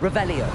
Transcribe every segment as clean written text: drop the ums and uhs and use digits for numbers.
Revelio.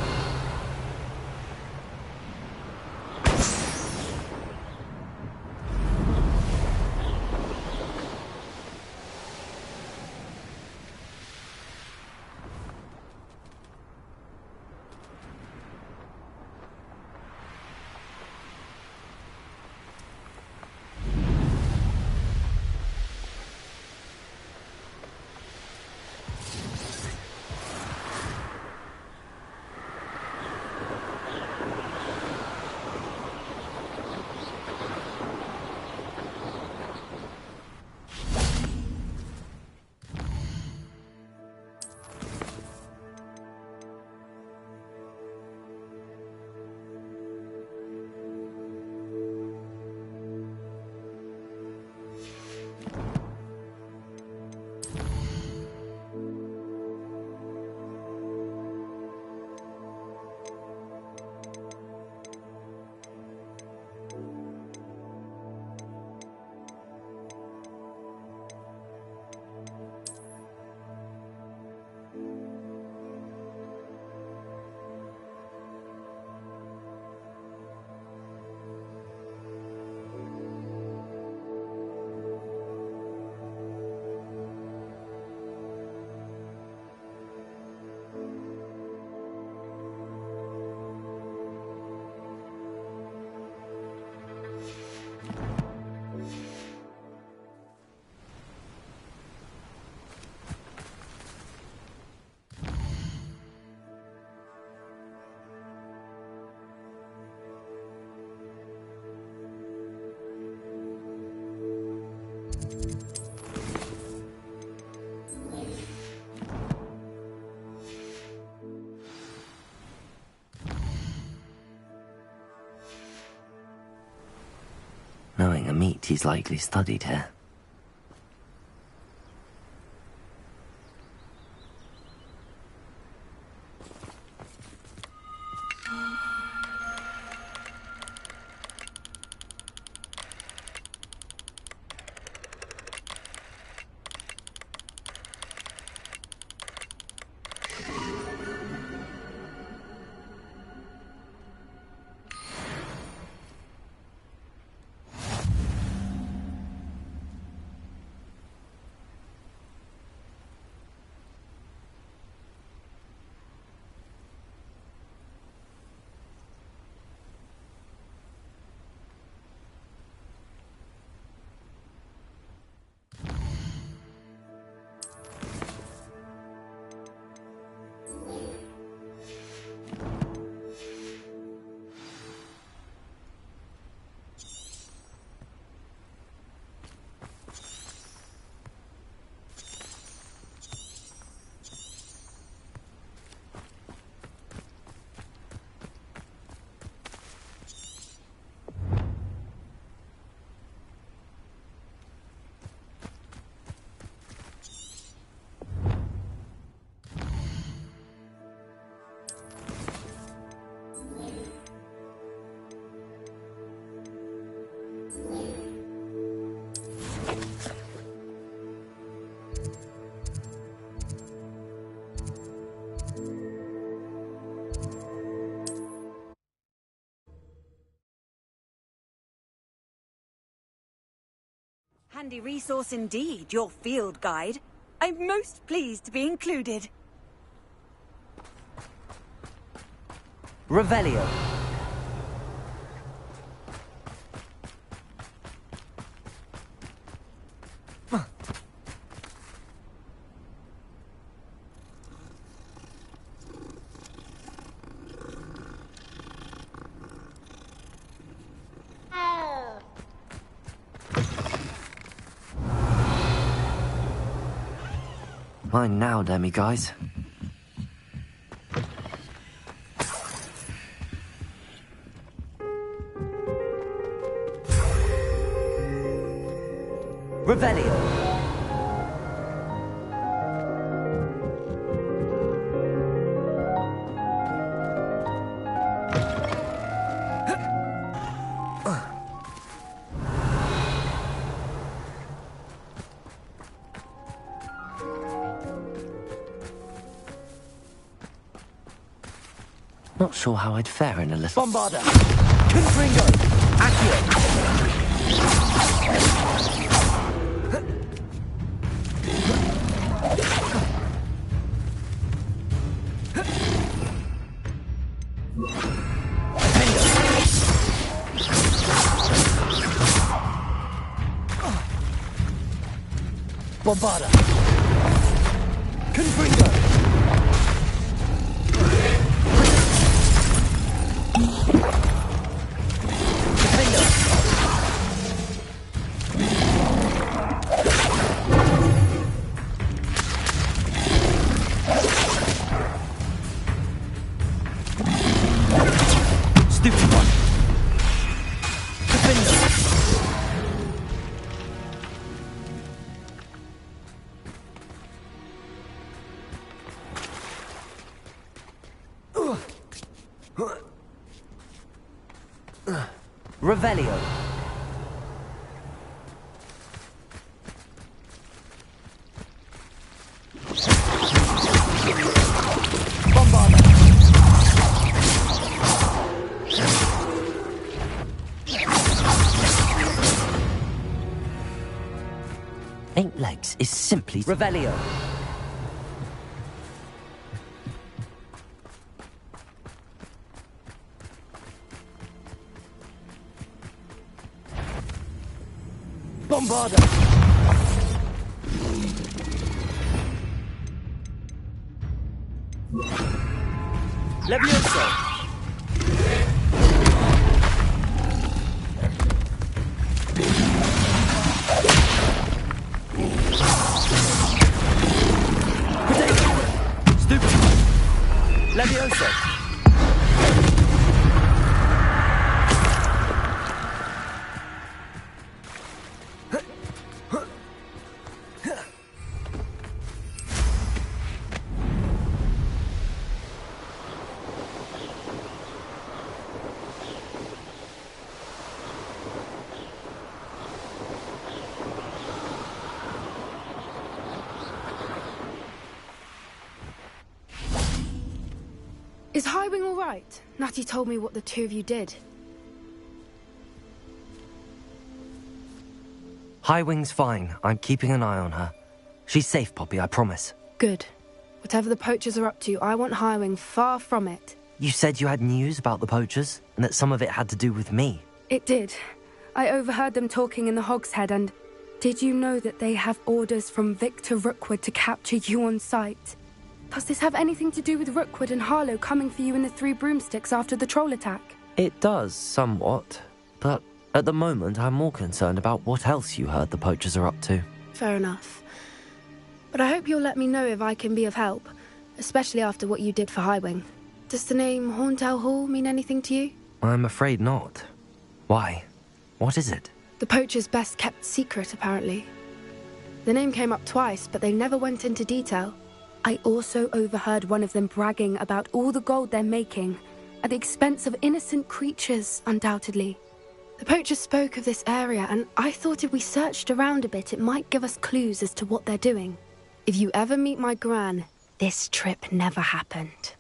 Knowing a meat, he's likely studied here. Handy resource indeed, your field guide. I'm most pleased to be included. Revelio. Mine now, Demi guys. Revelio. not sure how I'd fare in a little... Bombarda! Confringo! Accio! Bombarda! Confringo! Stupid one! Defender! Revelio. Bombarda. Eight legs is simply... Revelio. Bombarda. Levioso. Stupid. Levioso. Is Highwing all right? Natty told me what the two of you did. Highwing's fine. I'm keeping an eye on her. She's safe, Poppy, I promise. Good. Whatever the poachers are up to, I want Highwing far from it. You said you had news about the poachers, and that some of it had to do with me. It did. I overheard them talking in the Hogshead, and did you know that they have orders from Victor Rookwood to capture you on sight? Does this have anything to do with Rookwood and Harlow coming for you in the Three Broomsticks after the troll attack? It does, somewhat. But at the moment, I'm more concerned about what else you heard the poachers are up to. Fair enough. But I hope you'll let me know if I can be of help, especially after what you did for Highwing. Does the name Horntail Hall mean anything to you? I'm afraid not. Why? What is it? The poacher's best kept secret, apparently. The name came up twice, but they never went into detail. I also overheard one of them bragging about all the gold they're making, at the expense of innocent creatures, undoubtedly. The poacher spoke of this area, and I thought if we searched around a bit, it might give us clues as to what they're doing. If you ever meet my gran, this trip never happened.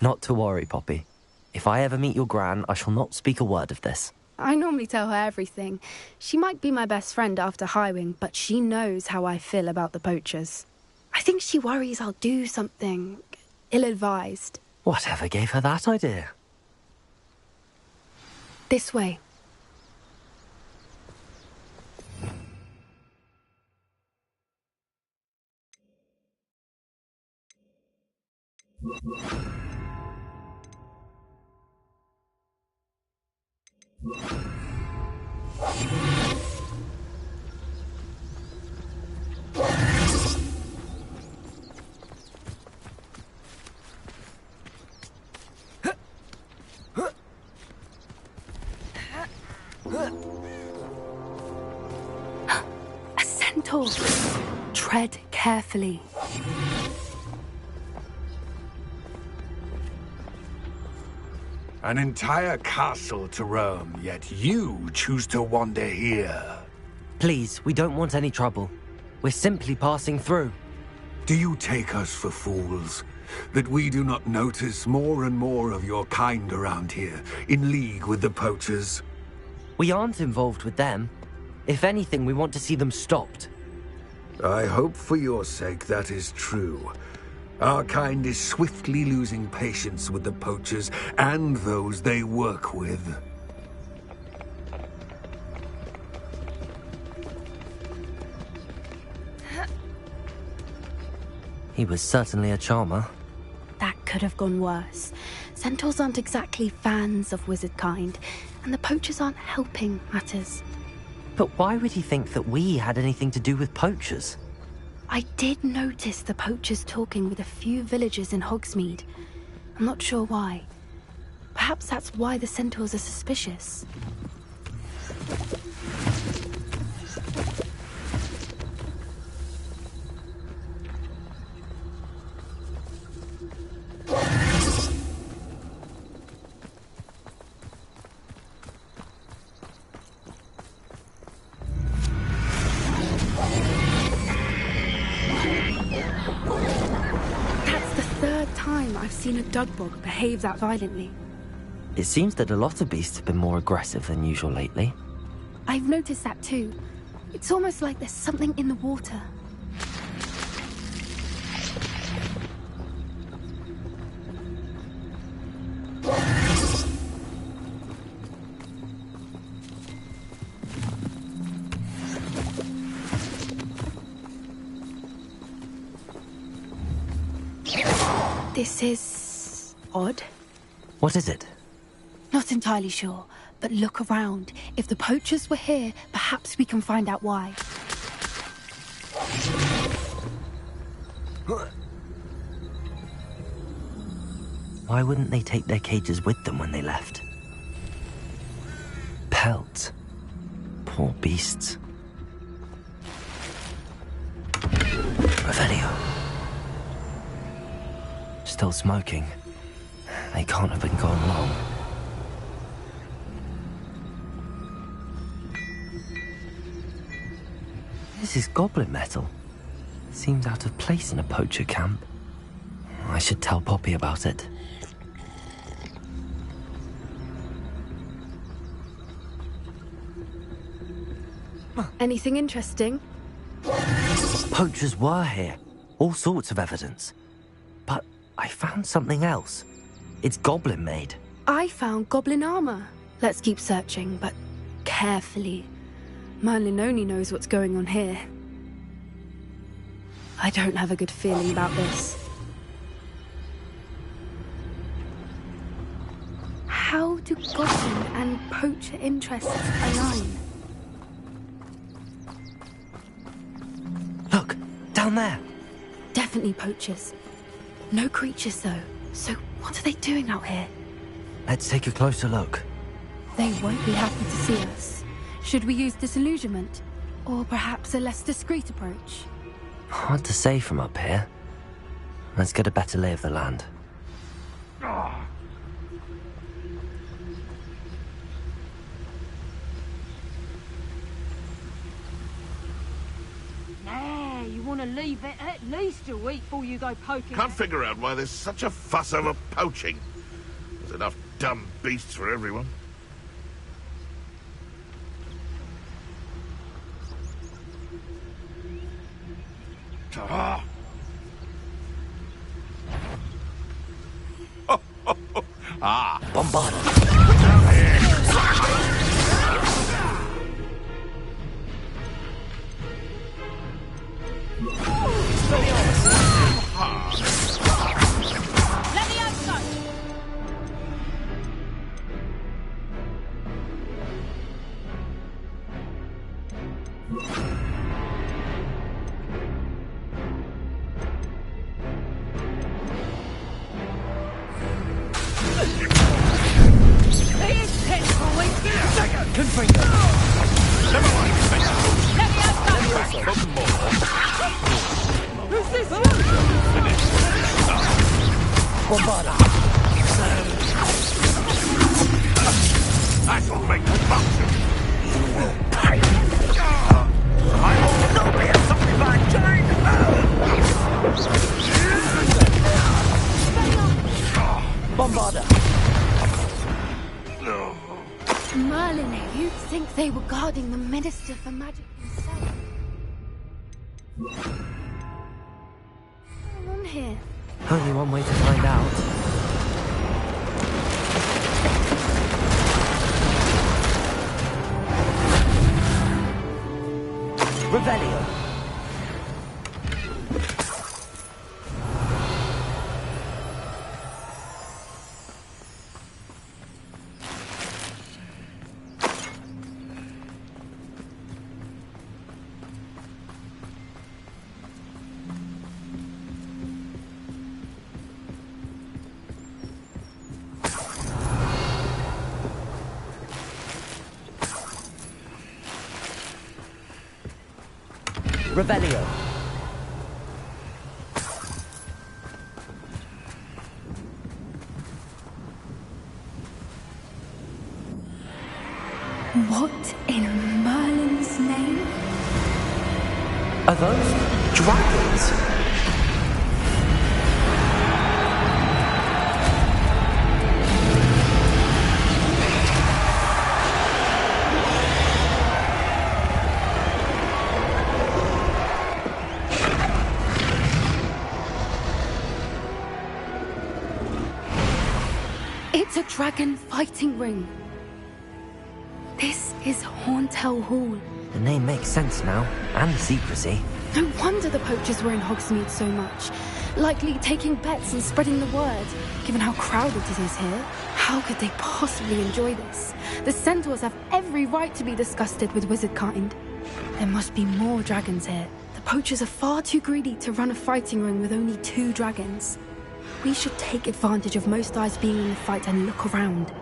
Not to worry, Poppy. If I ever meet your gran, I shall not speak a word of this. I normally tell her everything. She might be my best friend after Highwing, but she knows how I feel about the poachers. I think she worries I'll do something ill-advised. Whatever gave her that idea? This way. A centaur. Tread carefully. An entire castle to roam, yet you choose to wander here. Please, we don't want any trouble. We're simply passing through. Do you take us for fools? that we do not notice more and more of your kind around here, in league with the poachers? We aren't involved with them. If anything, we want to see them stopped. I hope for your sake that is true. Our kind is swiftly losing patience with the poachers and those they work with. He was certainly a charmer. That could have gone worse. Centaurs aren't exactly fans of wizard kind, and the poachers aren't helping matters. But why would he think that we had anything to do with poachers? I did notice the poachers talking with a few villagers in Hogsmeade. I'm not sure why. Perhaps that's why the centaurs are suspicious. I've seen a dugbog behave that violently. It seems that a lot of beasts have been more aggressive than usual lately. I've noticed that too. It's almost like there's something in the water. This is odd. What is it? Not entirely sure, but look around. If the poachers were here, perhaps we can find out why. Why wouldn't they take their cages with them when they left? Pelts. Poor beasts. Revelio. Still smoking. They can't have been gone long. This is goblin metal. Seems out of place in a poacher camp. I should tell Poppy about it. Anything interesting? Poachers were here. All sorts of evidence. But I found something else. It's goblin made. I found goblin armor. Let's keep searching, but carefully. Merlin only knows what's going on here. I don't have a good feeling about this. How do goblin and poacher interests align? Look, down there. Definitely poachers. No creatures, though. So what are they doing out here? Let's take a closer look. They won't be happy to see us. Should we use disillusionment? Or perhaps a less discreet approach? Hard to say from up here. Let's get a better lay of the land. Nah, you want to leave it at least a week before you go poking. Can't figure out why there's such a fuss over poaching. There's enough dumb beasts for everyone. Ah, Bombarda. Bombarda. that'll make the function. Merlin, you'd think they were guarding the Minister for Magic himself. What's going on here? Only one way to find out. Revelio. Revelio. What in Merlin's name? Are those dragons? It's a dragon fighting ring. This is Horntail Hall. The name makes sense now, and the secrecy. No wonder the poachers were in Hogsmeade so much. Likely taking bets and spreading the word, given how crowded it is here. How could they possibly enjoy this? The centaurs have every right to be disgusted with wizard kind. There must be more dragons here. The poachers are far too greedy to run a fighting ring with only 2 dragons. We should take advantage of most eyes being in the fight and look around.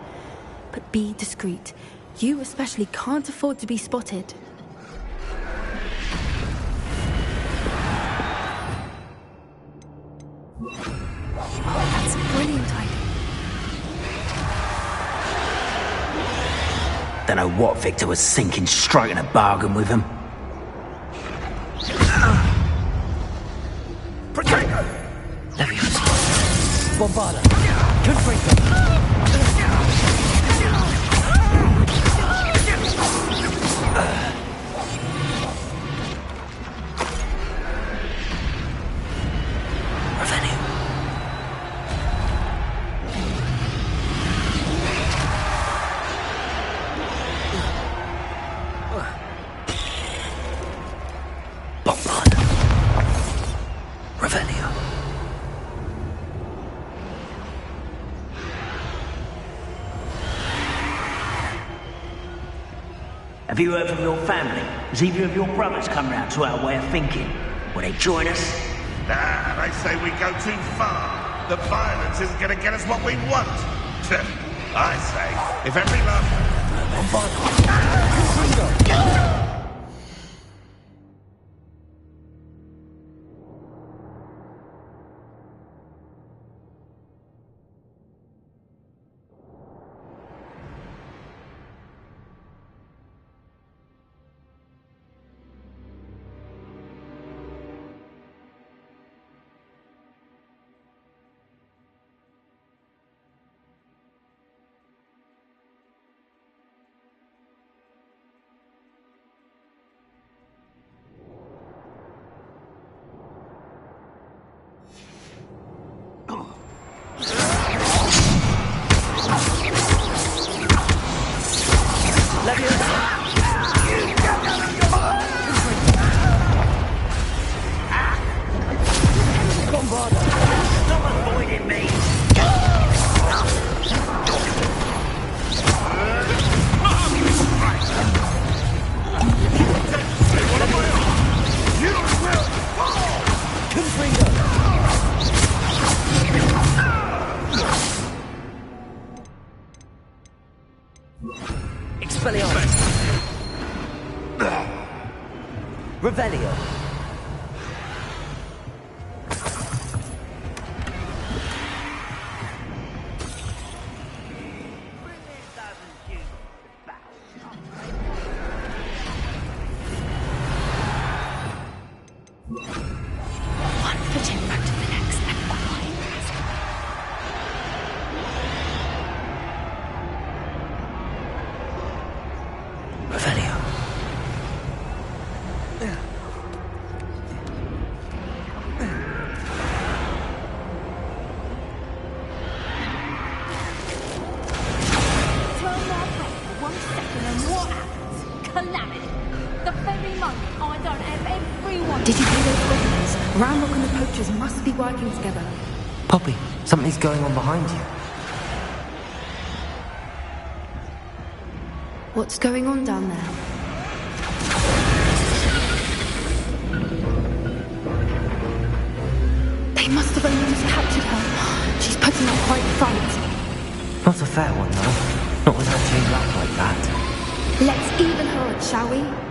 But be discreet. You especially can't afford to be spotted. That's a brilliant idea. Don't know what Victor was thinking, striking a bargain with him. Protego! Leviosa. Bombarda! Confringo! Revelio. Bombarda. Revelio. Have you heard from your family? Has either of your brothers come round to our way of thinking? Will they join us? Nah, they say we go too far. The violence isn't going to get us what we want. I say, if every last... Revelio. One foot in front of the next and quiet. reckon, and what happens? Calamity. The very moment I don't have everyone... Did you hear those goblins? Ramrock and the poachers must be working together. Poppy, something's going on behind you. What's going on down there? They must have only just captured her. She's putting up quite a fight. Not a fair one, though. Not with her chained up like that. Let's even her odds, shall we?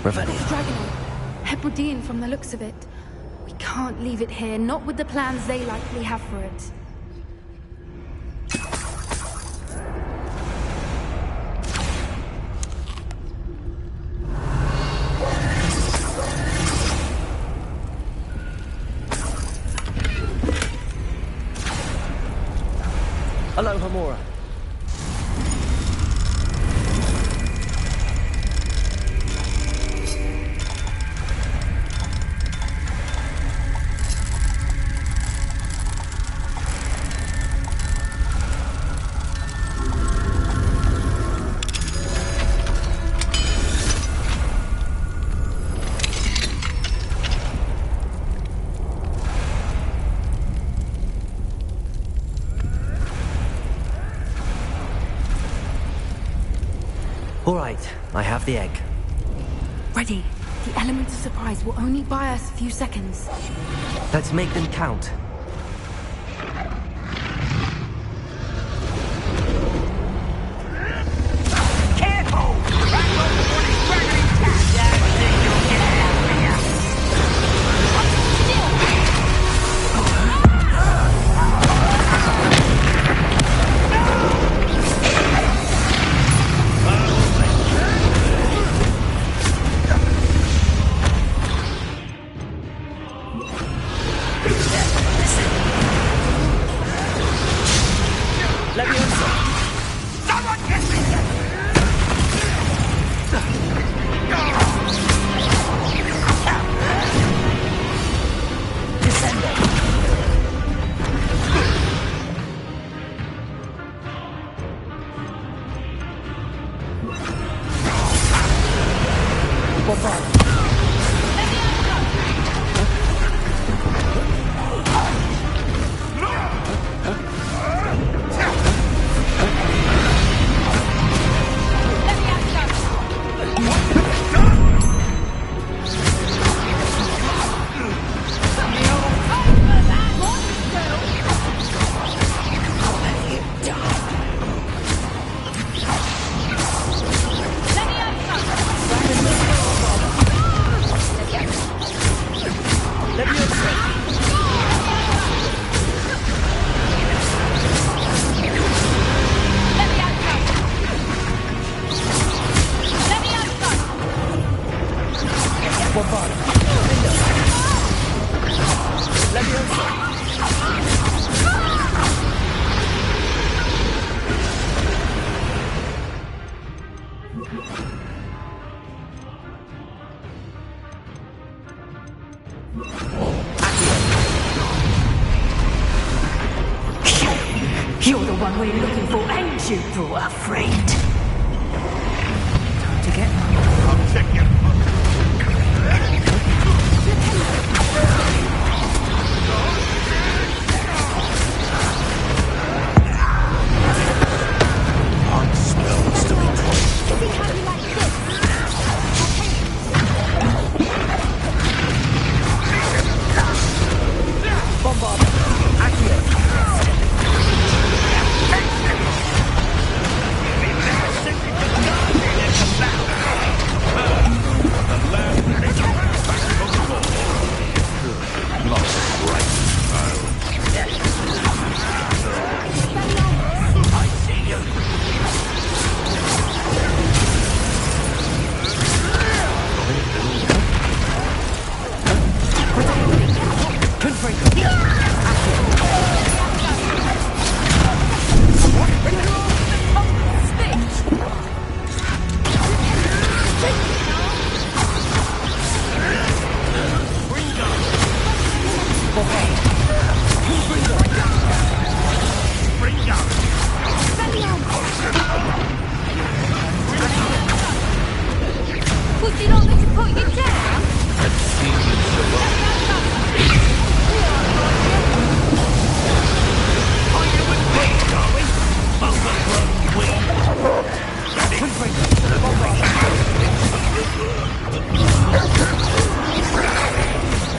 Revelio. Dragon. Hebridean from the looks of it. We can't leave it here, not with the plans they likely have for it. Hello, Hamura. All right, I have the egg. Ready. The element of surprise will only buy us a few seconds. Let's make them count. one we're looking for, and you brought a friend. Time to get... I'll check your... Spells to be taught. See how you like this? Bombard. Accio. Would you not let you put you down?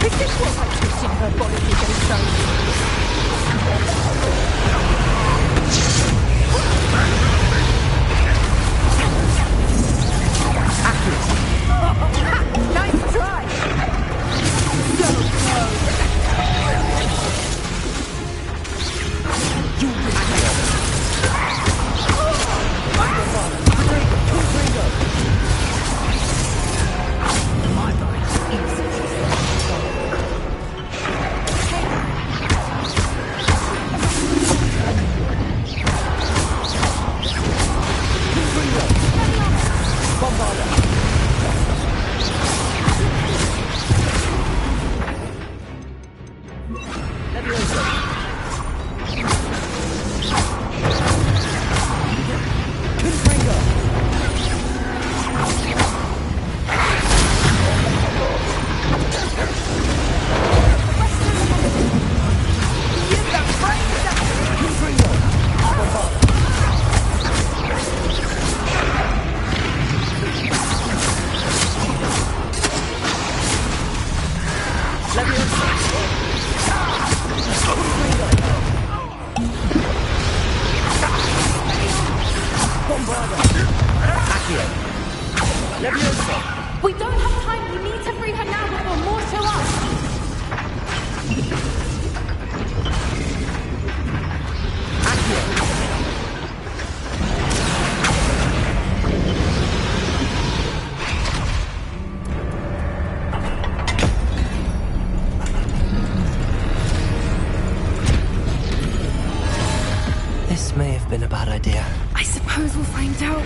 Is this what I'm teaching her body to go Nice try! So we don't have time. We need to free her now before more show up. This may have been a bad idea. I suppose we'll find out.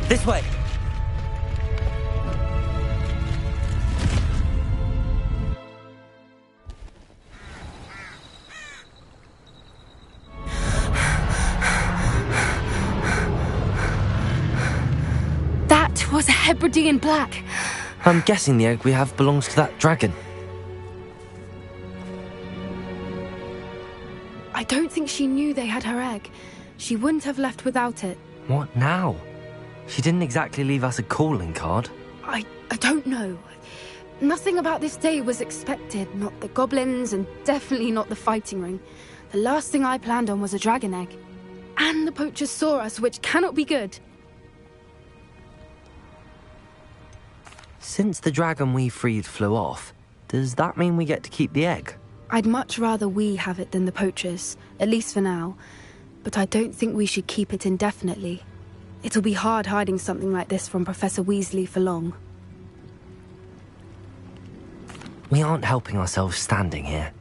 This way! That was a Hebridean black. I'm guessing the egg we have belongs to that dragon. I don't think she knew they had her egg. She wouldn't have left without it. What now? She didn't exactly leave us a calling card. I don't know. Nothing about this day was expected. Not the goblins, and definitely not the fighting ring. The last thing I planned on was a dragon egg. And the poachers saw us, which cannot be good. Since the dragon we freed flew off, does that mean we get to keep the egg? I'd much rather we have it than the poachers, at least for now. But I don't think we should keep it indefinitely. It'll be hard hiding something like this from Professor Weasley for long. We aren't helping ourselves standing here.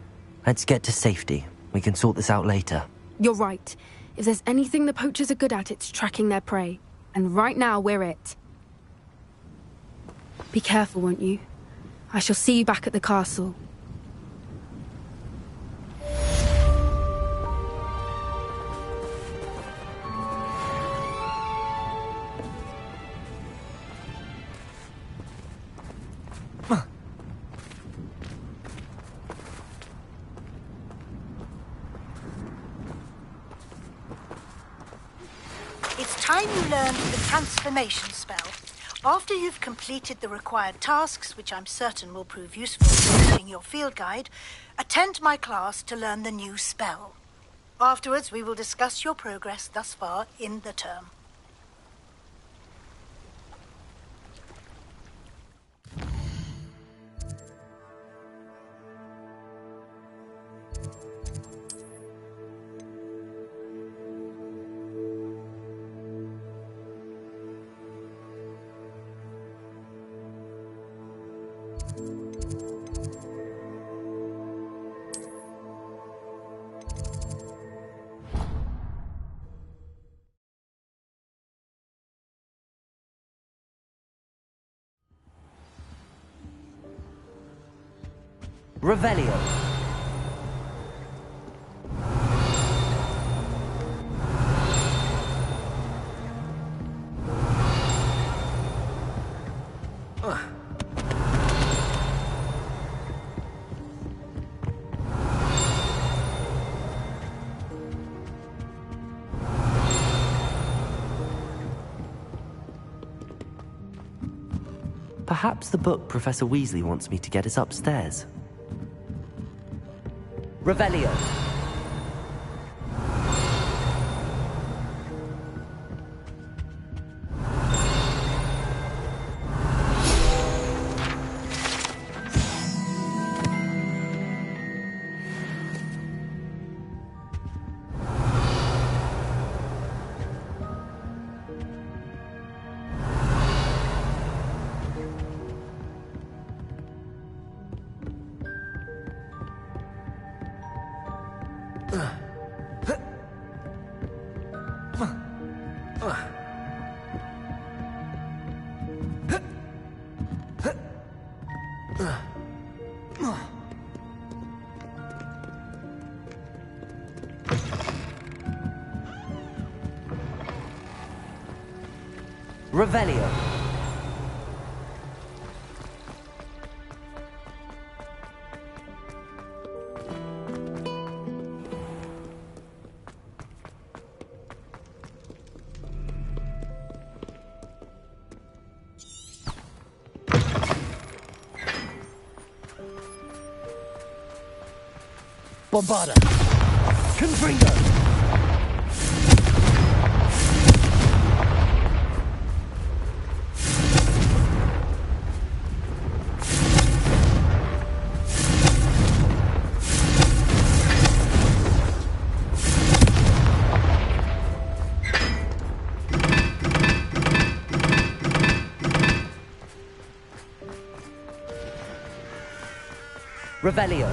Let's get to safety. We can sort this out later. You're right. If there's anything the poachers are good at, it's tracking their prey. And right now, we're it. Be careful, won't you? I shall see you back at the castle. It's time you learned the transformation spell. After you've completed the required tasks, which I'm certain will prove useful in boosting your field guide, attend my class to learn the new spell. Afterwards, we will discuss your progress thus far in the term. Revelio. Perhaps the book Professor Weasley wants me to get is upstairs. Revelio. Revelio. Bombarda. Confringo. Revelio.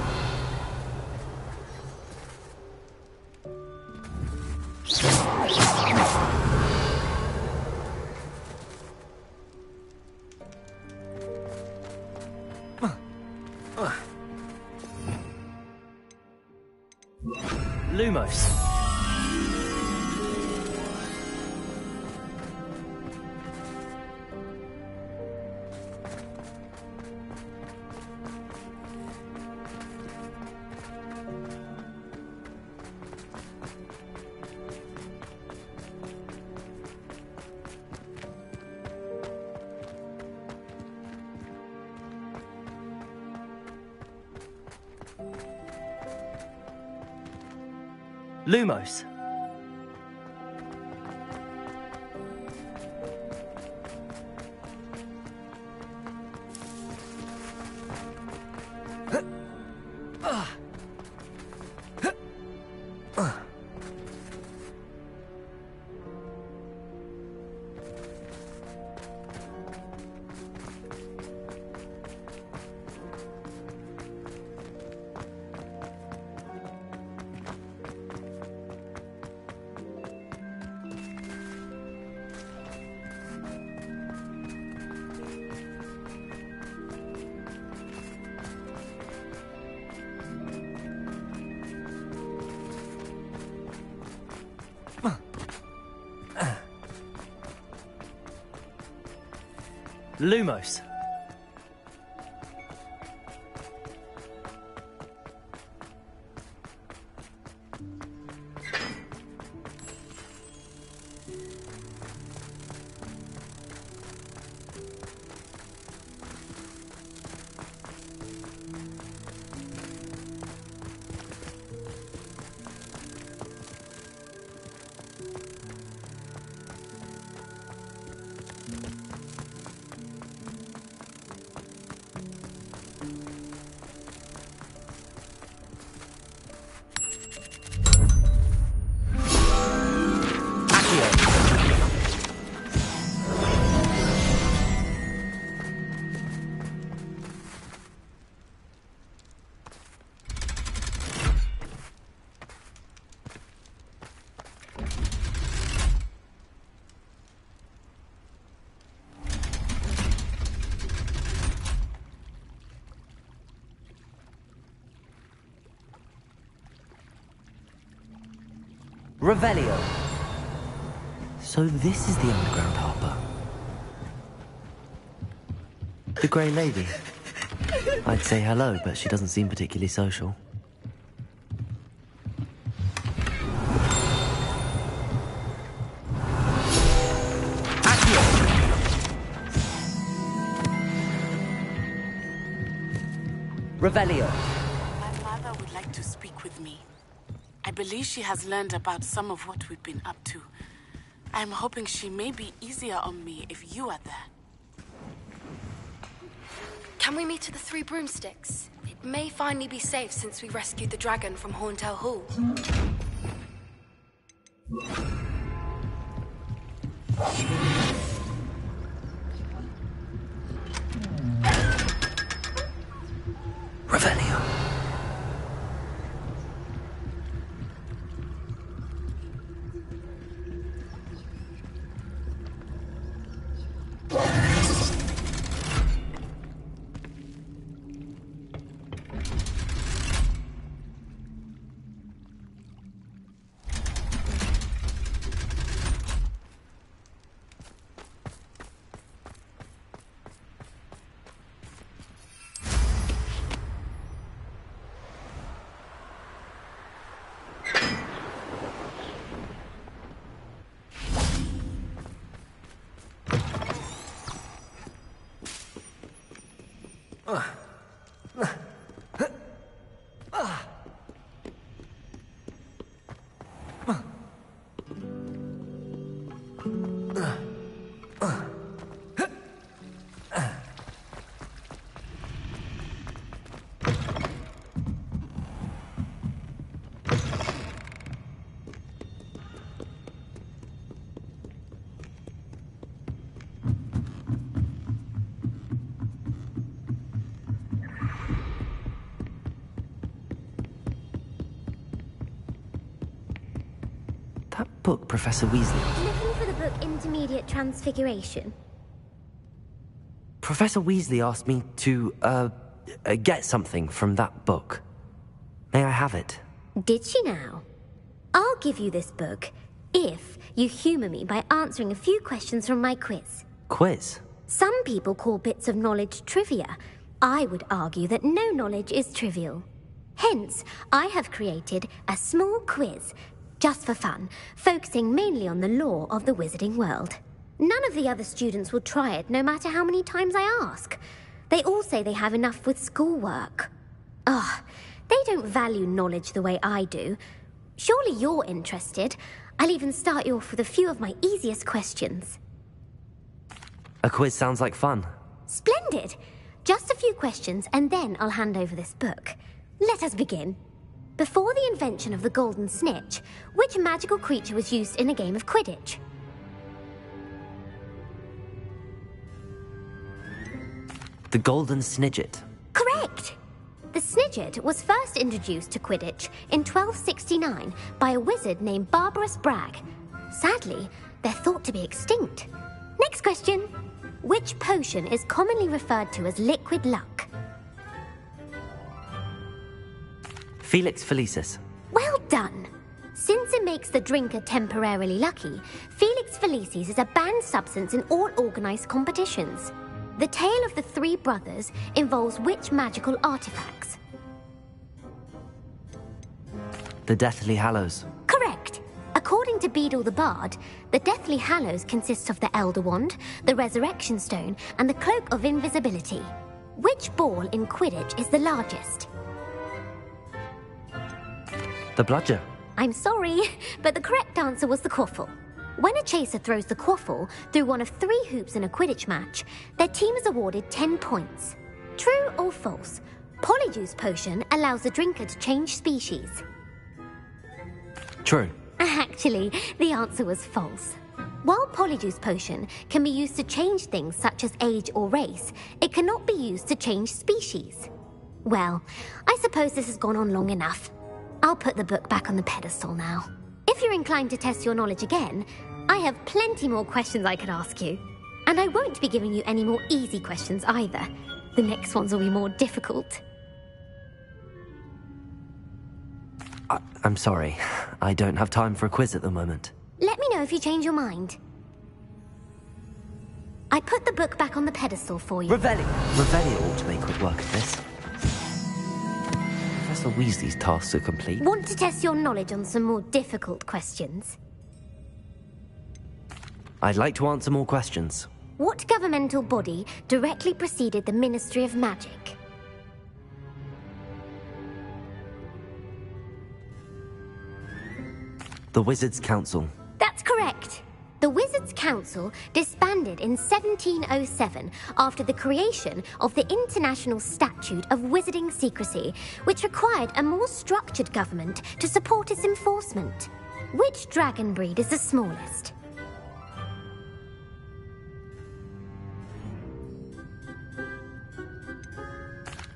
Lumos. Lumos. Lumos. Revelio. So this is the underground harbor. The Grey Lady. I'd say hello, but she doesn't seem particularly social. Revelio. My mother would like to speak with me. I believe she has learned about some of what we've been up to. I'm hoping she may be easier on me if you are there. Can we meet at the Three Broomsticks? It may finally be safe since we rescued the dragon from Horntail Hall. Revelio. That book, Professor Weasley. Looking for the book Intermediate Transfiguration? Professor Weasley asked me to, get something from that book. May I have it? Did she now? I'll give you this book if you humour me by answering a few questions from my quiz. Quiz? Some people call bits of knowledge trivia. I would argue that no knowledge is trivial. Hence, I have created a small quiz, just for fun, focusing mainly on the lore of the wizarding world. None of the other students will try it, no matter how many times I ask. They all say they have enough with schoolwork. They don't value knowledge the way I do. Surely you're interested. I'll even start you off with a few of my easiest questions. A quiz sounds like fun. Splendid! Just a few questions and then I'll hand over this book. Let us begin. Before the invention of the golden snitch, which magical creature was used in a game of Quidditch? The golden snidget. Correct! The snidget was first introduced to Quidditch in 1269 by a wizard named Barbarous Bragg. Sadly, they're thought to be extinct. Next question. Which potion is commonly referred to as liquid luck? Felix Felicis. Well done! Since it makes the drinker temporarily lucky, Felix Felicis is a banned substance in all organised competitions. The tale of the three brothers involves which magical artifacts? The Deathly Hallows. Correct! According to Beadle the Bard, the Deathly Hallows consists of the Elder Wand, the Resurrection Stone, and the Cloak of Invisibility. Which ball in Quidditch is the largest? The bludger. I'm sorry, but the correct answer was the quaffle. When a chaser throws the quaffle through one of 3 hoops in a Quidditch match, their team is awarded 10 points. True or false? Polyjuice Potion allows the drinker to change species. True. Actually, the answer was false. While Polyjuice Potion can be used to change things such as age or race, it cannot be used to change species. Well, I suppose this has gone on long enough. I'll put the book back on the pedestal now. If you're inclined to test your knowledge again, I have plenty more questions I could ask you. And I won't be giving you any more easy questions either. The next ones will be more difficult. I'm sorry. I don't have time for a quiz at the moment. Let me know if you change your mind. I put the book back on the pedestal for you. Revelio ought to make quick work of this. Professor Weasley's tasks are complete. Want to test your knowledge on some more difficult questions? I'd like to answer more questions. What governmental body directly preceded the Ministry of Magic? The Wizards' Council. That's correct. The Wizards' Council disbanded in 1707 after the creation of the International Statute of Wizarding Secrecy, which required a more structured government to support its enforcement. Which dragon breed is the smallest?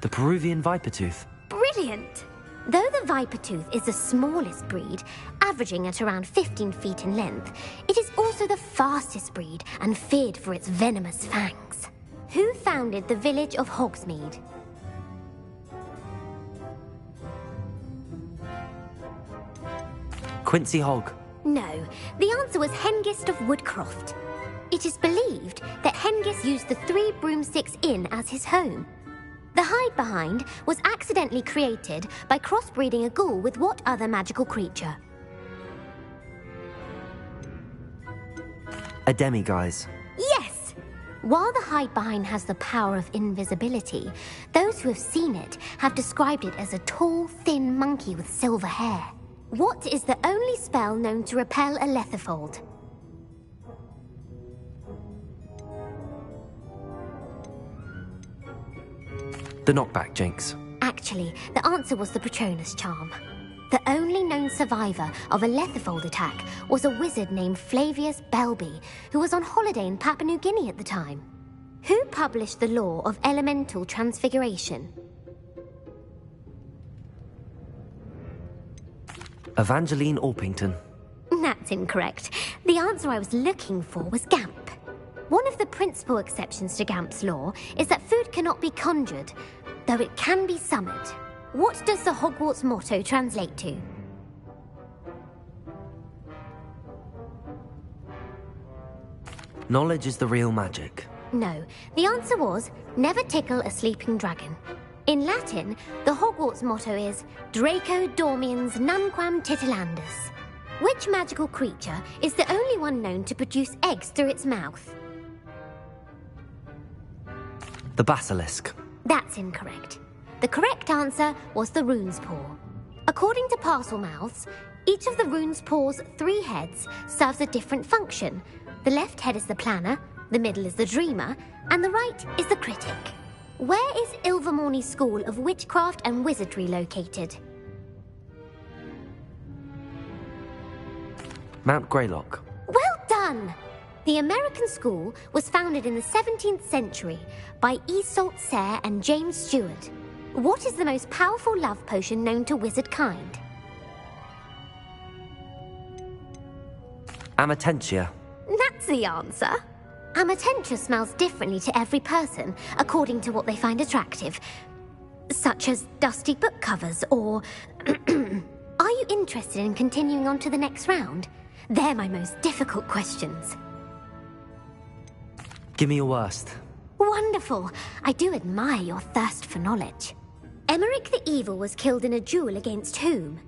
The Peruvian Vipertooth. Brilliant! Though the Vipertooth is the smallest breed, averaging at around 15 feet in length, it is also the fastest breed and feared for its venomous fangs. Who founded the village of Hogsmeade? Quincy Hogg. No, the answer was Hengist of Woodcroft. It is believed that Hengist used the 3 Broomsticks Inn as his home. The hide-behind was accidentally created by crossbreeding a ghoul with what other magical creature? A demiguise. Yes! While the hide-behind has the power of invisibility, those who have seen it have described it as a tall, thin monkey with silver hair. What is the only spell known to repel a lethifold? The knockback jinx. Actually, the answer was the Patronus charm. The only known survivor of a lethifold attack was a wizard named Flavius Belby, who was on holiday in Papua New Guinea at the time. Who published the law of elemental transfiguration? Evangeline Orpington. That's incorrect. The answer I was looking for was Gamp. One of the principal exceptions to Gamp's law is that food cannot be conjured, though it can be summoned. What does the Hogwarts motto translate to? Knowledge is the real magic. No, the answer was, never tickle a sleeping dragon. In Latin, the Hogwarts motto is Draco Dormiens Nunquam Titilandus. Which magical creature is the only one known to produce eggs through its mouth? The basilisk. That's incorrect. The correct answer was the rune's paw. According to Parselmouths, Each of the rune's paws' 3 heads serves a different function. The left head is the planner, the middle is the dreamer, and the right is the critic. Where is Ilvermorny's School of Witchcraft and Wizardry located? Mount Greylock. Well done! The American school was founded in the 17th century by Isolde Sayre and James Stewart. What is the most powerful love potion known to wizard kind? Amatentia. That's the answer. Amatentia smells differently to every person, according to what they find attractive. Such as dusty book covers, or... Are you interested in continuing on to the next round? They're my most difficult questions. Give me your worst. Wonderful. I do admire your thirst for knowledge. Emmerich the Evil was killed in a duel against whom?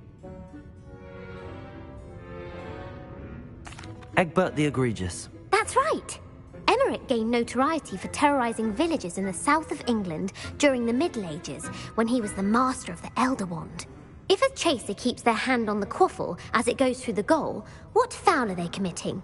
Egbert the Egregious. That's right. Emmerich gained notoriety for terrorizing villages in the south of England during the Middle Ages, when he was the master of the Elder Wand. If a chaser keeps their hand on the quaffle as it goes through the goal, what foul are they committing?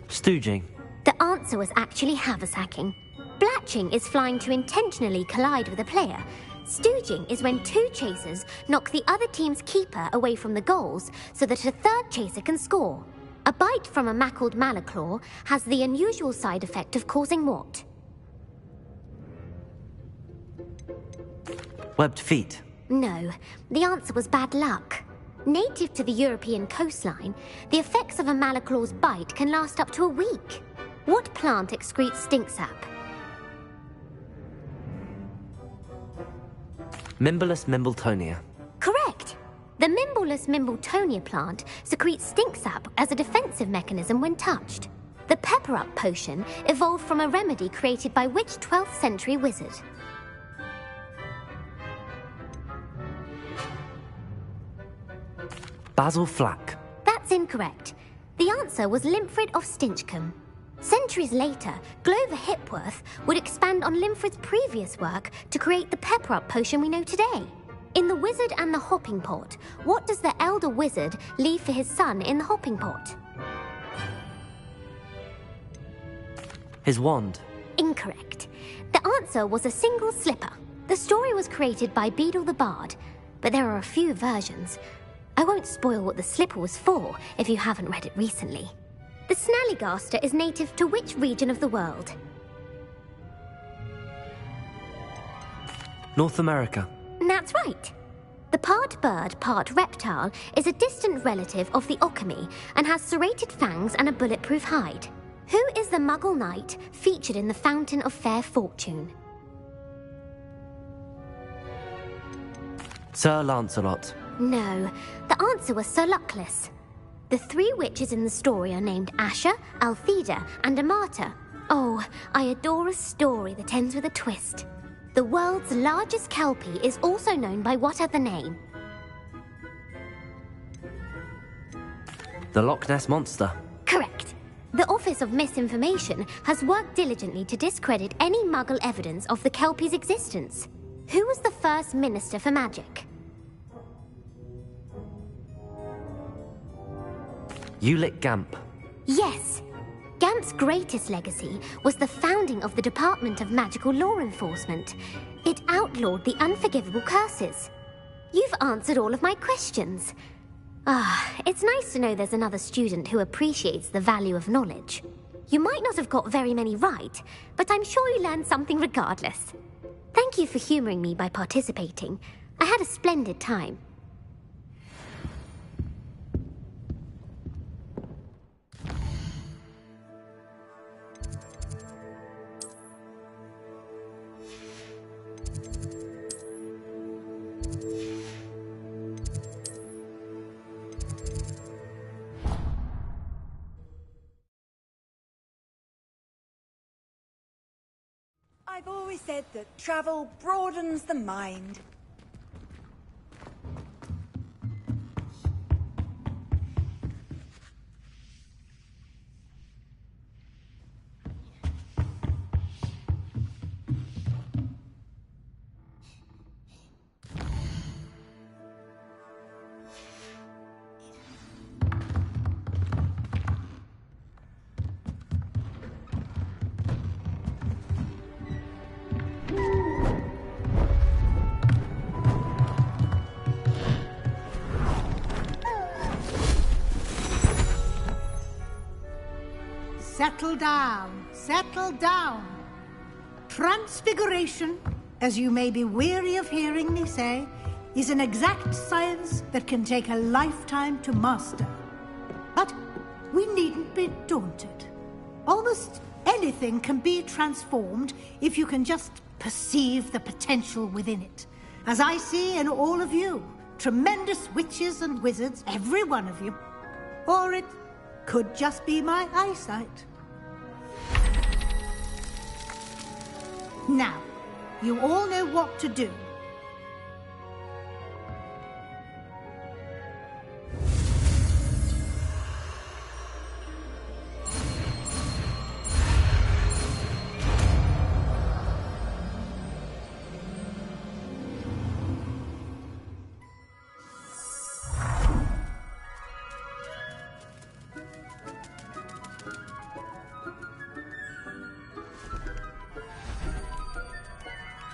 Stooging. The answer was actually haversacking. Blatching is flying to intentionally collide with a player. Stooging is when 2 chasers knock the other team's keeper away from the goals so that a 3rd chaser can score. A bite from a mackled malaclaw has the unusual side effect of causing what? Webbed feet. No, the answer was bad luck. Native to the European coastline, the effects of a malaclaw's bite can last up to a week. What plant excretes stink sap? Mimbolus mimbletonia. Correct. The Mimbolus mimbletonia plant secretes stink sap as a defensive mechanism when touched. The pepper-up potion evolved from a remedy created by which 12th century wizard? Basil Flack. That's incorrect. The answer was Limfrid of Stinchcombe. Centuries later, Glover Hipworth would expand on Limfrid's previous work to create the pepper-up potion we know today. In The Wizard and the Hopping Pot, what does the elder wizard leave for his son in the hopping pot? His wand. Incorrect. The answer was a single slipper. The story was created by Beadle the Bard, but there are a few versions. I won't spoil what the slipper was for if you haven't read it recently. The Snallygaster is native to which region of the world? North America. That's right. The part bird, part reptile is a distant relative of the Occamy and has serrated fangs and a bulletproof hide. Who is the Muggle knight featured in the Fountain of Fair Fortune? Sir Lancelot. No, the answer was Sir Luckless. The 3 witches in the story are named Asher, Altheda, and Amata. Oh, I adore a story that ends with a twist. The world's largest kelpie is also known by what other name? The Loch Ness Monster. Correct. The Office of Misinformation has worked diligently to discredit any Muggle evidence of the kelpie's existence. Who was the first Minister for Magic? Ulick Gamp. Yes. Gamp's greatest legacy was the founding of the Department of Magical Law Enforcement. It outlawed the unforgivable curses. You've answered all of my questions. It's nice to know there's another student who appreciates the value of knowledge. You might not have got very many right, but I'm sure you learned something regardless. Thank you for humoring me by participating. I had a splendid time. I've always said that travel broadens the mind. settle down. Settle down. Transfiguration, as you may be weary of hearing me say, is an exact science that can take a lifetime to master. But we needn't be daunted. Almost anything can be transformed if you can just perceive the potential within it. As I see in all of you, tremendous witches and wizards, every one of you. Or it could just be my eyesight. Now, you all know what to do.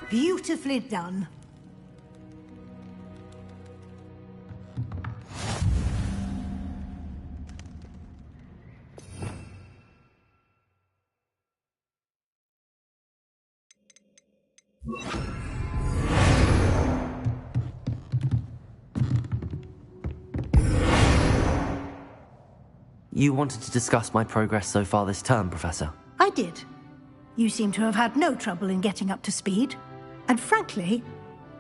Beautifully done. You wanted to discuss my progress so far this term, Professor? I did. You seem to have had no trouble in getting up to speed. And frankly,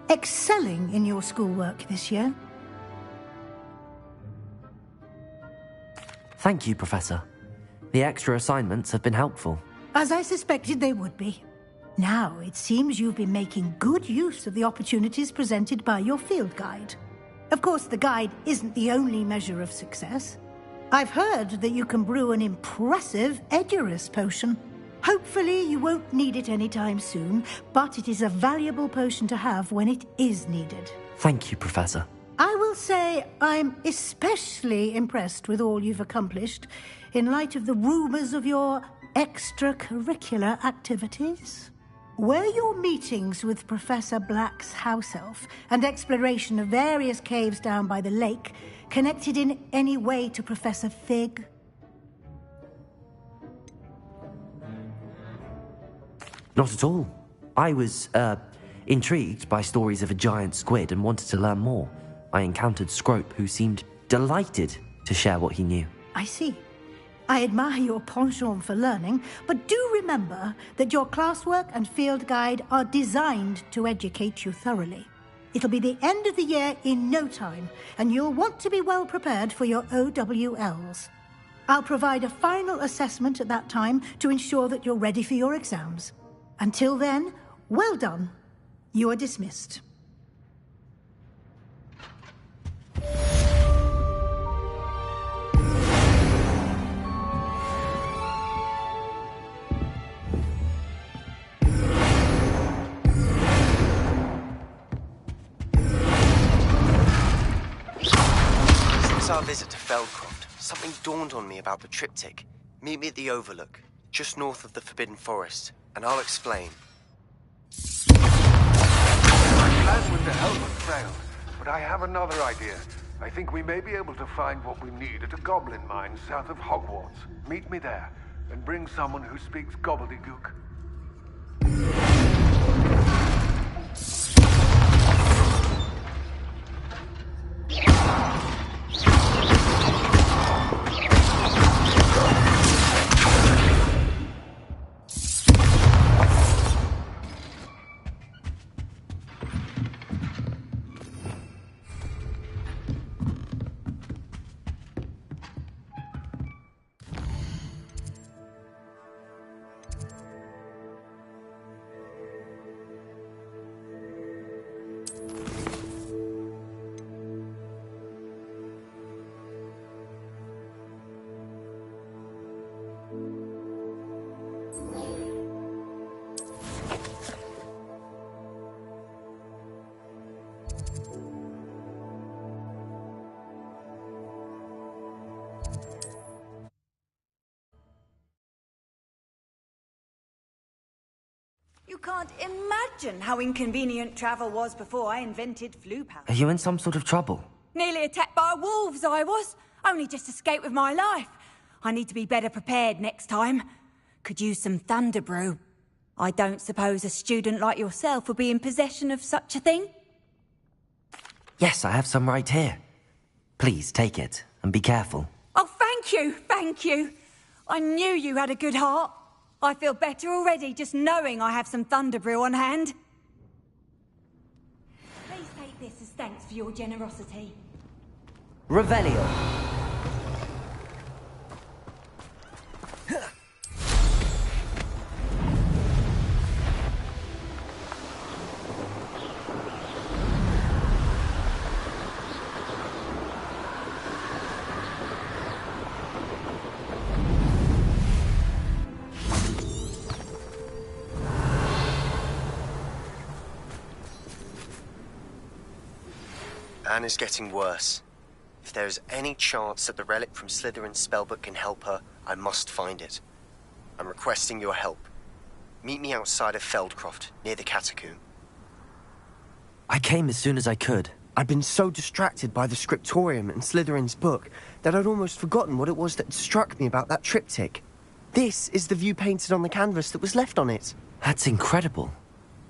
excelling in your schoolwork this year. Thank you, Professor. The extra assignments have been helpful. As I suspected they would be. Now, it seems you've been making good use of the opportunities presented by your field guide. Of course, the guide isn't the only measure of success. I've heard that you can brew an impressive Edurus potion. Hopefully you won't need it anytime soon, but it is a valuable potion to have when it is needed. Thank you, Professor. I will say I'm especially impressed with all you've accomplished in light of the rumors of your extracurricular activities. Were your meetings with Professor Black's house elf and exploration of various caves down by the lake connected in any way to Professor Fig? Not at all. I was, intrigued by stories of a giant squid and wanted to learn more. I encountered Scrope, who seemed delighted to share what he knew. I see. I admire your penchant for learning, but do remember that your classwork and field guide are designed to educate you thoroughly. It'll be the end of the year in no time, and you'll want to be well prepared for your OWLs. I'll provide a final assessment at that time to ensure that you're ready for your exams. Until then, well done. You are dismissed. Since our visit to Feldcroft, something dawned on me about the triptych. Meet me at the Overlook, just north of the Forbidden Forest, and I'll explain. My plan with the helmet failed, but I have another idea. I think we may be able to find what we need at a goblin mine south of Hogwarts. Meet me there, and bring someone who speaks gobbledygook. You can't imagine how inconvenient travel was before I invented flu powder. Are you in some sort of trouble? Nearly attacked by wolves, I was. Only just escaped with my life. I need to be better prepared next time. Could use some thunder brew. I don't suppose a student like yourself would be in possession of such a thing? Yes, I have some right here. Please take it, and be careful. Oh, thank you, thank you. I knew you had a good heart. I feel better already just knowing I have some thunder brew on hand. Please take this as thanks for your generosity. Revelio. Anne is getting worse. If there is any chance that the relic from Slytherin's spellbook can help her, I must find it. I'm requesting your help. Meet me outside of Feldcroft, near the catacomb. I came as soon as I could. I'd been so distracted by the scriptorium and Slytherin's book that I'd almost forgotten what it was that struck me about that triptych. This is the view painted on the canvas that was left on it. That's incredible.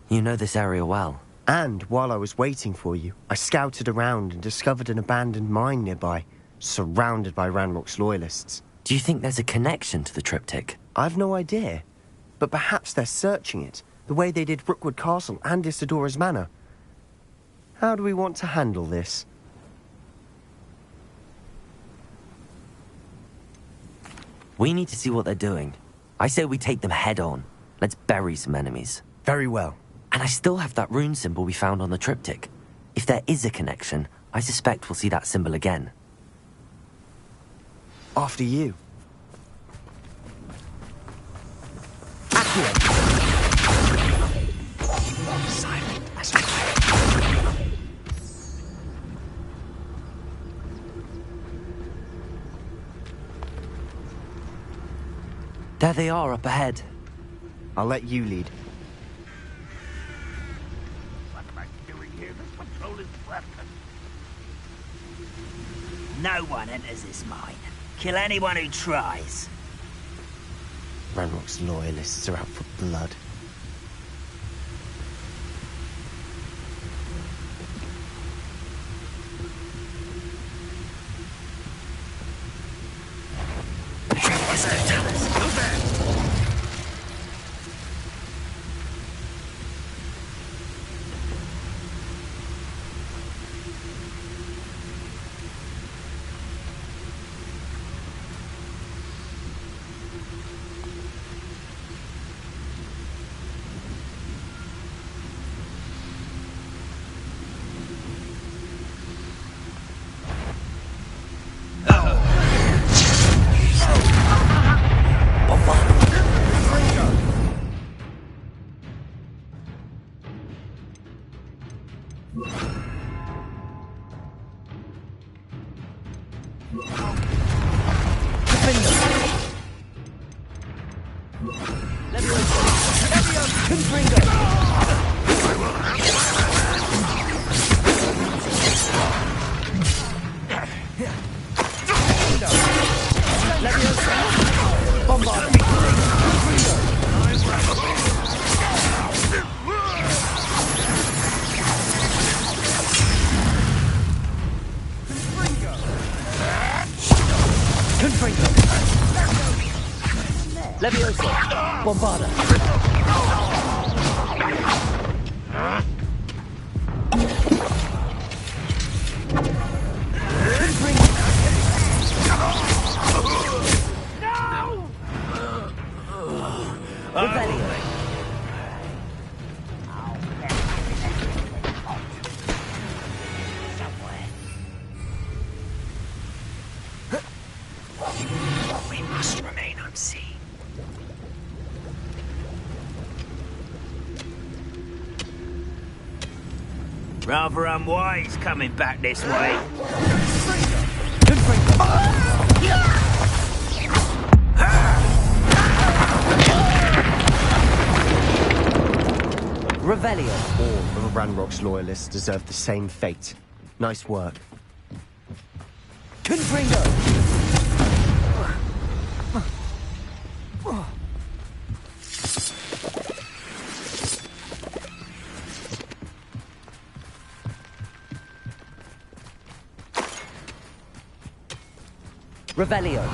You know this area well. And while I was waiting for you, I scouted around and discovered an abandoned mine nearby, surrounded by Ranrock's loyalists. Do you think there's a connection to the triptych? I've no idea, but perhaps they're searching it, the way they did Rookwood Castle and Isidora's Manor. How do we want to handle this? We need to see what they're doing. I say we take them head on. Let's bury some enemies. Very well. And I still have that rune symbol we found on the triptych. If there is a connection, I suspect we'll see that symbol again. After you. Silent as fire. There they are up ahead. I'll let you lead. No one enters this mine. Kill anyone who tries. Ranrock's loyalists are out for blood. Bombarda. We must remain unseen. Rather unwise coming back this way. Revelio. All of Ranrock's loyalists deserve the same fate. Nice work. Confringo. Revelio.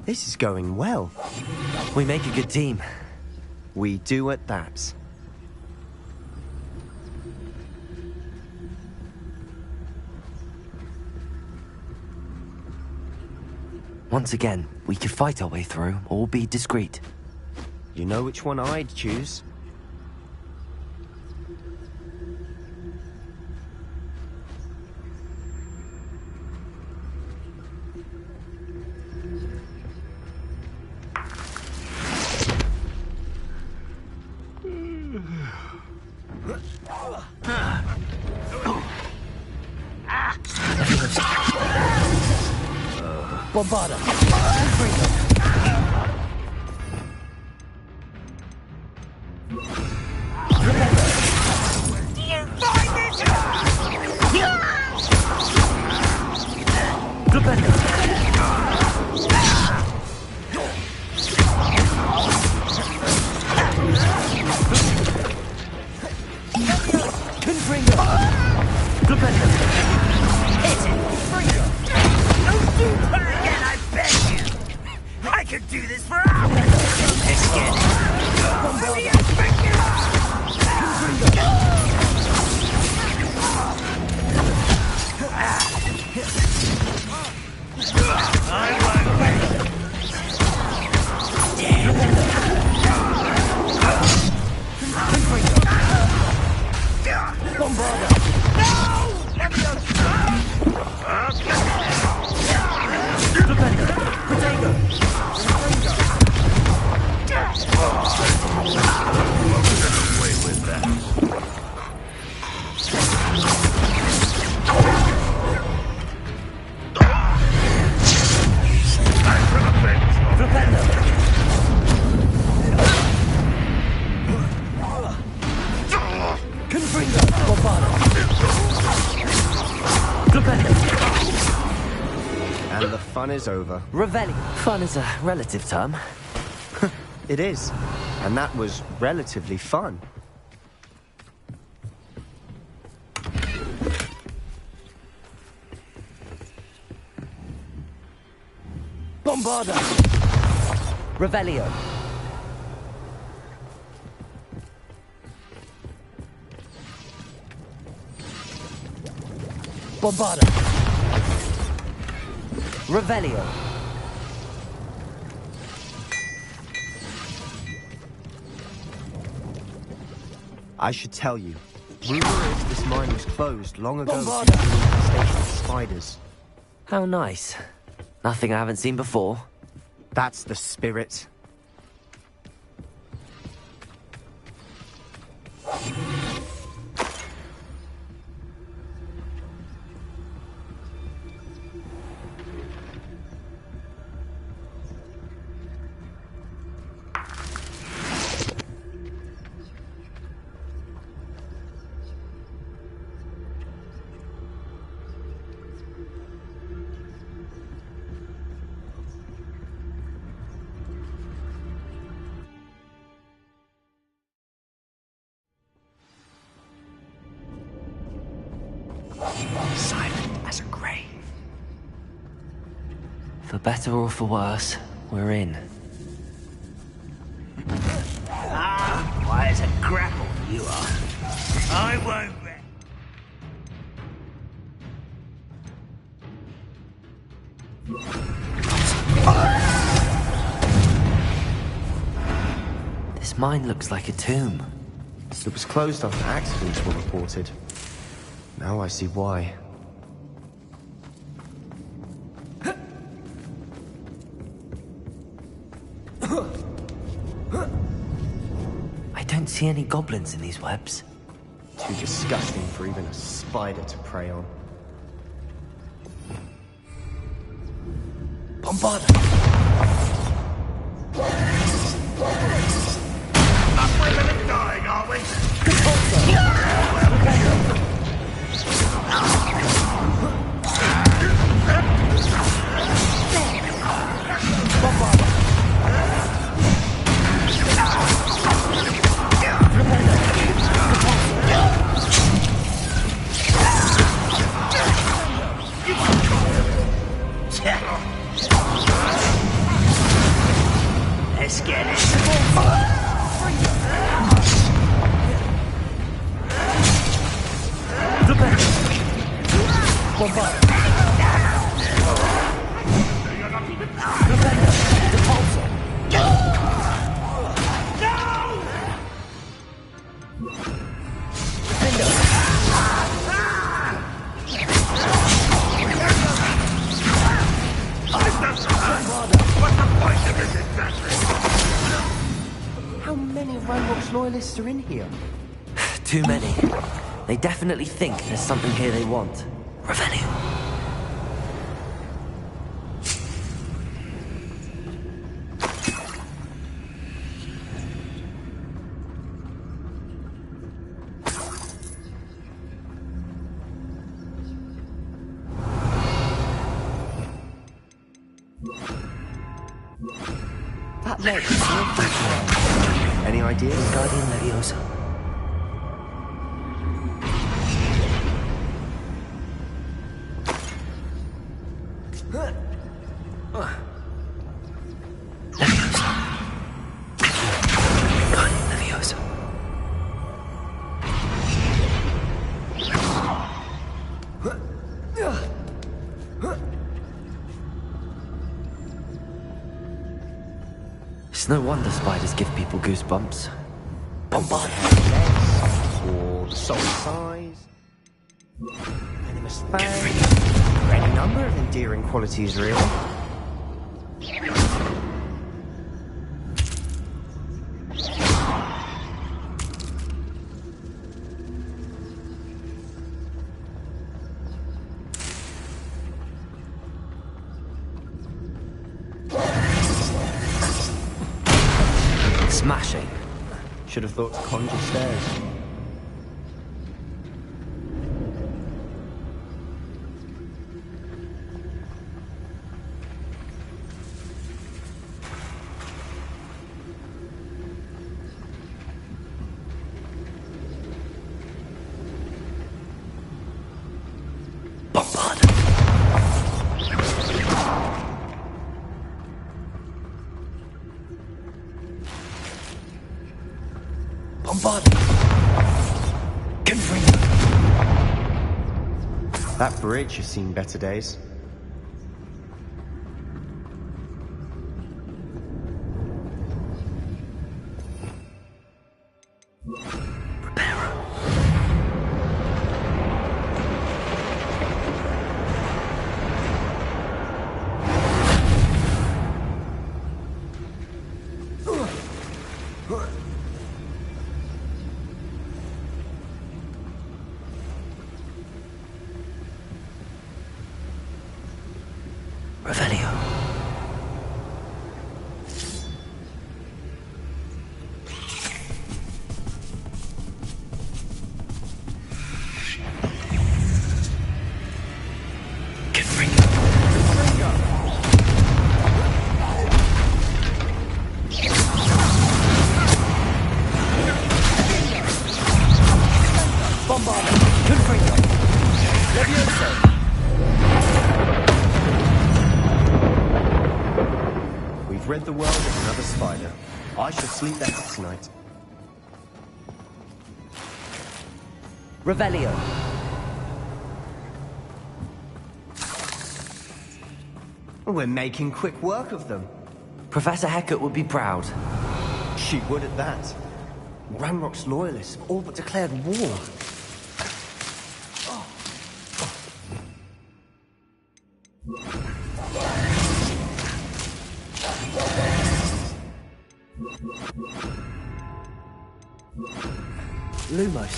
This is going well. We make a good team. We do at that. Once again, we could fight our way through, or be discreet. You know which one I'd choose? Bombarda. And the fun is over. Revelli. Fun is a relative term. It is. And that was relatively fun. Bombarda. Revelio. Bombarda. Revelio. I should tell you. Rumor is this mine was closed long ago due to Bombarda. the infestation of spiders. How nice. Nothing I haven't seen before. That's the spirit. Silent as a grave. For better or for worse, we're in. Why is a grapple you are? I won't. This mine looks like a tomb. It was closed after accidents were reported. Now I see why. I don't see any goblins in these webs. Too disgusting for even a spider to prey on. Bombarda! Not women and dying, are we? Let's get it. How many Ranrock's loyalists are in here? Too many. They definitely think there's something here they want. Revelio. That leg is awful. Any ideas? Guardian Leviosa. It's no wonder spiders give people goosebumps. Bombard. Or the soul size. Venomous fang. Any number of endearing qualities, really. Smashing. Should have thought to conjure stairs. That bridge has seen better days. Revelio. We've rid the world of another spider. I shall sleep better tonight. Revelio. We're making quick work of them. Professor Hecat would be proud. She would at that. Ranrock's loyalists have all but declared war. Lumos.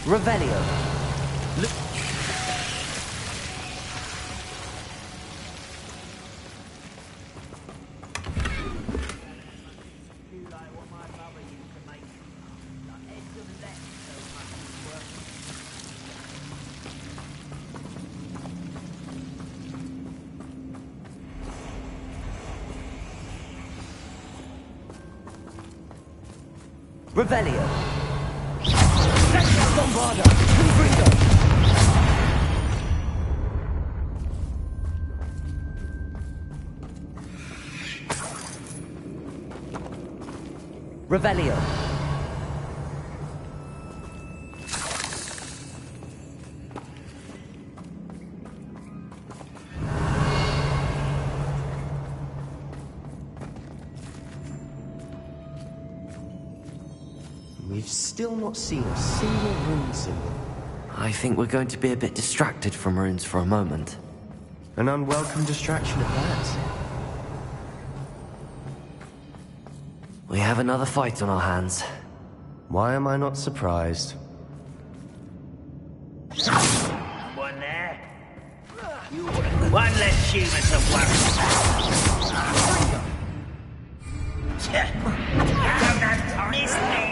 Revelio. Revelio. Bombarda. Confringo. Revelio. We've still not seen a single rune symbol. I think we're going to be a bit distracted from runes for a moment. An unwelcome distraction at that. We have another fight on our hands. Why am I not surprised? One there. One less human to worry about. Don't miss me.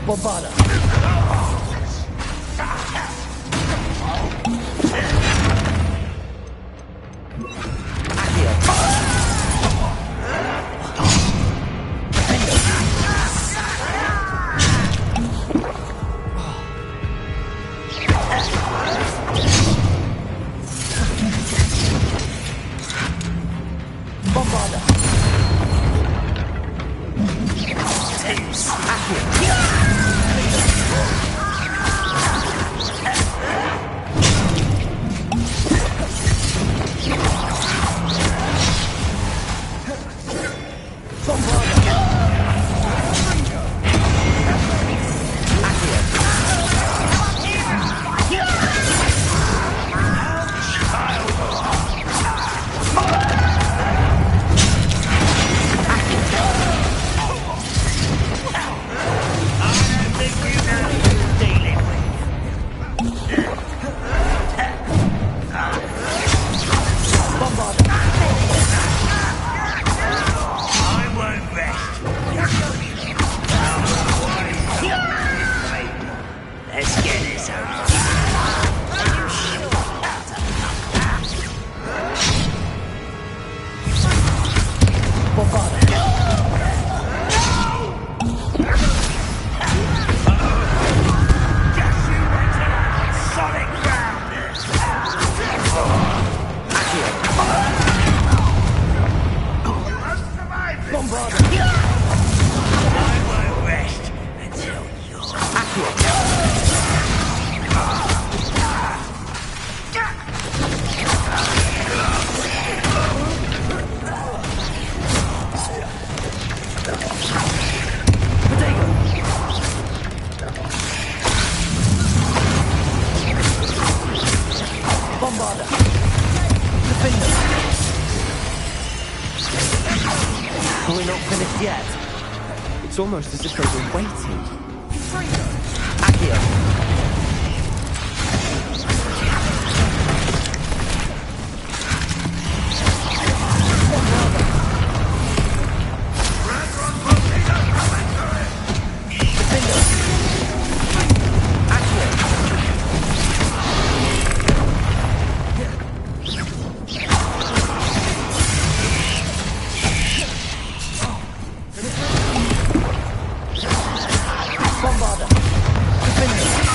Bombarda. We're not finished yet. It's almost as if they were waiting. Accio. Bombarda. Defender.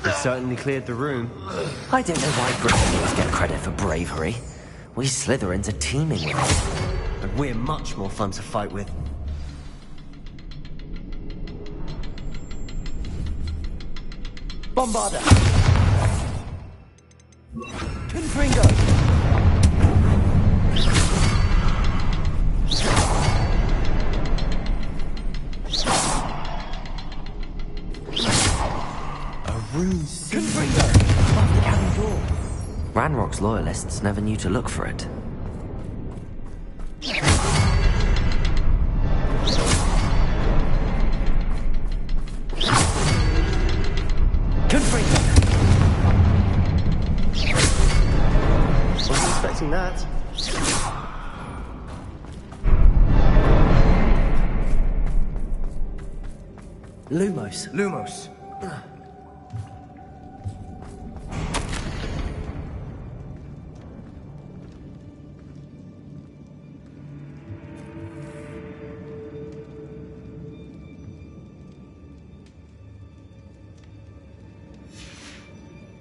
They certainly cleared the room. I don't know why Gryffindors get credit for bravery. We Slytherins are teeming with it. And we're much more fun to fight with. Bombarda! Confringo! A rune Confringo! Above the cabin door. Ranrock's loyalists never knew to look for it. Confringo! Wasn't expecting that. Lumos. Lumos.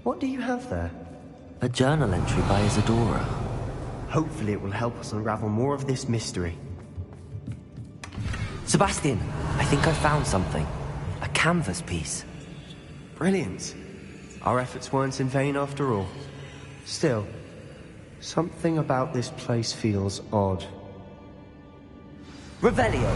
What do you have there? A journal entry by Isadora. Hopefully it will help us unravel more of this mystery. Sebastian, I think I found something. A canvas piece. Brilliant. Our efforts weren't in vain after all. Still, something about this place feels odd. Revelio.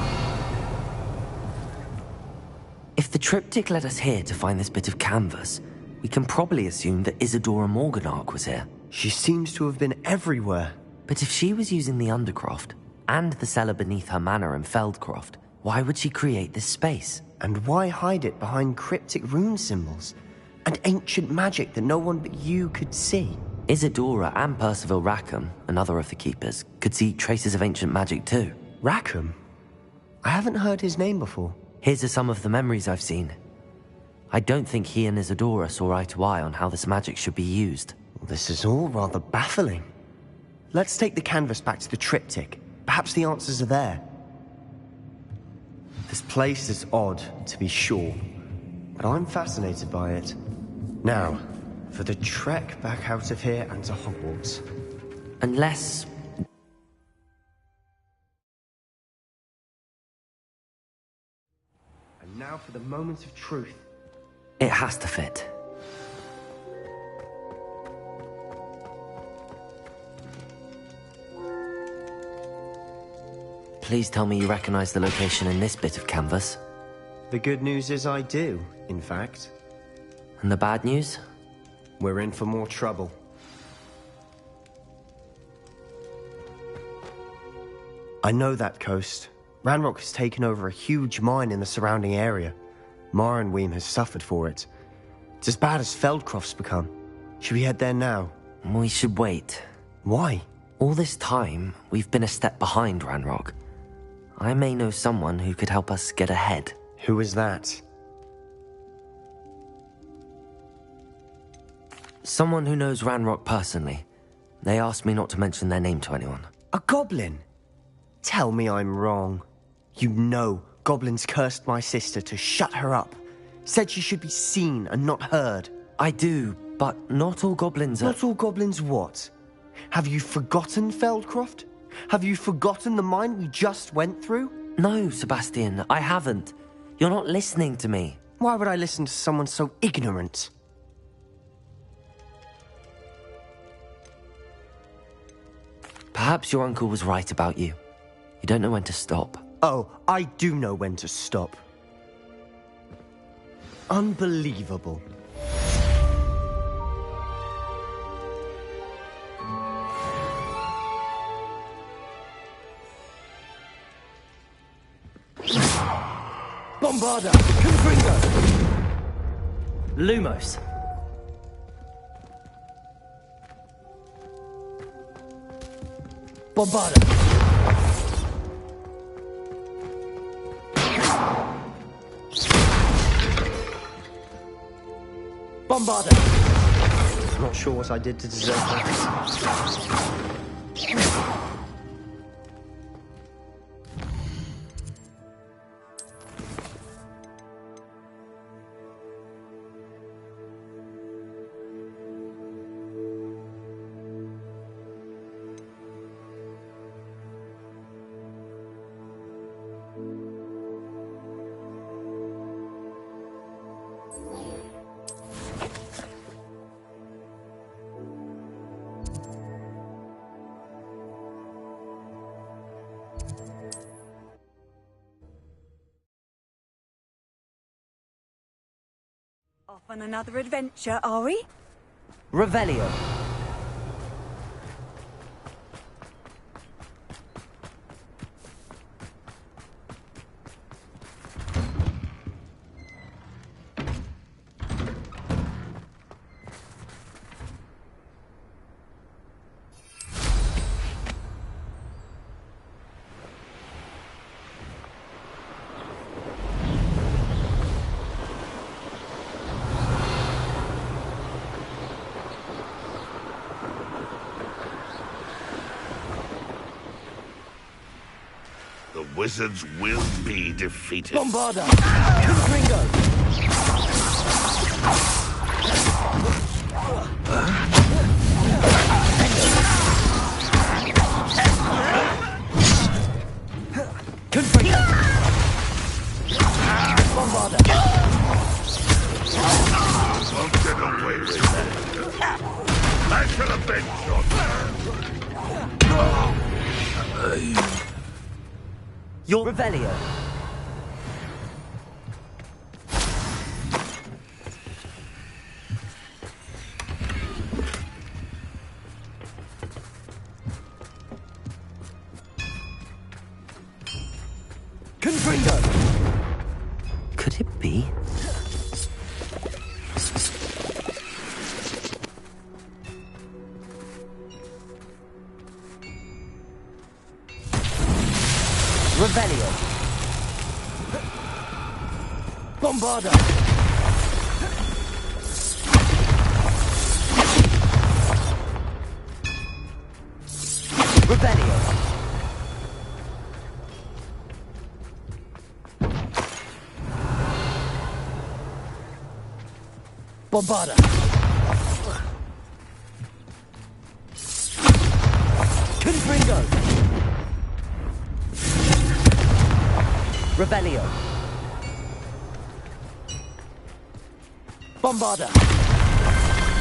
If the triptych led us here to find this bit of canvas, we can probably assume that Isadora Morganark was here. She seems to have been everywhere. But if she was using the Undercroft, and the cellar beneath her manor in Feldcroft, why would she create this space? And why hide it behind cryptic rune symbols? And ancient magic that no one but you could see? Isadora and Percival Rackham, another of the Keepers, could see traces of ancient magic too. Rackham? I haven't heard his name before. Here's some of the memories I've seen. I don't think he and Isadora saw eye to eye on how this magic should be used. This is all rather baffling. Let's take the canvas back to the triptych. Perhaps the answers are there. This place is odd, to be sure, but I'm fascinated by it. Now, for the trek back out of here and to Hogwarts. Unless... And now for the moment of truth. It has to fit. Please tell me you recognize the location in this bit of canvas. The good news is I do, in fact. And the bad news? We're in for more trouble. I know that coast. Ranrock has taken over a huge mine in the surrounding area. Marrenweem has suffered for it. It's as bad as Feldcroft's become. Should we head there now? We should wait. Why? All this time, we've been a step behind Ranrock. I may know someone who could help us get ahead. Who is that? Someone who knows Ranrock personally. They asked me not to mention their name to anyone. A goblin? Tell me I'm wrong. You know goblins cursed my sister to shut her up. Said she should be seen and not heard. I do, but not all goblins are... Not all goblins what? Have you forgotten Feldcroft? Have you forgotten the mine we just went through? No, Sebastian, I haven't. You're not listening to me. Why would I listen to someone so ignorant? Perhaps your uncle was right about you. You don't know when to stop. Oh, I do know when to stop. Unbelievable. Bombarda! Confringo! Lumos. Bombarda! Bombarda! I'm not sure what I did to deserve that. Off on another adventure, are we? Revelio. The wizards will be defeated. Bombarda! Confringo! Confringo! Bombarda! Won't get away with that. I should have been shot. Your Revelio. Confringo! Could it be? Revelio. Bombarda! Revelio. Bombarda! Confringo! Revelio. Bombarda!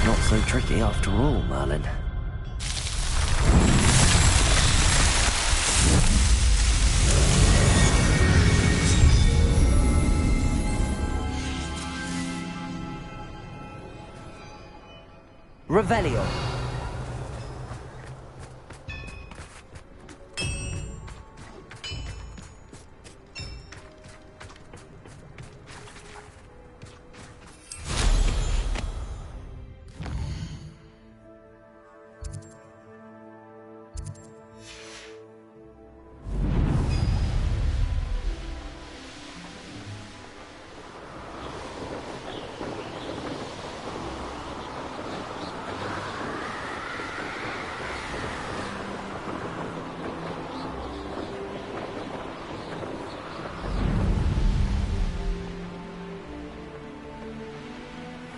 Not so tricky after all, Merlin. Revelio.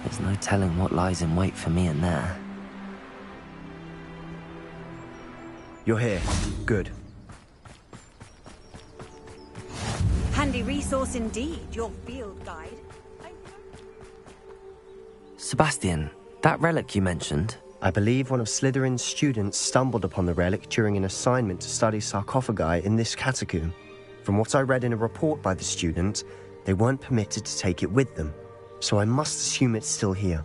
There's no telling what lies in wait for me in there. You're here. Good. Handy resource indeed, your field guide. Sebastian, that relic you mentioned. I believe one of Slytherin's students stumbled upon the relic during an assignment to study sarcophagi in this catacomb. From what I read in a report by the student, they weren't permitted to take it with them, so I must assume it's still here.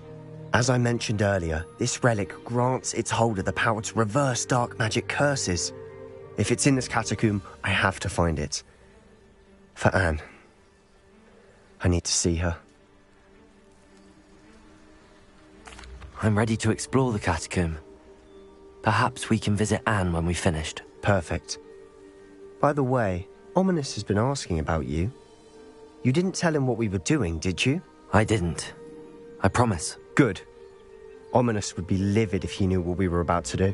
As I mentioned earlier, this relic grants its holder the power to reverse dark magic curses. If it's in this catacomb, I have to find it. For Anne. I need to see her. I'm ready to explore the catacomb. Perhaps we can visit Anne when we've finished. Perfect. By the way, Ominous has been asking about you. You didn't tell him what we were doing, did you? I didn't. I promise. Good. Ominous would be livid if he knew what we were about to do.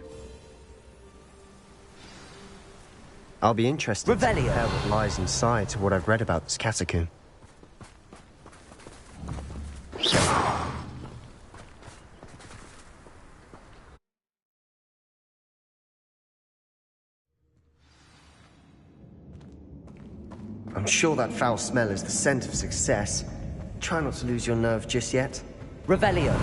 I'll be interested to compare what lies inside to what I've read about this catacomb. I'm sure that foul smell is the scent of success. Try not to lose your nerve just yet. Revelio.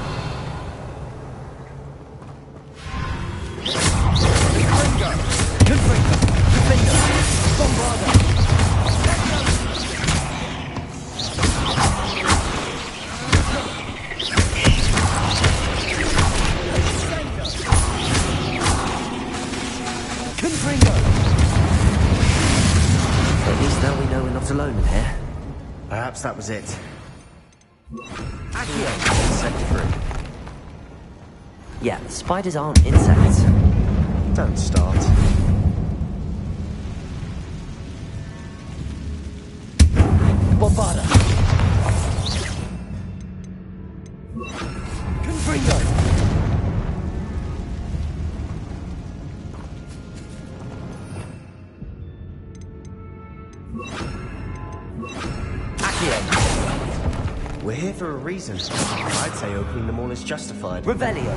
Perhaps that was it. Accio! Insect free. Yeah, spiders aren't insects. Don't start. Bombarda. Confringo. Accio! We're here for a reason. I'd say opening them all is justified. Revelio!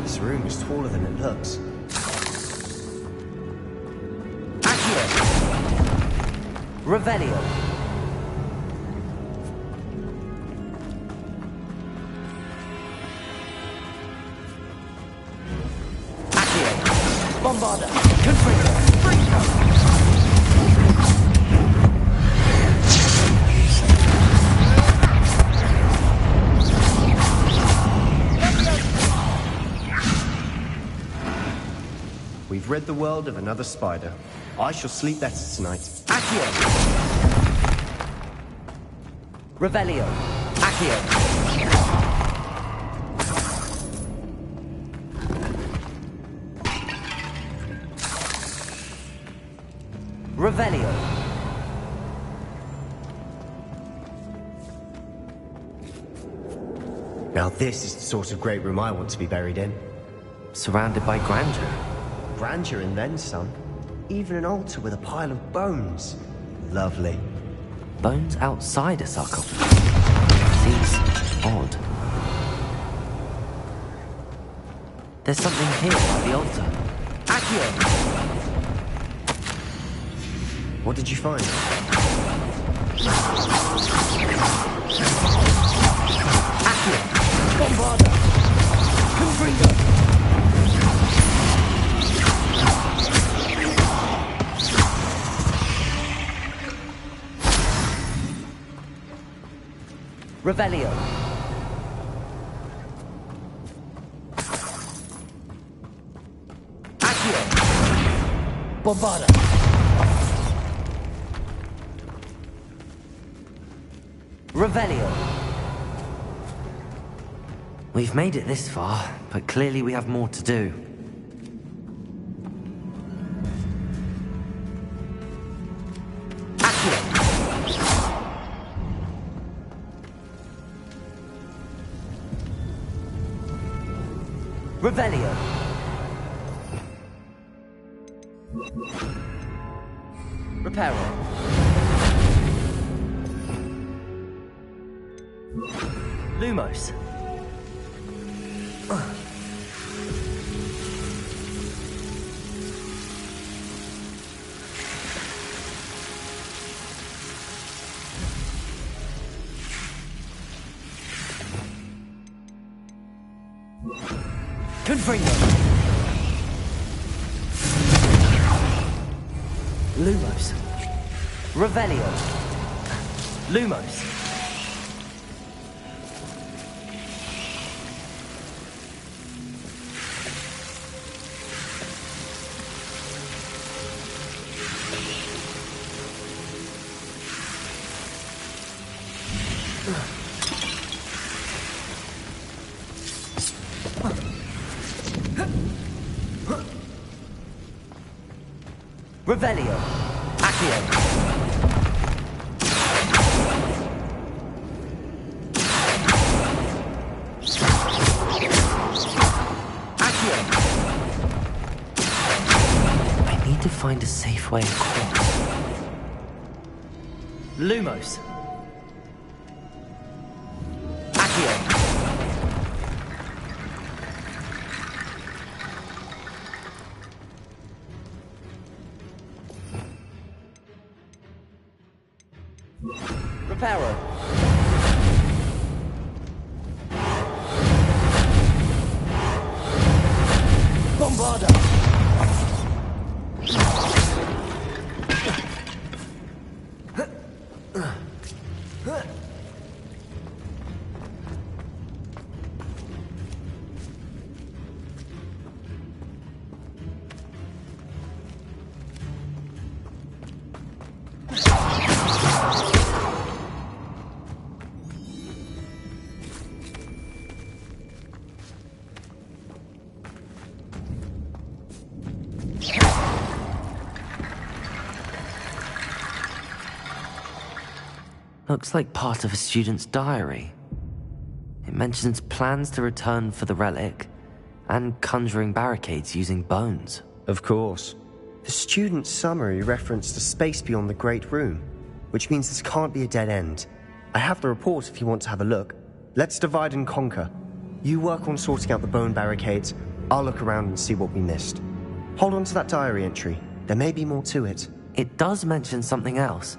This room is taller than it looks. Revelio! Accio. Bombarda. Confringo. We've rid the world of another spider. I shall sleep better tonight. Accio! Revelio! Accio! Revelio! Now this is the sort of great room I want to be buried in. Surrounded by grandeur. Grandeur and then some. Even an altar with a pile of bones. Lovely. Bones outside a sarcophagus. Seems odd. There's something here by the altar. Accio! What did you find? Accio! Bombarda. Confringo. Revelio! Accio! Bombarda. Revelio! We've made it this far, but clearly we have more to do. Revelio! Reparo! Lumos! Confringo. Lumos! Revelio! Lumos! Revelio! Accio! Accio! I need to find a safe way across. Lumos! Accio! Reparo! Bombarda. Looks like part of a student's diary. It mentions plans to return for the relic and conjuring barricades using bones. Of course. The student's summary referenced a space beyond the Great Room, which means this can't be a dead end. I have the report if you want to have a look. Let's divide and conquer. You work on sorting out the bone barricades. I'll look around and see what we missed. Hold on to that diary entry. There may be more to it. It does mention something else.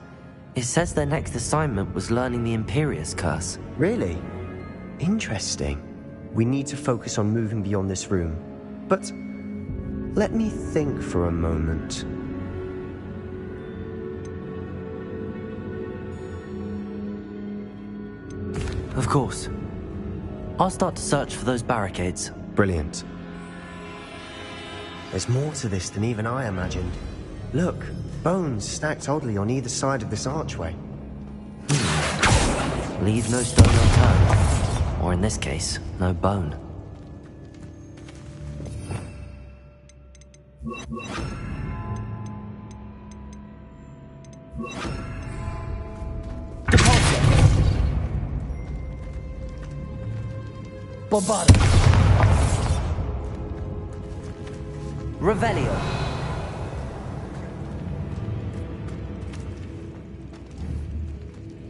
It says their next assignment was learning the Imperius Curse. Really? Interesting. We need to focus on moving beyond this room. But let me think for a moment. Of course. I'll start to search for those barricades. Brilliant. There's more to this than even I imagined. Look, bones stacked oddly on either side of this archway. Leave no stone unturned. Or in this case, no bone. Bombarda. Revelio.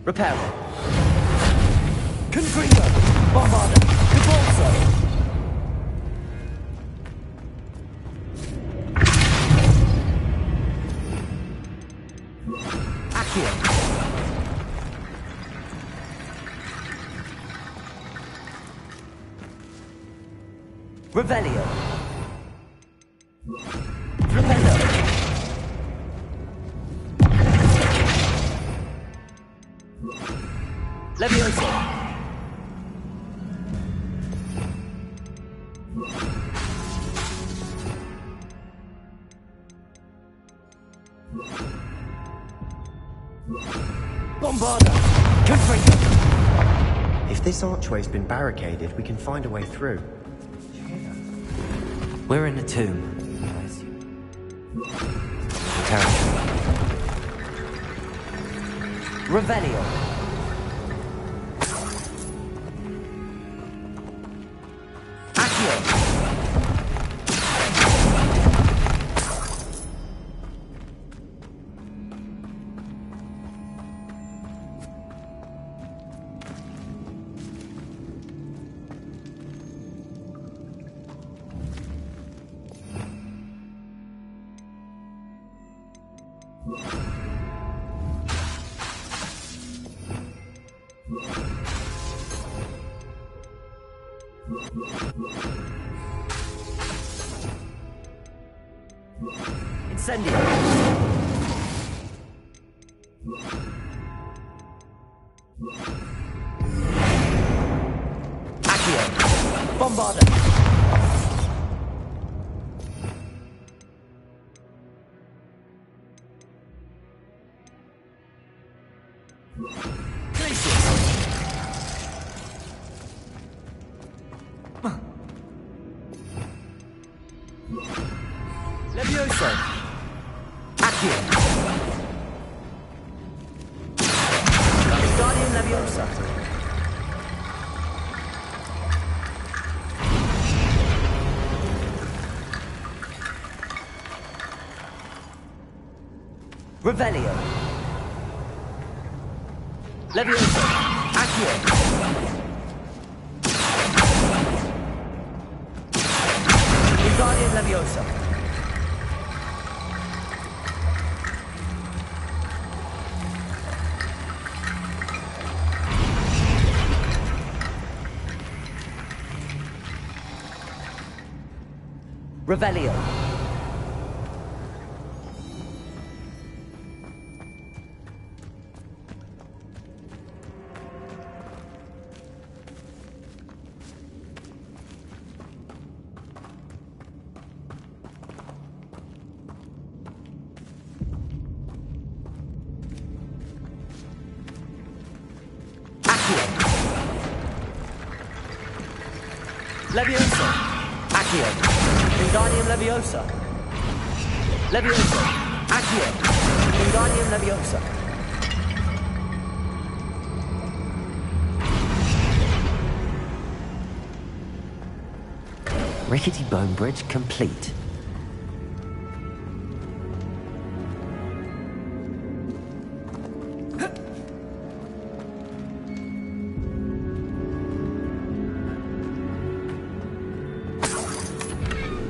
Reparo. Confringo. Bombarda. Debolso. Accio. Revelio. Repello. Levioso. Bombarda. Confringo. If this archway's been barricaded, we can find a way through. We're in a tomb. Territory. Revelio. Accio. Incendio. Accio. Bombarda. Levioso. Accio. Guardian Leviosa. Revelio. Levioso. Accio. Guardian Leviosa. Revelio. Leviosa. Accio. Wingardium Leviosa. Leviosa. Accio. Wingardium Leviosa. Rickety bone bridge complete.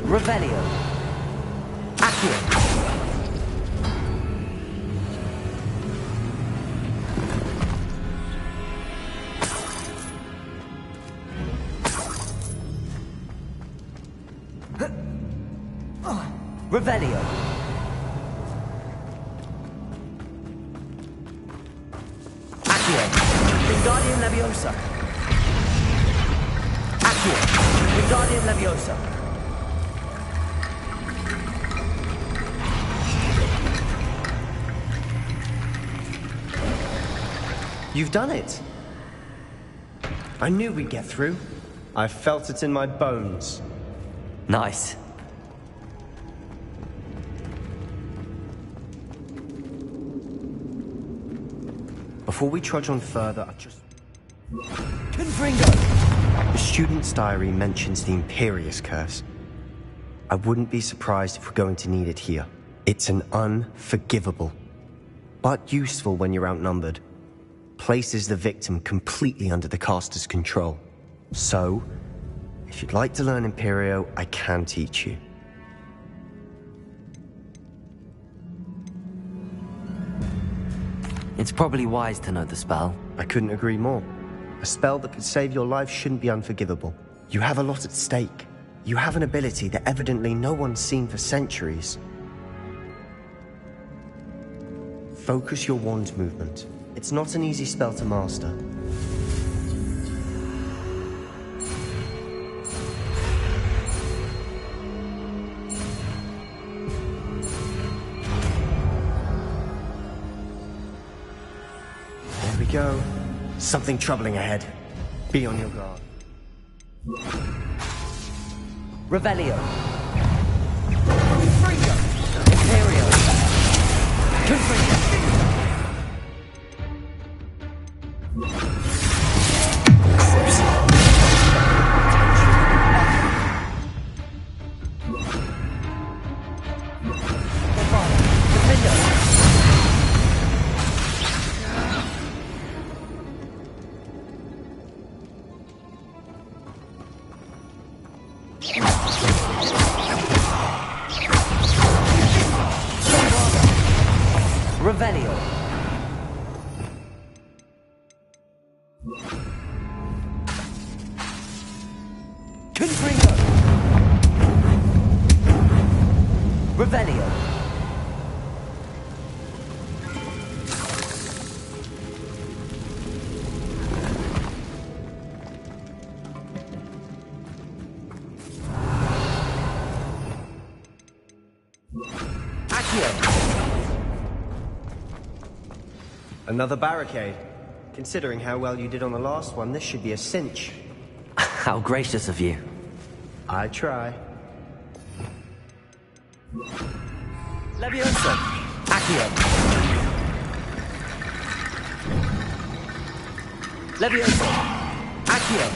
Revelio. Accio. Revelio. Accio. Wingardium Leviosa. Accio. Wingardium Leviosa. You've done it. I knew we'd get through. I felt it in my bones. Nice. Before we trudge on further, I just... Confringo! The student's diary mentions the Imperious Curse. I wouldn't be surprised if we're going to need it here. It's an unforgivable, but useful when you're outnumbered. Places the victim completely under the caster's control. So, if you'd like to learn Imperio, I can teach you. It's probably wise to know the spell. I couldn't agree more. A spell that could save your life shouldn't be unforgivable. You have a lot at stake. You have an ability that evidently no one's seen for centuries. Focus your wand movement. It's not an easy spell to master. There we go. Something troubling ahead. Be on your guard. Revelio. Confringo. Imperio. Confringo. Revelio. Confringo. Revelio. Accio. Another barricade. Considering how well you did on the last one, this should be a cinch. How gracious of you. I try. Leviosa. Accio. Leviosa. Accio.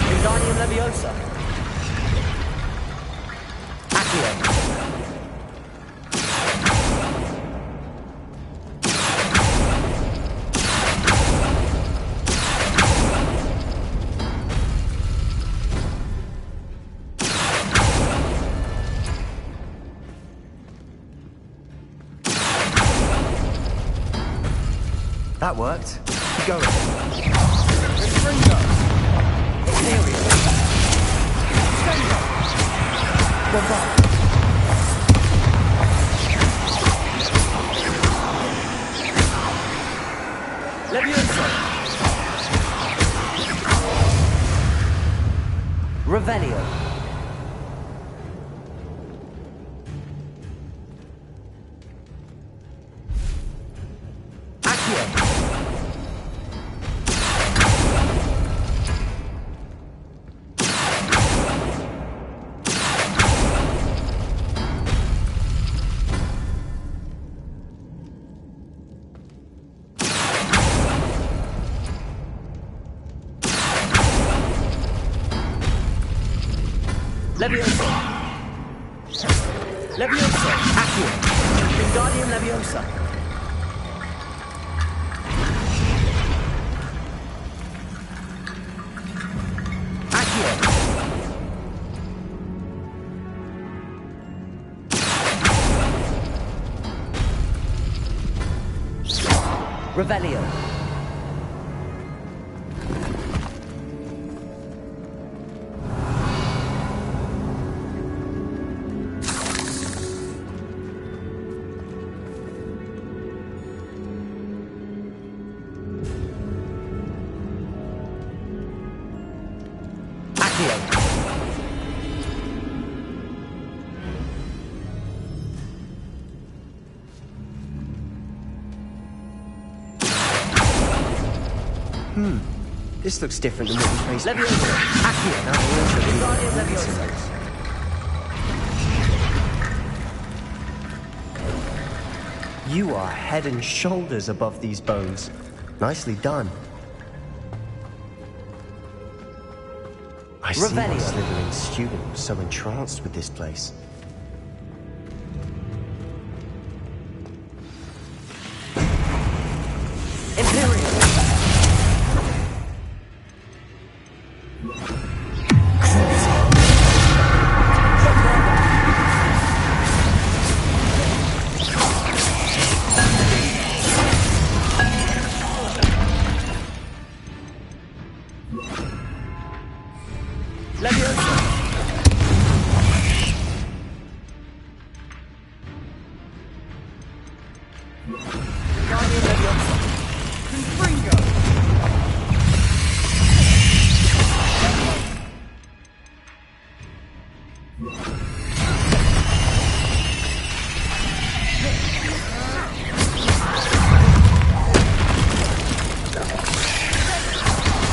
Wingardium Leviosa. Accio. That worked. Keep going. Confringo! Imperio! Confringo! Bombard! Leviosa. Revelio. Accio. Leviosa. Leviosa. Accio. Wingardium Leviosa. Accio. Revelio. This looks different than what we faced. Leviosa. Accio. Wingardium Leviosa. You are head and shoulders above these bones. Nicely done. I see why Revelio. Slytherin's student was so entranced with this place. Imperium. Leviosa. Wingardium Leviosa. Confringo.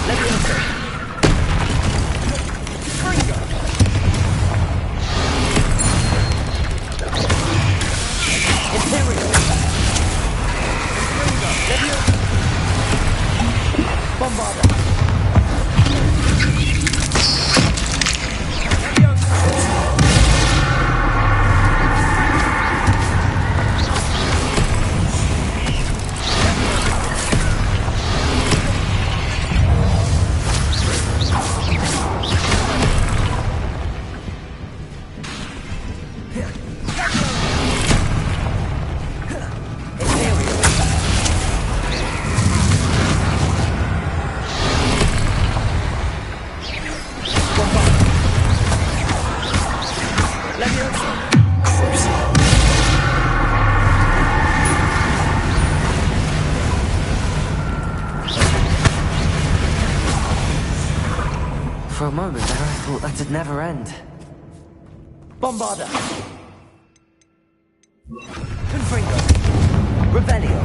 Leviosa. Confringo. Imperium. Confringo. Leviosa. Bombarda. For a moment there, I thought that'd never end. Bombarda! Confringo! Revelio!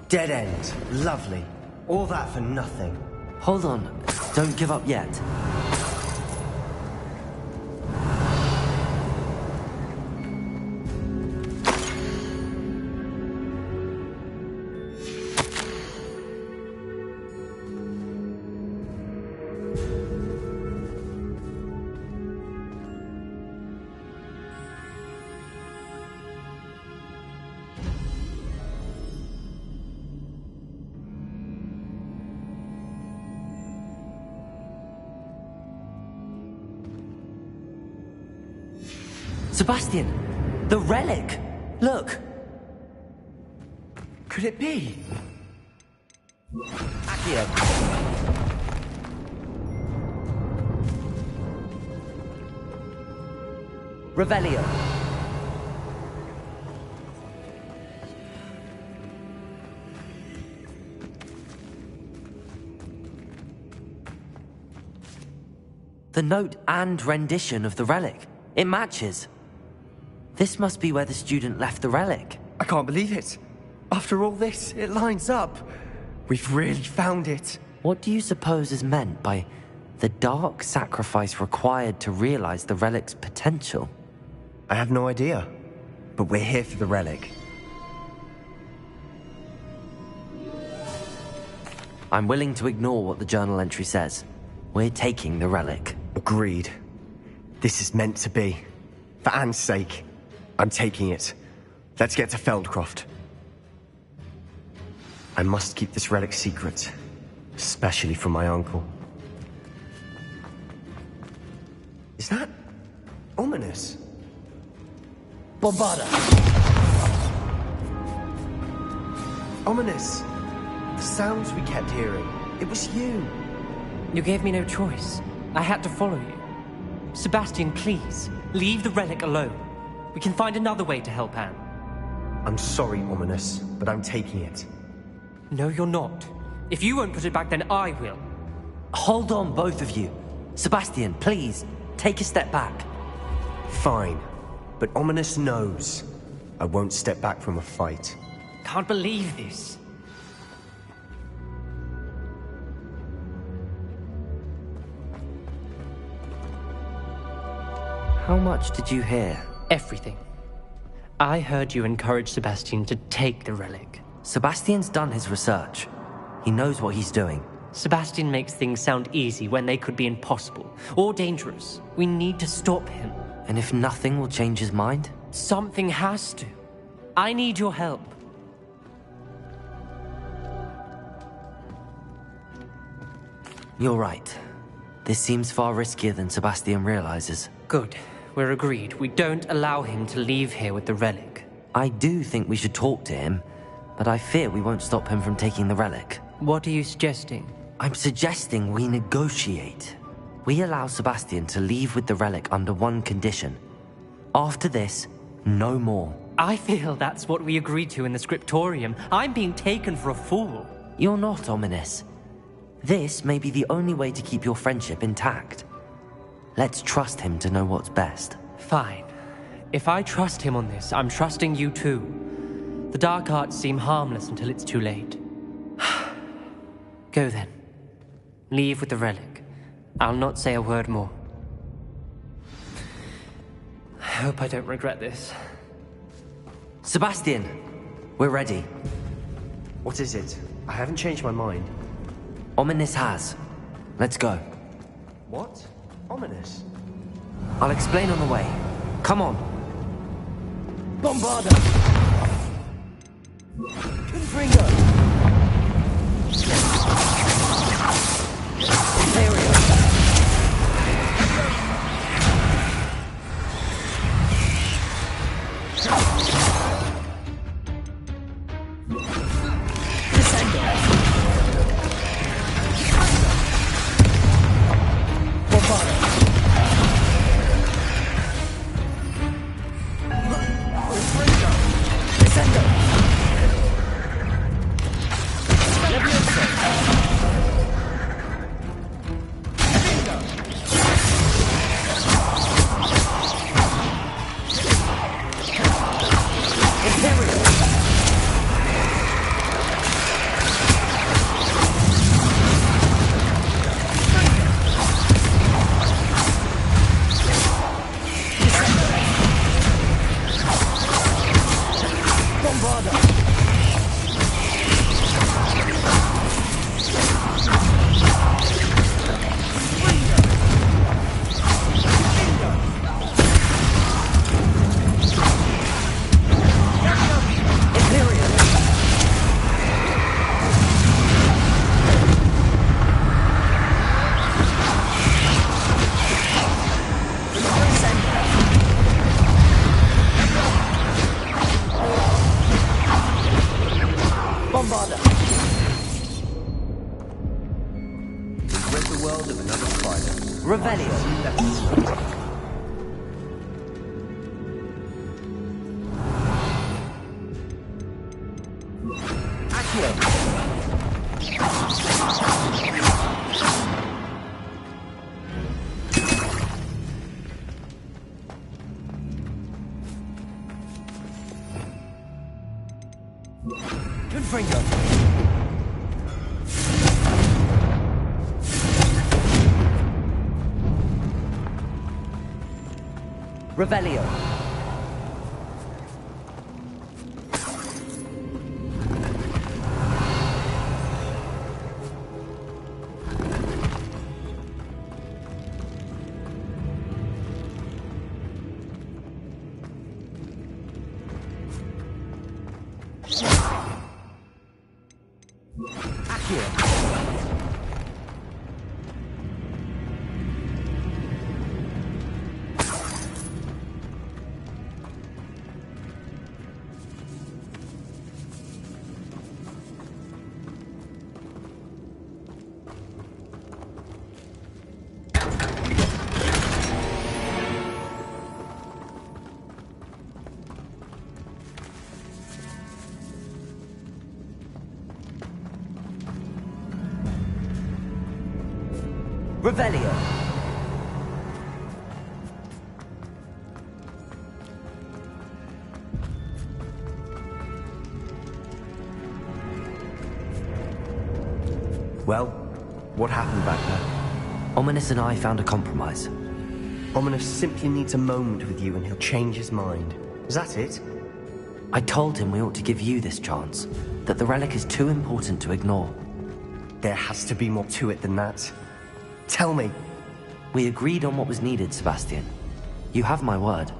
Dead end. Lovely. All that for nothing. Hold on. Don't give up yet. Sebastian! The relic! Look! Could it be? Accio. Revelio. The note and rendition of the relic. It matches. This must be where the student left the relic. I can't believe it. After all this, it lines up. We've really found it. What do you suppose is meant by the dark sacrifice required to realize the relic's potential? I have no idea. But we're here for the relic. I'm willing to ignore what the journal entry says. We're taking the relic. Agreed. This is meant to be. For Anne's sake, I'm taking it. Let's get to Feldcroft. I must keep this relic secret, especially from my uncle. Is that ominous? Bombarda! Ominous! The sounds we kept hearing. It was you. You gave me no choice. I had to follow you. Sebastian, please, leave the relic alone. We can find another way to help Anne. I'm sorry, Ominous, but I'm taking it. No, you're not. If you won't put it back, then I will. Hold on, both of you. Sebastian, please, take a step back. Fine, but Ominous knows I won't step back from a fight. Can't believe this. How much did you hear? Everything. I heard you encourage Sebastian to take the relic. Sebastian's done his research. He knows what he's doing. Sebastian makes things sound easy when they could be impossible or dangerous. We need to stop him. And if nothing will change his mind? Something has to. I need your help. You're right. This seems far riskier than Sebastian realizes. Good. We're agreed. We don't allow him to leave here with the relic. I do think we should talk to him, but I fear we won't stop him from taking the relic. What are you suggesting? I'm suggesting we negotiate. We allow Sebastian to leave with the relic under one condition. After this, no more. I feel that's what we agreed to in the scriptorium. I'm being taken for a fool. You're not, Ominous. This may be the only way to keep your friendship intact. Let's trust him to know what's best. Fine. If I trust him on this, I'm trusting you too. The dark arts seem harmless until it's too late. Go then. Leave with the relic. I'll not say a word more. I hope I don't regret this. Sebastian, we're ready. What is it? I haven't changed my mind. Ominous has. Let's go. What? Ominous? I'll explain on the way. Come on. Bombarda! Confringo! Imperial! Revelio. Revelio. Well, what happened back there? Ominous and I found a compromise. Ominous simply needs a moment with you and he'll change his mind. Is that it? I told him we ought to give you this chance, that the relic is too important to ignore. There has to be more to it than that. Tell me. We agreed on what was needed, Sebastian. You have my word.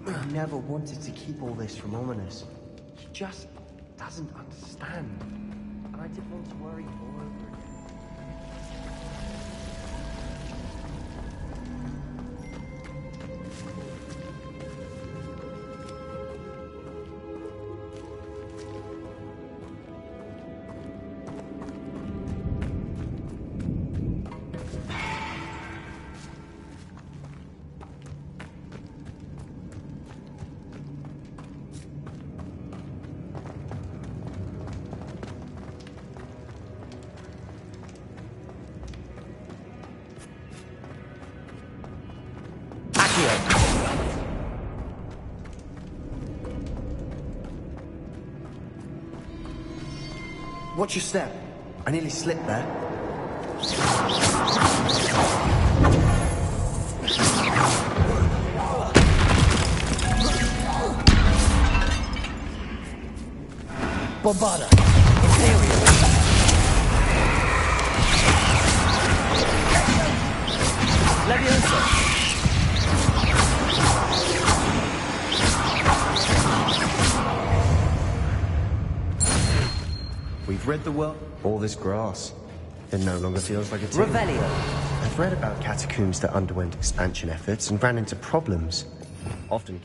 I never wanted to keep all this from Ominous. He just doesn't understand. And I didn't want to worry all over again. Watch your step. I nearly slipped there. Bombarda. Leviosa. We've read the world. All this grass. It no longer feels like a tomb. Revelio. I've read about catacombs that underwent expansion efforts and ran into problems. Often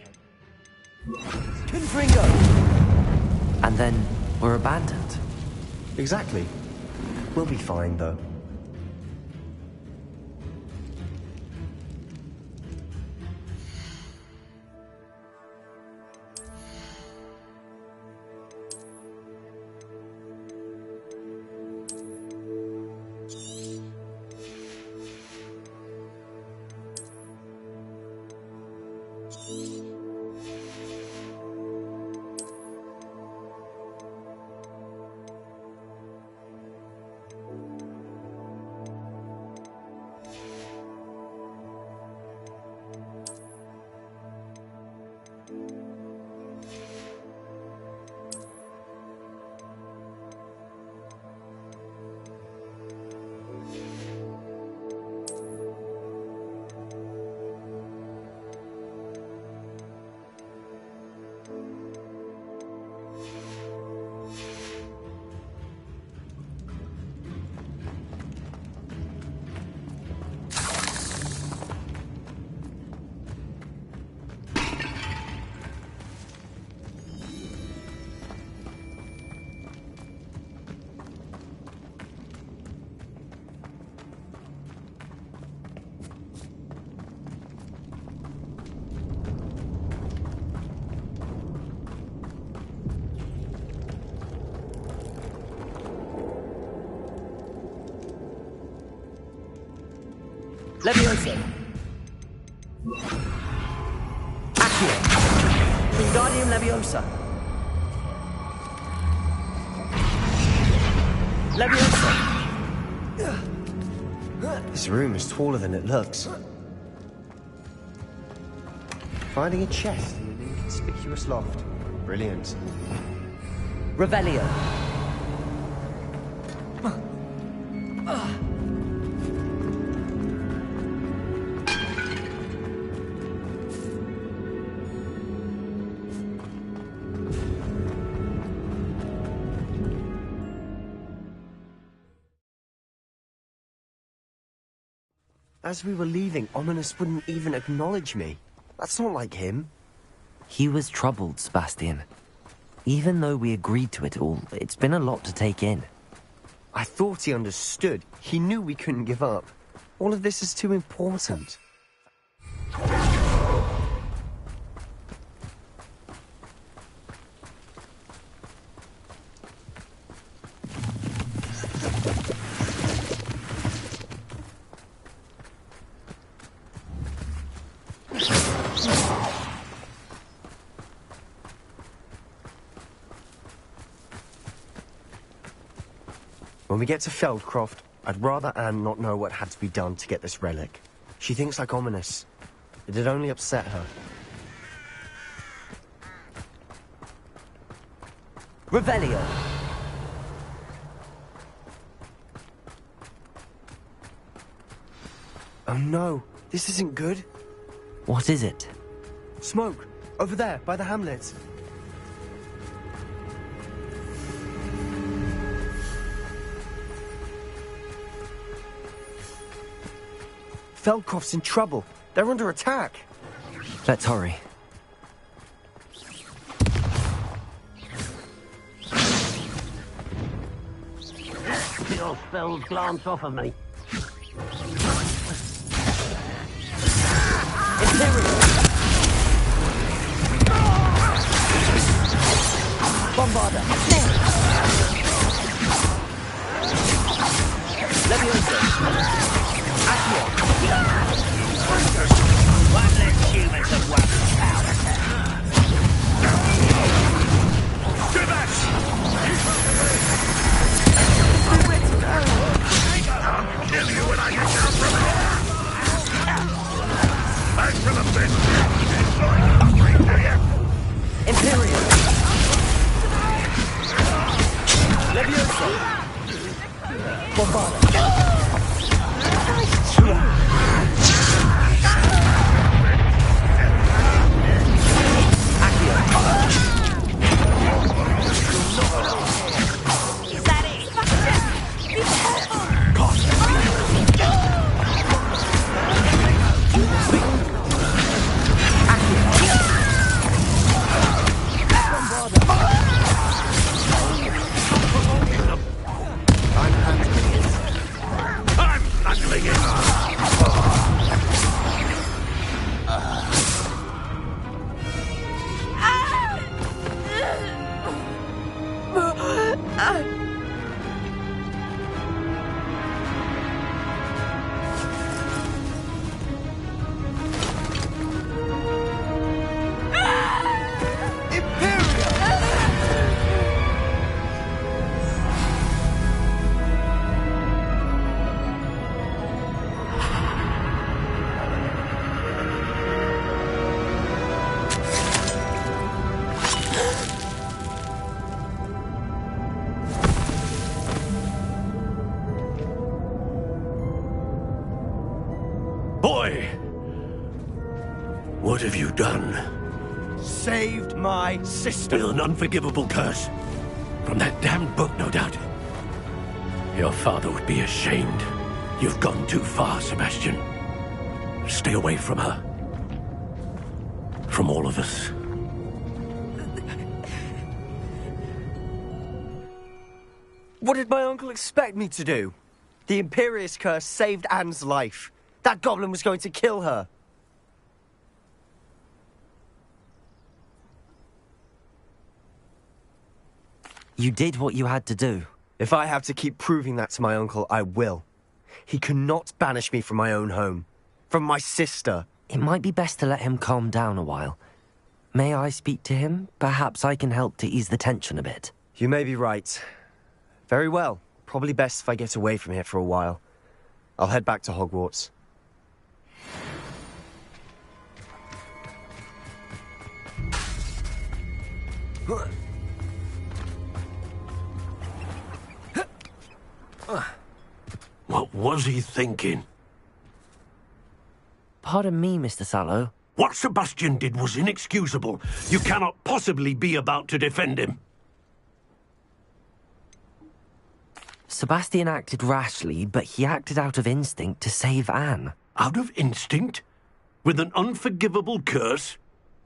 Confringo. And then we're abandoned. Exactly. We'll be fine, though. Leviosa. Accio. Wingardium Leviosa. Leviosa. This room is taller than it looks. Finding a chest in an inconspicuous loft. Brilliant. Revelio. As we were leaving, Ominous wouldn't even acknowledge me. That's not like him. He was troubled, Sebastian. Even though we agreed to it all, it's been a lot to take in. I thought he understood. He knew we couldn't give up. All of this is too important. When we get to Feldcroft, I'd rather Anne not know what had to be done to get this relic. She thinks like ominous. It'd only upset her. Revelio. Oh no, this isn't good. What is it? Smoke, over there, by the hamlet. Feldcroft's in trouble. They're under attack. Let's hurry. Your spells glance off of me. Bombarda! Leviosa! Accio! One less human to worry about. I'll kill you when I get down from here! Back to the bin! It's going hungry, do you? Imperial! Leviosa! Bombarda! Is that it? Be careful! I'm handling it! Boy! What have you done? Saved my sister. With an unforgivable curse. From that damned book, no doubt. Your father would be ashamed. You've gone too far, Sebastian. Stay away from her. From all of us. What did my uncle expect me to do? The Imperious curse saved Anne's life. That goblin was going to kill her. You did what you had to do. If I have to keep proving that to my uncle, I will. He cannot banish me from my own home. From my sister. It might be best to let him calm down a while. May I speak to him? Perhaps I can help to ease the tension a bit. You may be right. Very well. Probably best if I get away from here for a while. I'll head back to Hogwarts. What was he thinking? Pardon me, Mr. Sallow. What Sebastian did was inexcusable. You cannot possibly be about to defend him. Sebastian acted rashly, but he acted out of instinct to save Anne. Out of instinct? With an unforgivable curse?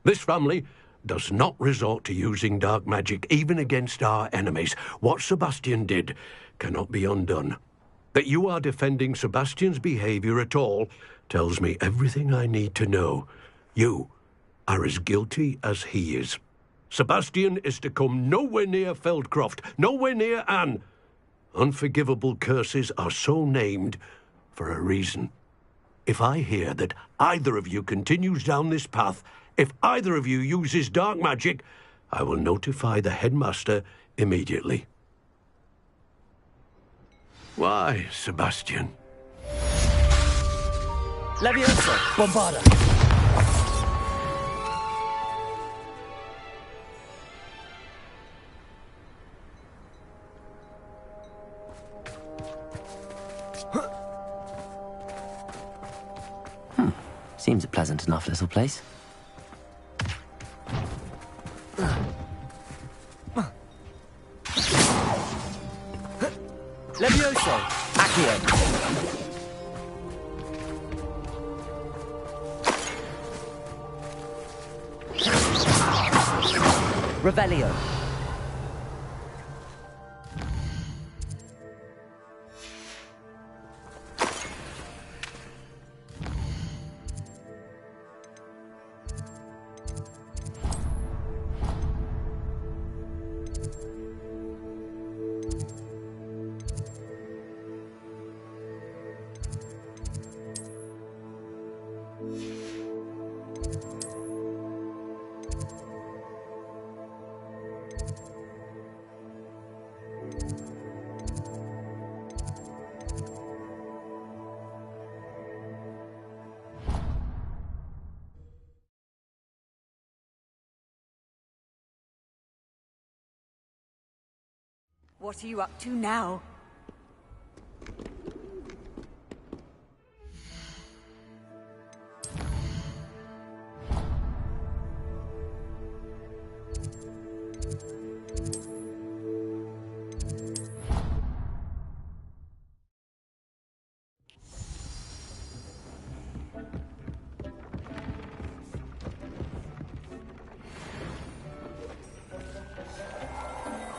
This family does not resort to using dark magic, even against our enemies. What Sebastian did cannot be undone. That you are defending Sebastian's behavior at all tells me everything I need to know. You are as guilty as he is. Sebastian is to come nowhere near Feldcroft, nowhere near Anne. Unforgivable curses are so named for a reason. If I hear that either of you continues down this path, if either of you uses dark magic, I will notify the headmaster immediately. Why, Sebastian? Levioso, Bombarda. Seems a pleasant enough little place. Levioso, Accio. Revelio. What are you up to now?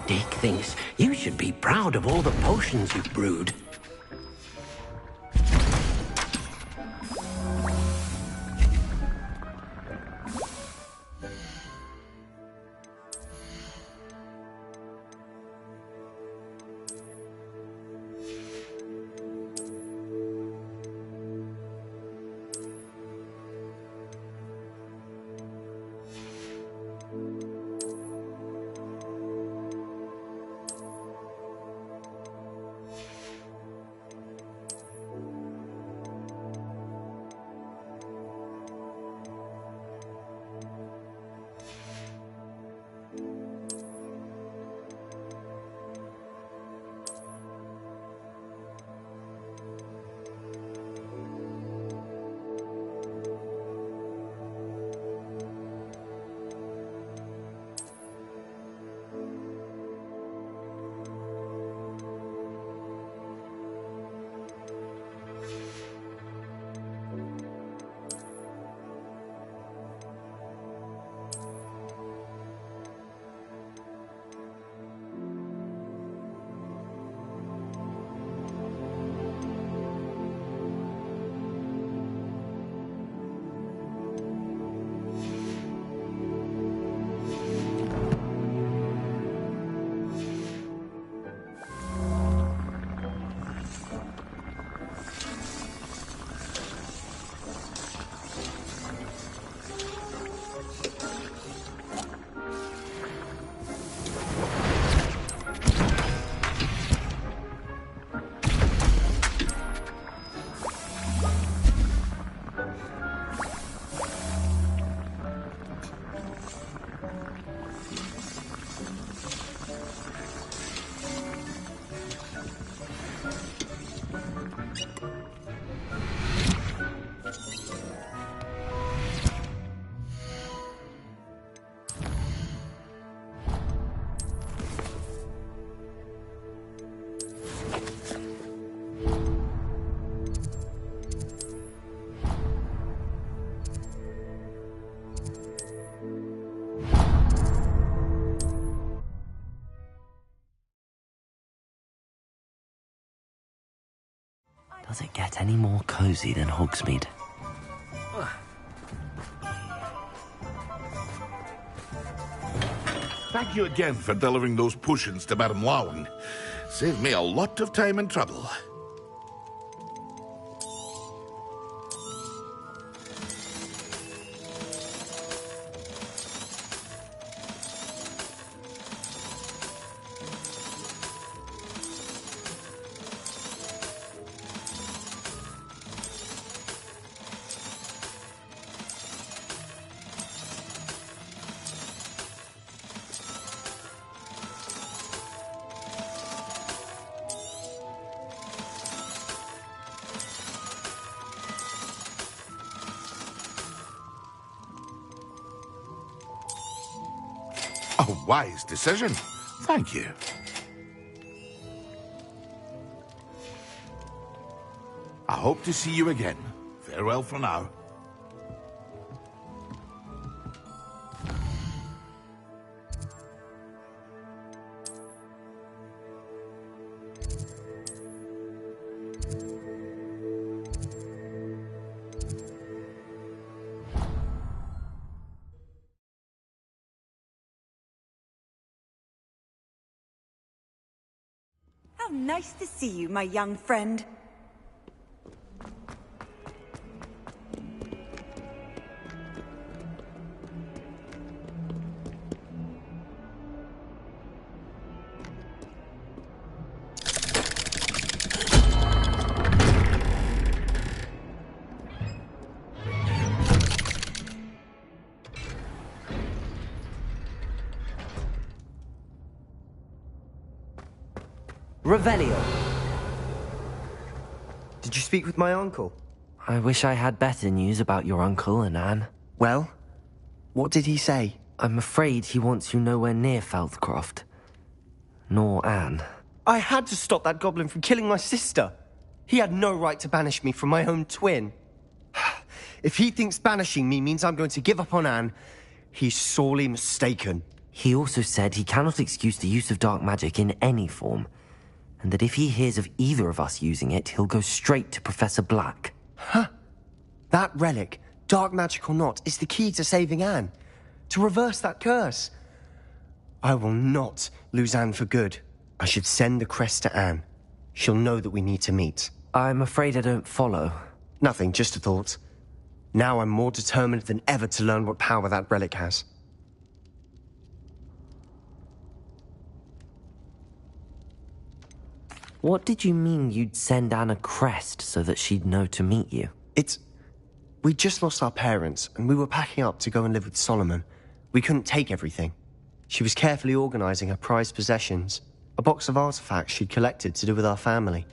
Dick thinks you should be proud of all the potions you've brewed. Does it get any more cozy than Hogsmeade? Thank you again for delivering those potions to Madame Lawing. Saved me a lot of time and trouble. A wise decision. Thank you. I hope to see you again. Farewell for now. How nice to see you, my young friend. Revelio. Did you speak with my uncle? I wish I had better news about your uncle and Anne. Well, what did he say? I'm afraid he wants you nowhere near Feldcroft. Nor Anne. I had to stop that goblin from killing my sister. He had no right to banish me from my own twin. If he thinks banishing me means I'm going to give up on Anne, he's sorely mistaken. He also said he cannot excuse the use of dark magic in any form, and that if he hears of either of us using it, he'll go straight to Professor Black. Huh? That relic, dark magic or not, is the key to saving Anne. To reverse that curse. I will not lose Anne for good. I should send the crest to Anne. She'll know that we need to meet. I'm afraid I don't follow. Nothing, just a thought. Now I'm more determined than ever to learn what power that relic has. What did you mean you'd send Anne a crest so that she'd know to meet you? We just lost our parents, and we were packing up to go and live with Solomon. We couldn't take everything. She was carefully organizing her prized possessions, a box of artifacts she'd collected to do with our family.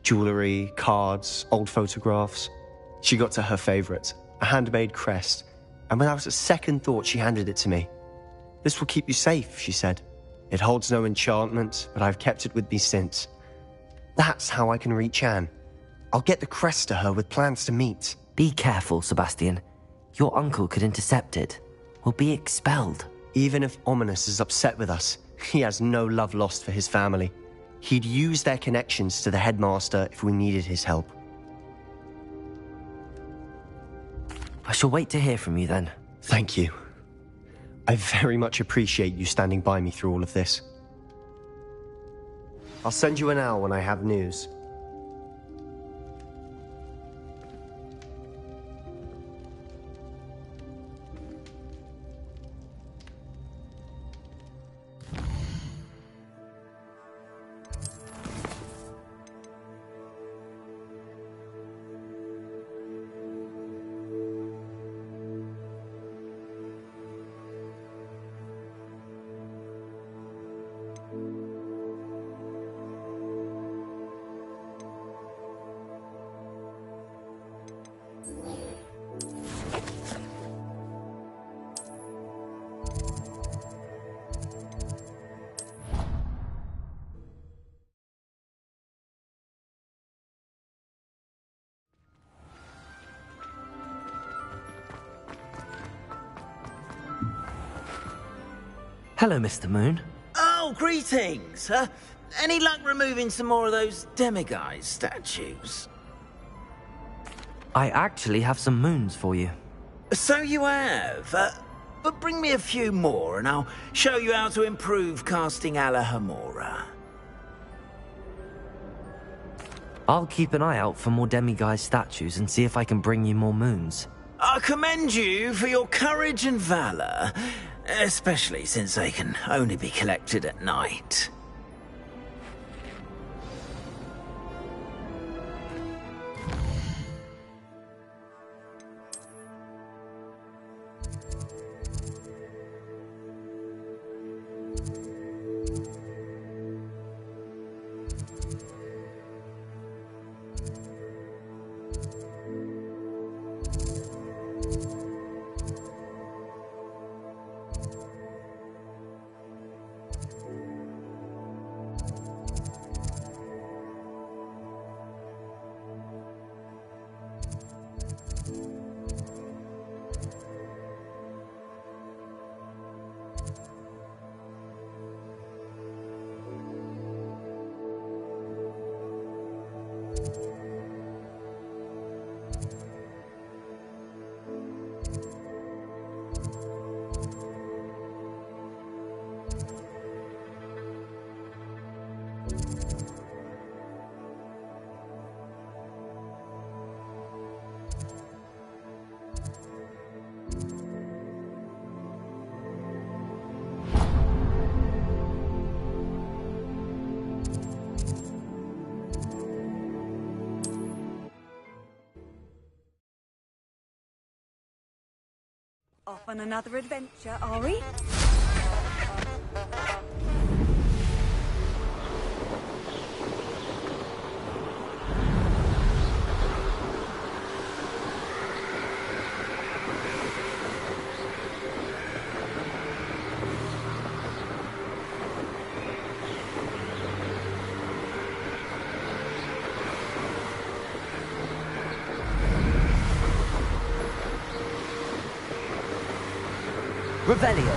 Jewelry, cards, old photographs. She got to her favorite, a handmade crest, and without a second thought she handed it to me. This will keep you safe, she said. It holds no enchantment, but I've kept it with me since. That's how I can reach Anne. I'll get the crest to her with plans to meet. Be careful, Sebastian. Your uncle could intercept it. We'll be expelled. Even if Ominous is upset with us, he has no love lost for his family. He'd use their connections to the headmaster if we needed his help. I shall wait to hear from you then. Thank you. I very much appreciate you standing by me through all of this. I'll send you an owl when I have news. Hello, Mr. Moon. Oh, greetings. Any luck removing some more of those demiguise statues? I actually have some moons for you. So you have. But bring me a few more and I'll show you how to improve casting Alahamora. I'll keep an eye out for more demiguise statues and see if I can bring you more moons. I commend you for your courage and valor, especially since they can only be collected at night. Off on another adventure, are we? Revelio.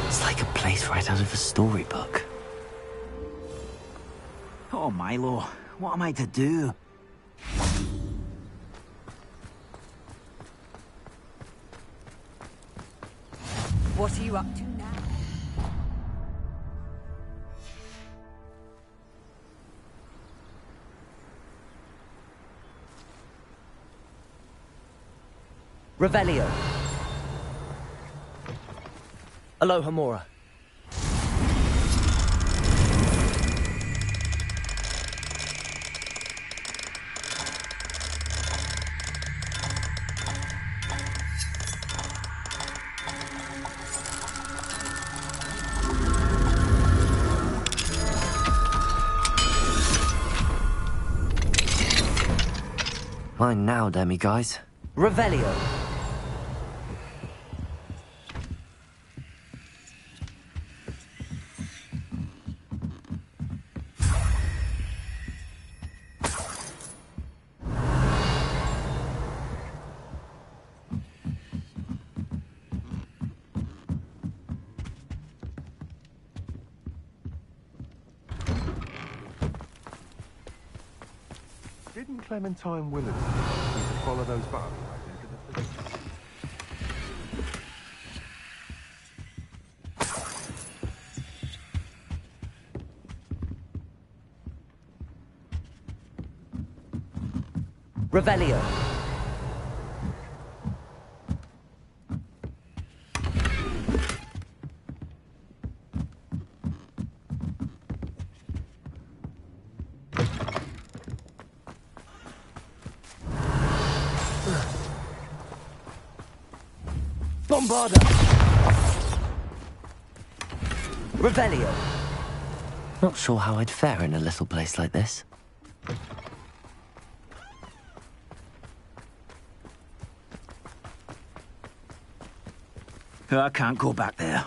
It's like a place right out of a storybook. Oh, Milo, what am I to do? What are you up to now? Revelio. Aloha Mora. Mine now, demi-guys. Revelio. Didn't Clementine Willard need to follow those butterflies into the facility? Revelio. Bombarda! Revelio. Not sure how I'd fare in a little place like this. I can't go back there.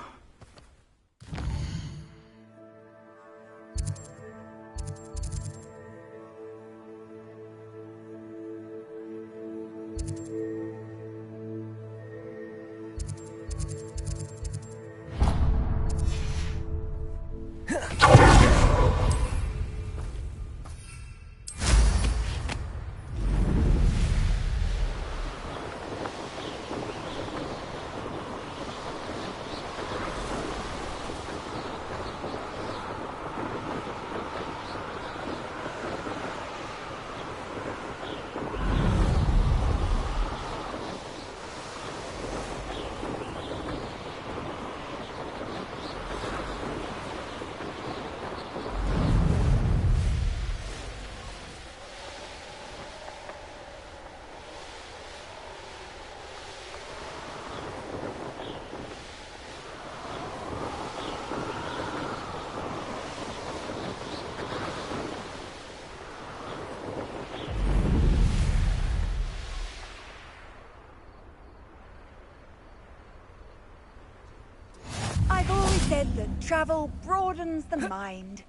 I've always said that travel broadens the mind.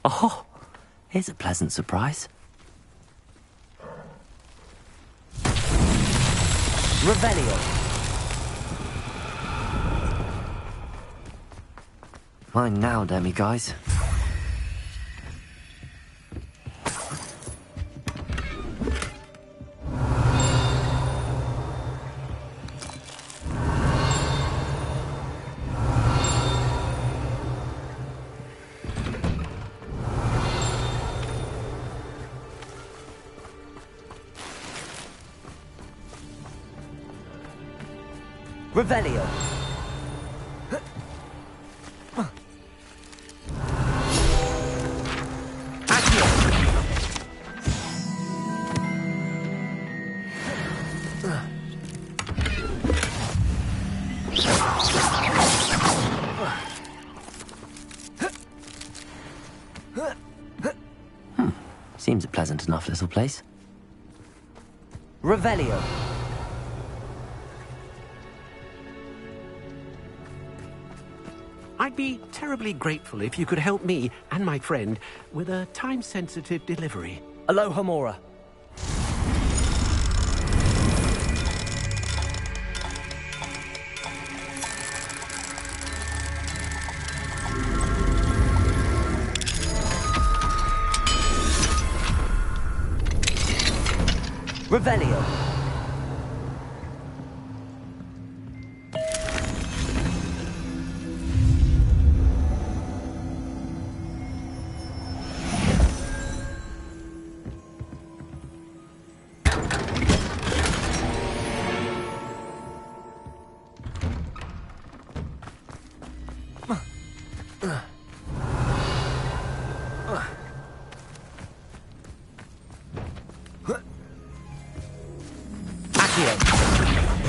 Oh, here's a pleasant surprise. Revelio. Mine now, demi-guys. Revelio. Seems a pleasant enough little place. Revelio. I'd be terribly grateful if you could help me and my friend with a time-sensitive delivery. Aloha Mora. Revelio.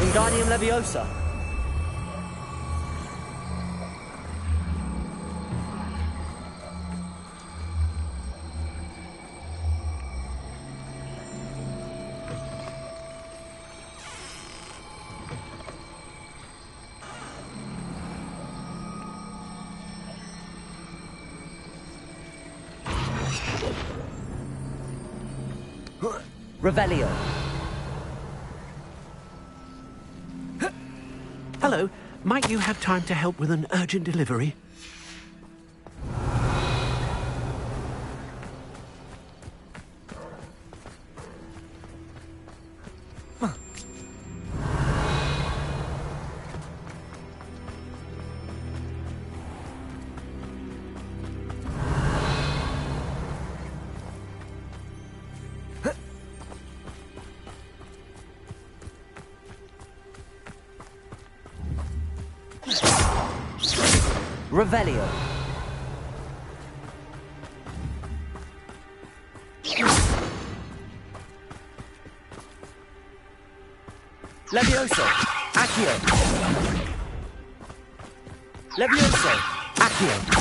Wingardium Leviosa. Revelio. Hello, might you have time to help with an urgent delivery? Revelio. Levioso. Accio. Levioso. Accio.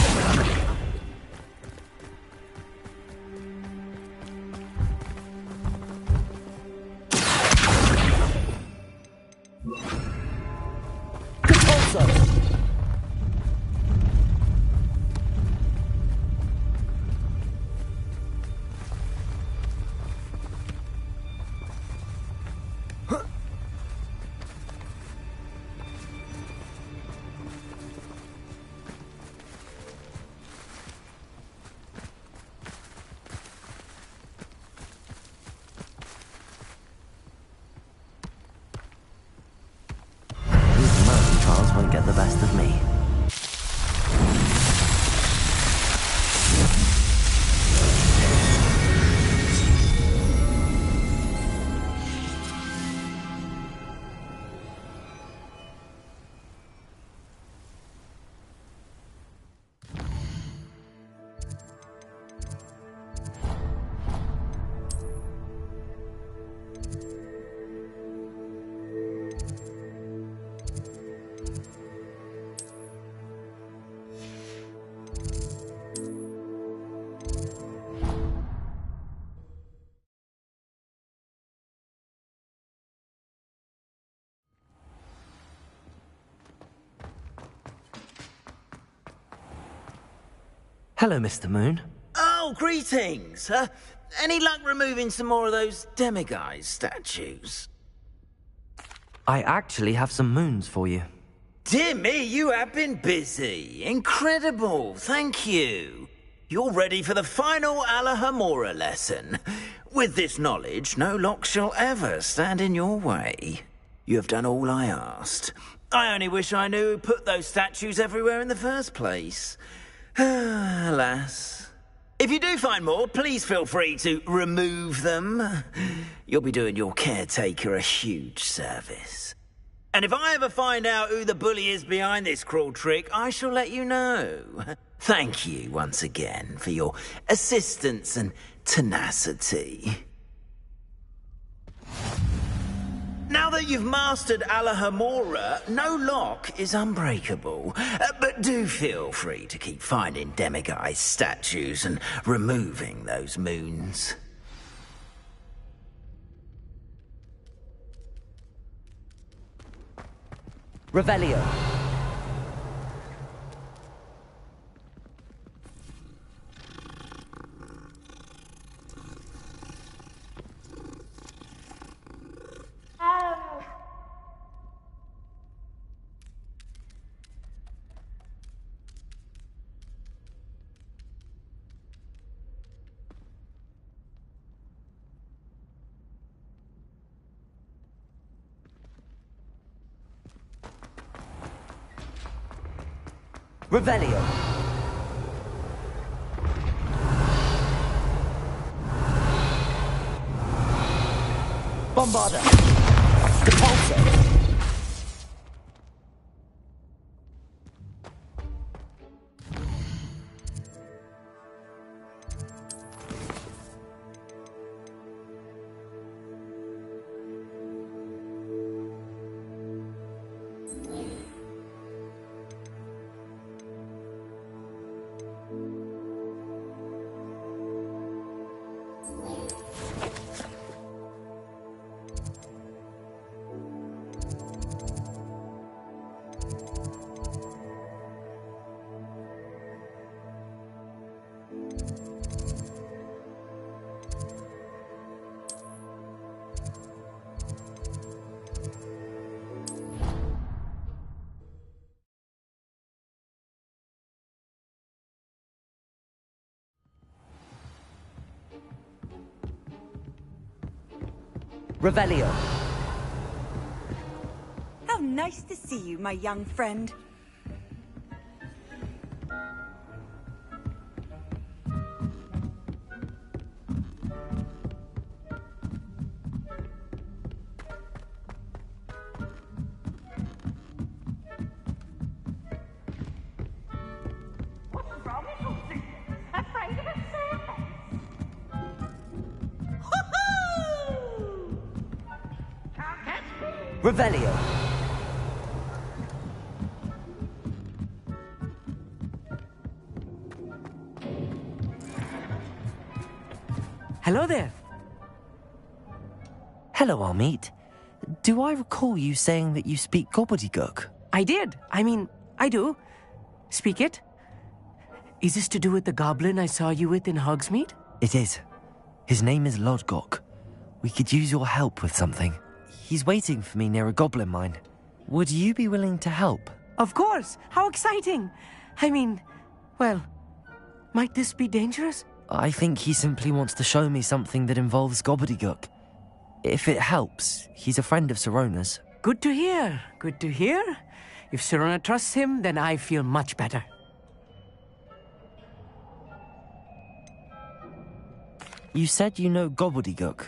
Won't get the best of me. Hello, Mr. Moon. Oh, greetings. Any luck removing some more of those demiguise statues? I actually have some moons for you. Dear me, you have been busy. Incredible. Thank you. You're ready for the final Alahamora lesson. With this knowledge, no lock shall ever stand in your way. You have done all I asked. I only wish I knew who put those statues everywhere in the first place. Alas. If you do find more, please feel free to remove them. You'll be doing your caretaker a huge service. And if I ever find out who the bully is behind this cruel trick, I shall let you know. Thank you once again for your assistance and tenacity. Now that you've mastered Alahamora, no lock is unbreakable. But do feel free to keep finding demiguise statues and removing those moons. Revelio. Revelio. Bombarda. Repulsor. Revelio. How nice to see you, my young friend. What's wrong with you, sister? Afraid of a serpent? Can't catch me. Revelio. Hello there. Hello, Armeet. Do I recall you saying that you speak gobbledygook? I did. I do. Speak it. Is this to do with the goblin I saw you with in Hogsmeade? It is. His name is Lodgok. We could use your help with something. He's waiting for me near a goblin mine. Would you be willing to help? Of course. How exciting. Well, might this be dangerous? I think he simply wants to show me something that involves gobbledygook. If it helps, he's a friend of Sirona's. Good to hear. Good to hear. If Sirona trusts him, then I feel much better. You said you know gobbledygook,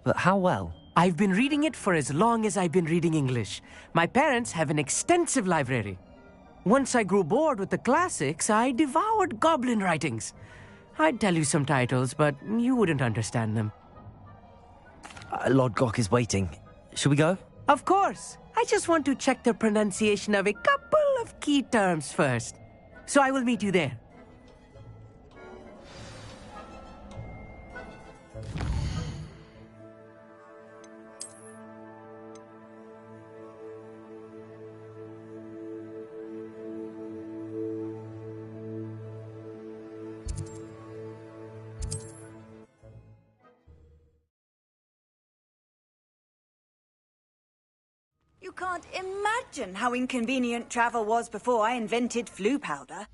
but how well? I've been reading it for as long as I've been reading English. My parents have an extensive library. Once I grew bored with the classics, I devoured goblin writings. I'd tell you some titles, but you wouldn't understand them. Lodgok is waiting. Shall we go? Of course. I just want to check the pronunciation of a couple of key terms first. So I will meet you there. You can't imagine how inconvenient travel was before I invented flu powder.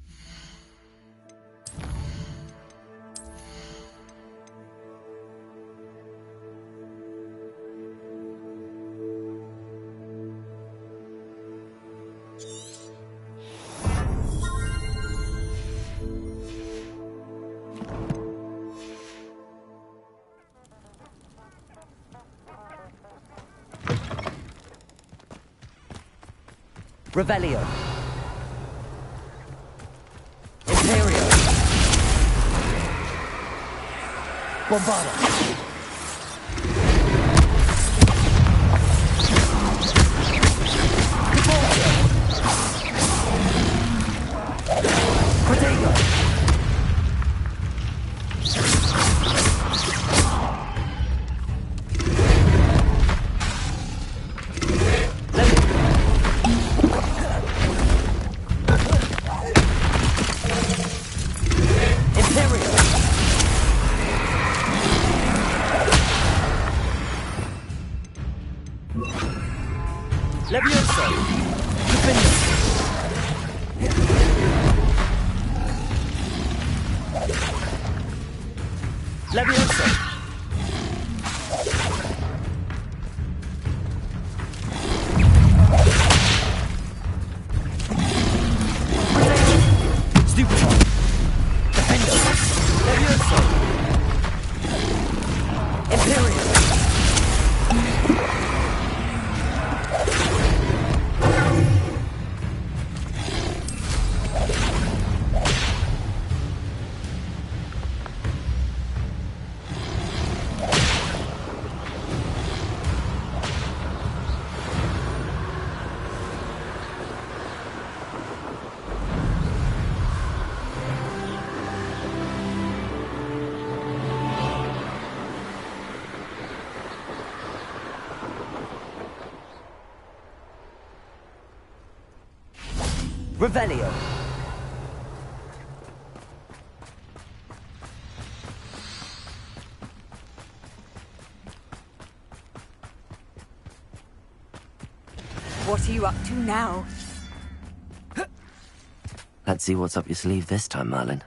Revelio. Imperio. Bombarda. Revelio. What are you up to now? Let's see what's up your sleeve this time, Merlin.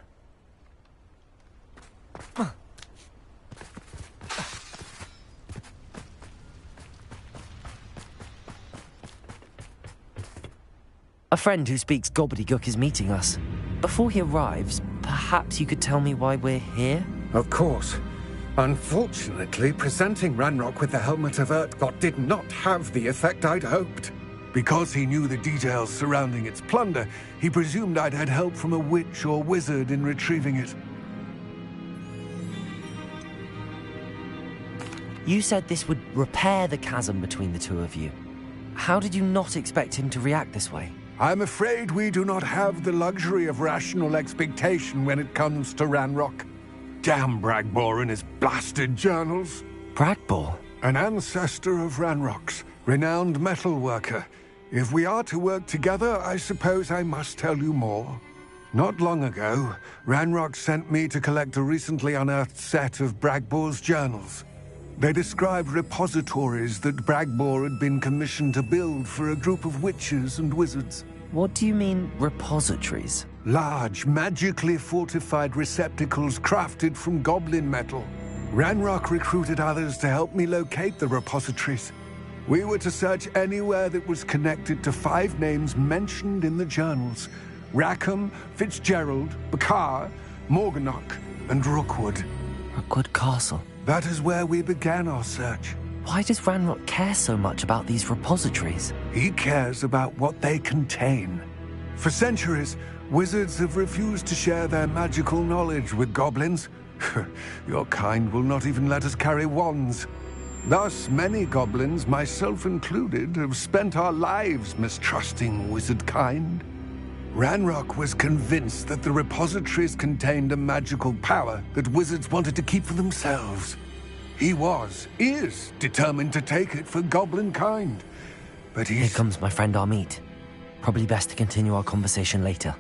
A friend who speaks gobbledygook is meeting us. Before he arrives, perhaps you could tell me why we're here? Of course. Unfortunately, presenting Ranrock with the Helmet of Urtkot did not have the effect I'd hoped. Because he knew the details surrounding its plunder, he presumed I'd had help from a witch or wizard in retrieving it. You said this would repair the chasm between the two of you. How did you not expect him to react this way? I'm afraid we do not have the luxury of rational expectation when it comes to Ranrock. Damn Bragbor and his blasted journals. Bragbor? An ancestor of Ranrock's, renowned metalworker. If we are to work together, I suppose I must tell you more. Not long ago, Ranrock sent me to collect a recently unearthed set of Bragbor's journals. They described repositories that Bragbor had been commissioned to build for a group of witches and wizards. What do you mean, repositories? Large, magically fortified receptacles crafted from goblin metal. Ranrock recruited others to help me locate the repositories. We were to search anywhere that was connected to 5 names mentioned in the journals: Rackham, Fitzgerald, Bakar, Morganach, and Rookwood. Rookwood Castle. That is where we began our search. Why does Ranrock care so much about these repositories? He cares about what they contain. For centuries, wizards have refused to share their magical knowledge with goblins. Your kind will not even let us carry wands. Thus, many goblins, myself included, have spent our lives mistrusting wizard kind. Ranrock was convinced that the repositories contained a magical power that wizards wanted to keep for themselves. He is determined to take it for goblin kind. But Here comes my friend Amit. Probably best to continue our conversation later.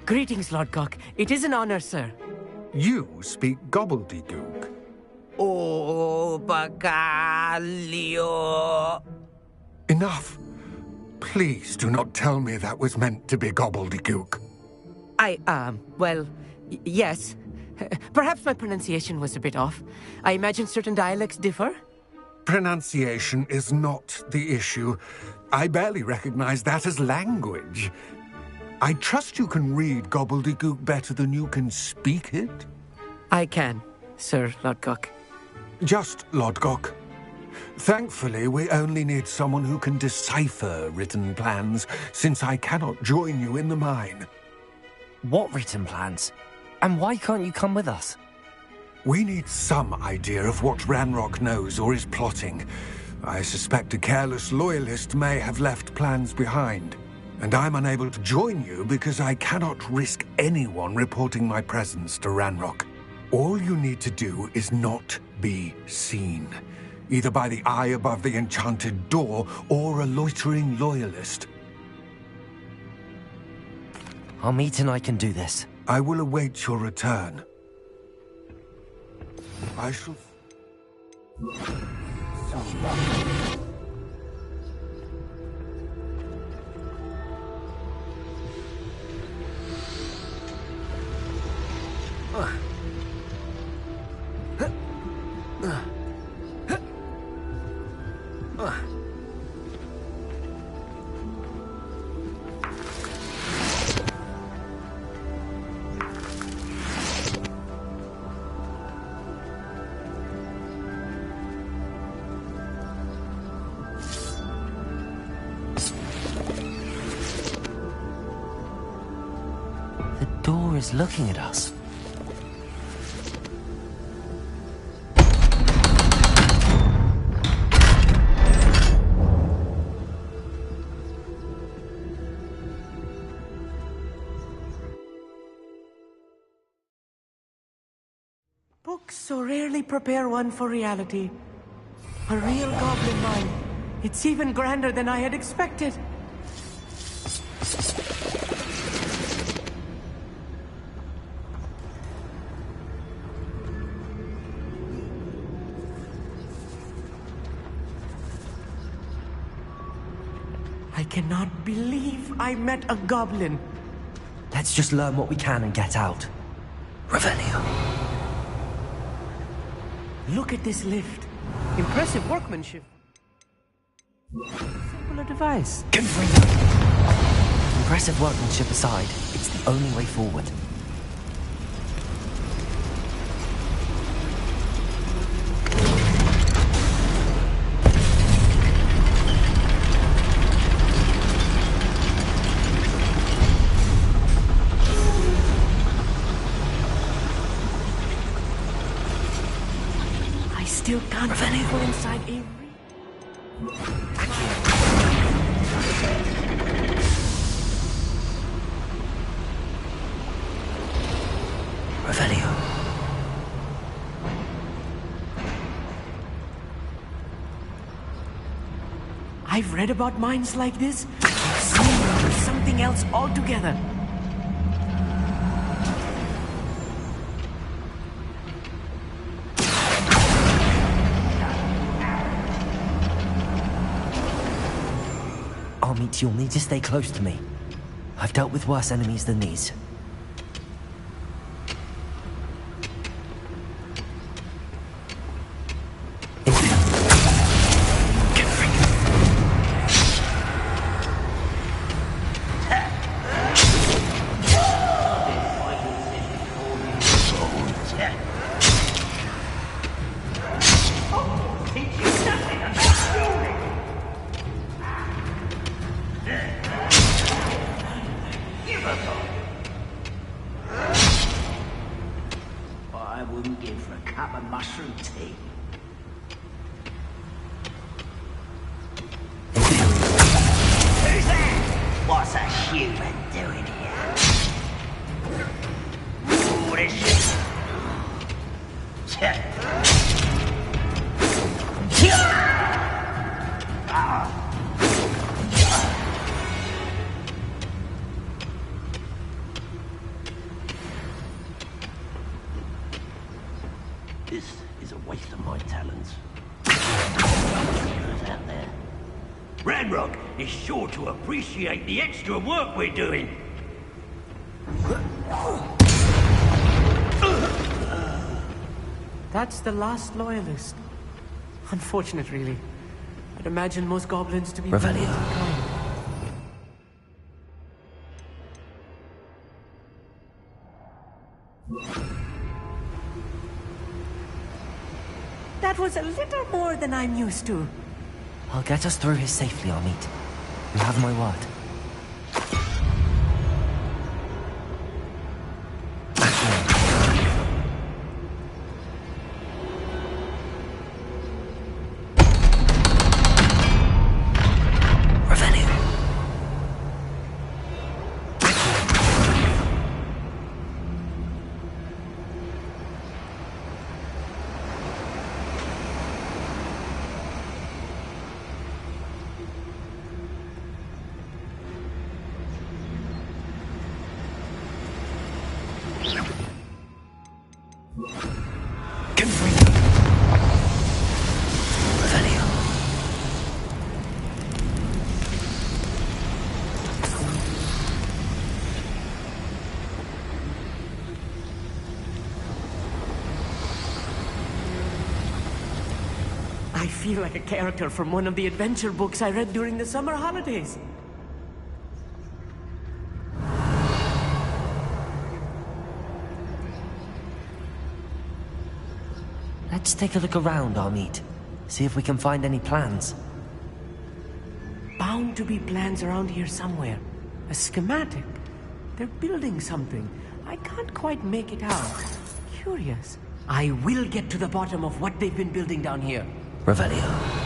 Greetings, Lord Cock. It is an honor, sir. You speak gobbledygook. Oh, Bacalio. Enough. Please do not tell me that was meant to be gobbledygook. Yes. Perhaps my pronunciation was a bit off. I imagine certain dialects differ. Pronunciation is not the issue. I barely recognize that as language. I trust you can read gobbledygook better than you can speak it? I can, Sir Lodgok. Just Lodgok. Thankfully, we only need someone who can decipher written plans, since I cannot join you in the mine. What written plans? And why can't you come with us? We need some idea of what Ranrock knows or is plotting. I suspect a careless loyalist may have left plans behind. And I'm unable to join you because I cannot risk anyone reporting my presence to Ranrock. All you need to do is not be seen, either by the eye above the enchanted door or a loitering loyalist. Our meet and I can do this. I will await your return. I shall... The door is looking at us. Books so rarely prepare one for reality. A real goblin mine. It's even grander than I had expected. I cannot believe I met a goblin. Let's just learn what we can and get out. Revelio. Look at this lift. Impressive workmanship. Simpler device. Impressive workmanship aside, it's the only way forward. Still can't go inside Avery. Revelio. I've read about mines like this. I've seen something else altogether. Meet you'll need to stay close to me. I've dealt with worse enemies than these. This is a waste of my talents. Out there. Ranrock is sure to appreciate the extra work we're doing. That's the last loyalist. Unfortunate, really. I'd imagine most goblins to be Revelio. That was a little more than I'm used to. I'll get us through here safely, Amit. You have my word. I feel like a character from one of the adventure books I read during the summer holidays. Let's take a look around, Amit. See if we can find any plans. Bound to be plans around here somewhere. A schematic. They're building something. I can't quite make it out. Curious. I will get to the bottom of what they've been building down here. Revelio.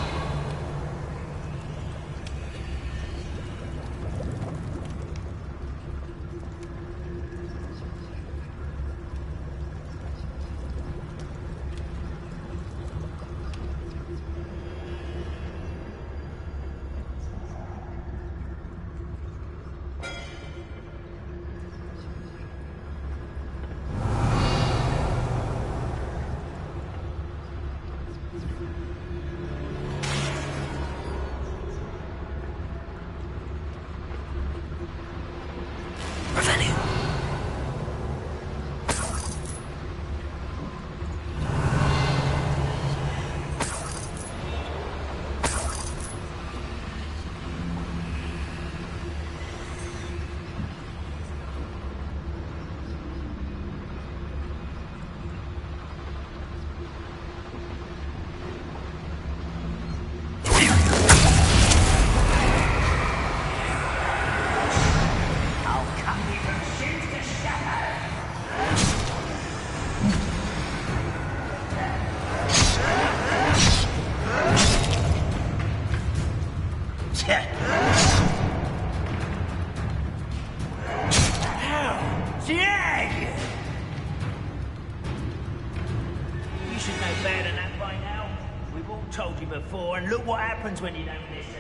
When you don't listen.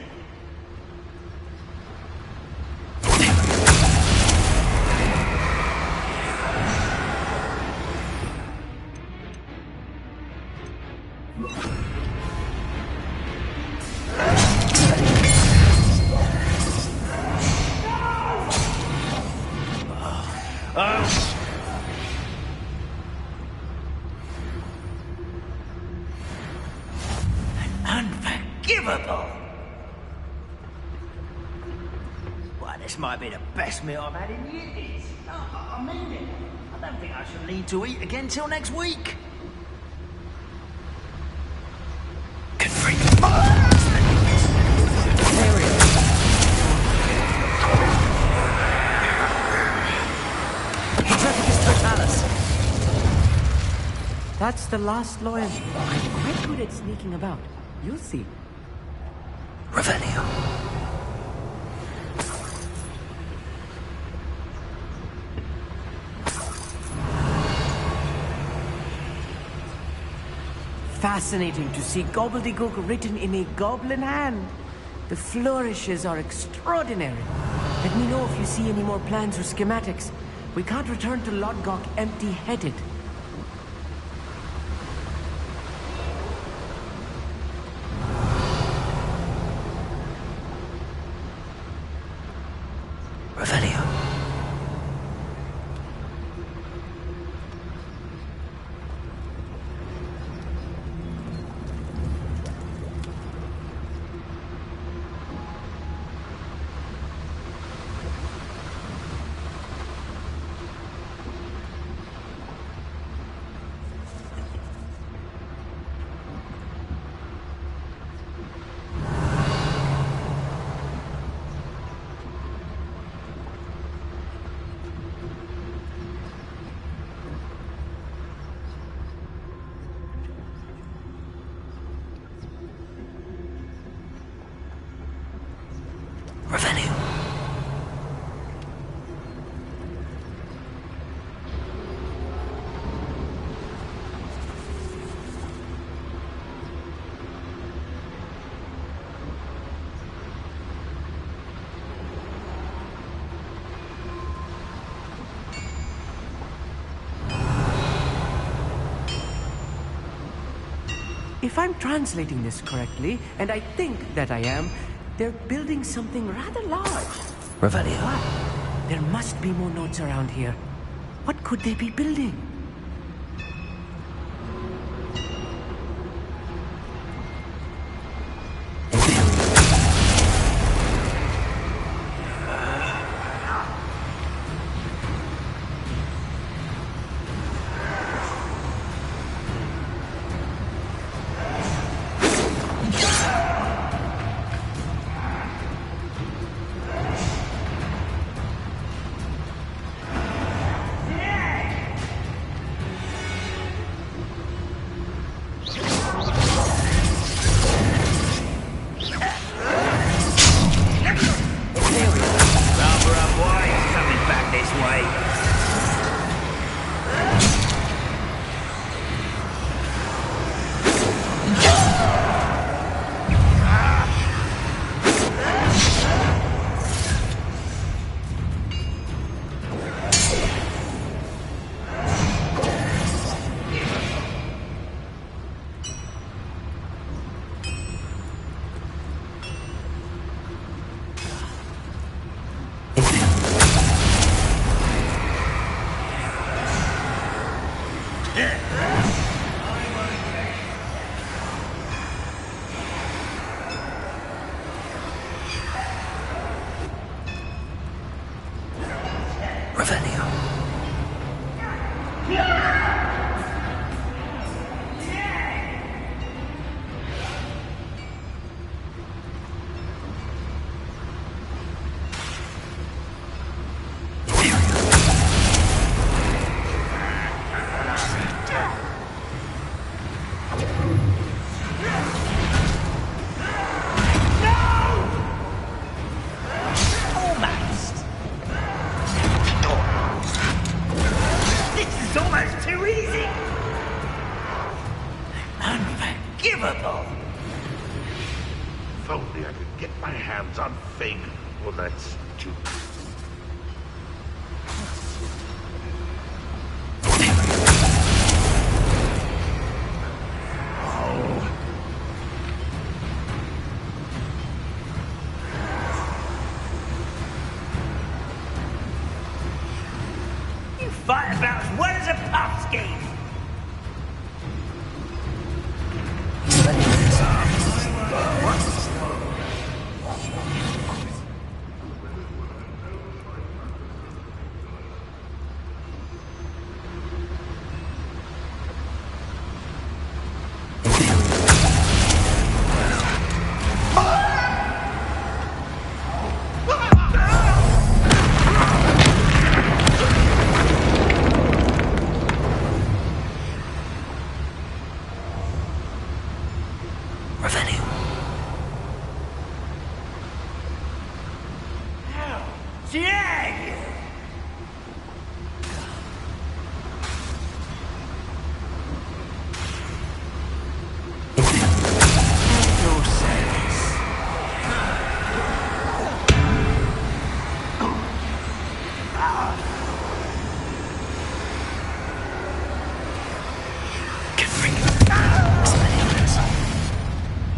Might be the best meal I've had in years. Oh, I mean it. I don't think I shall need to eat again till next week. That's the last loyal. I'm quite good at sneaking about. You'll see. Revelio. Fascinating to see gobbledygook written in a goblin hand. The flourishes are extraordinary. Let me know if you see any more plans or schematics. We can't return to Lodgok empty-headed. Revelio. If I'm translating this correctly, and I think that I am, they're building something rather large. Revelio. What? There must be more nodes around here. What could they be building? If only I could get my hands on Fig or that stupid. You fight about as well as a puffskein!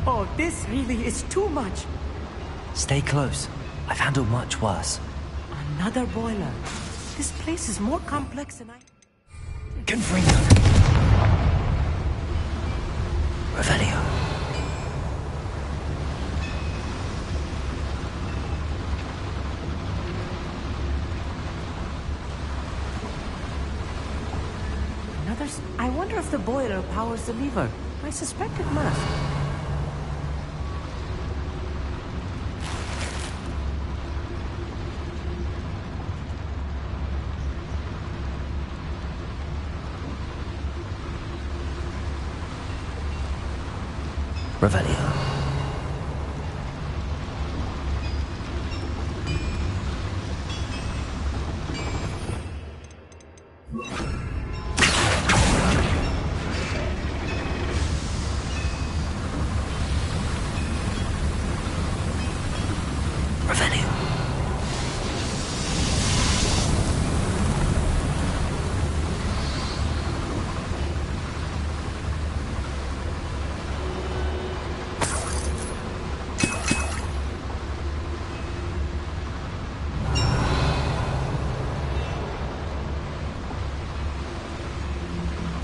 Oh, this really is too much. Stay close. I've handled much worse. Another boiler. This place is more complex than I... Confringo. Revelio. I wonder if the boiler powers the lever. I suspect it must. Revelio.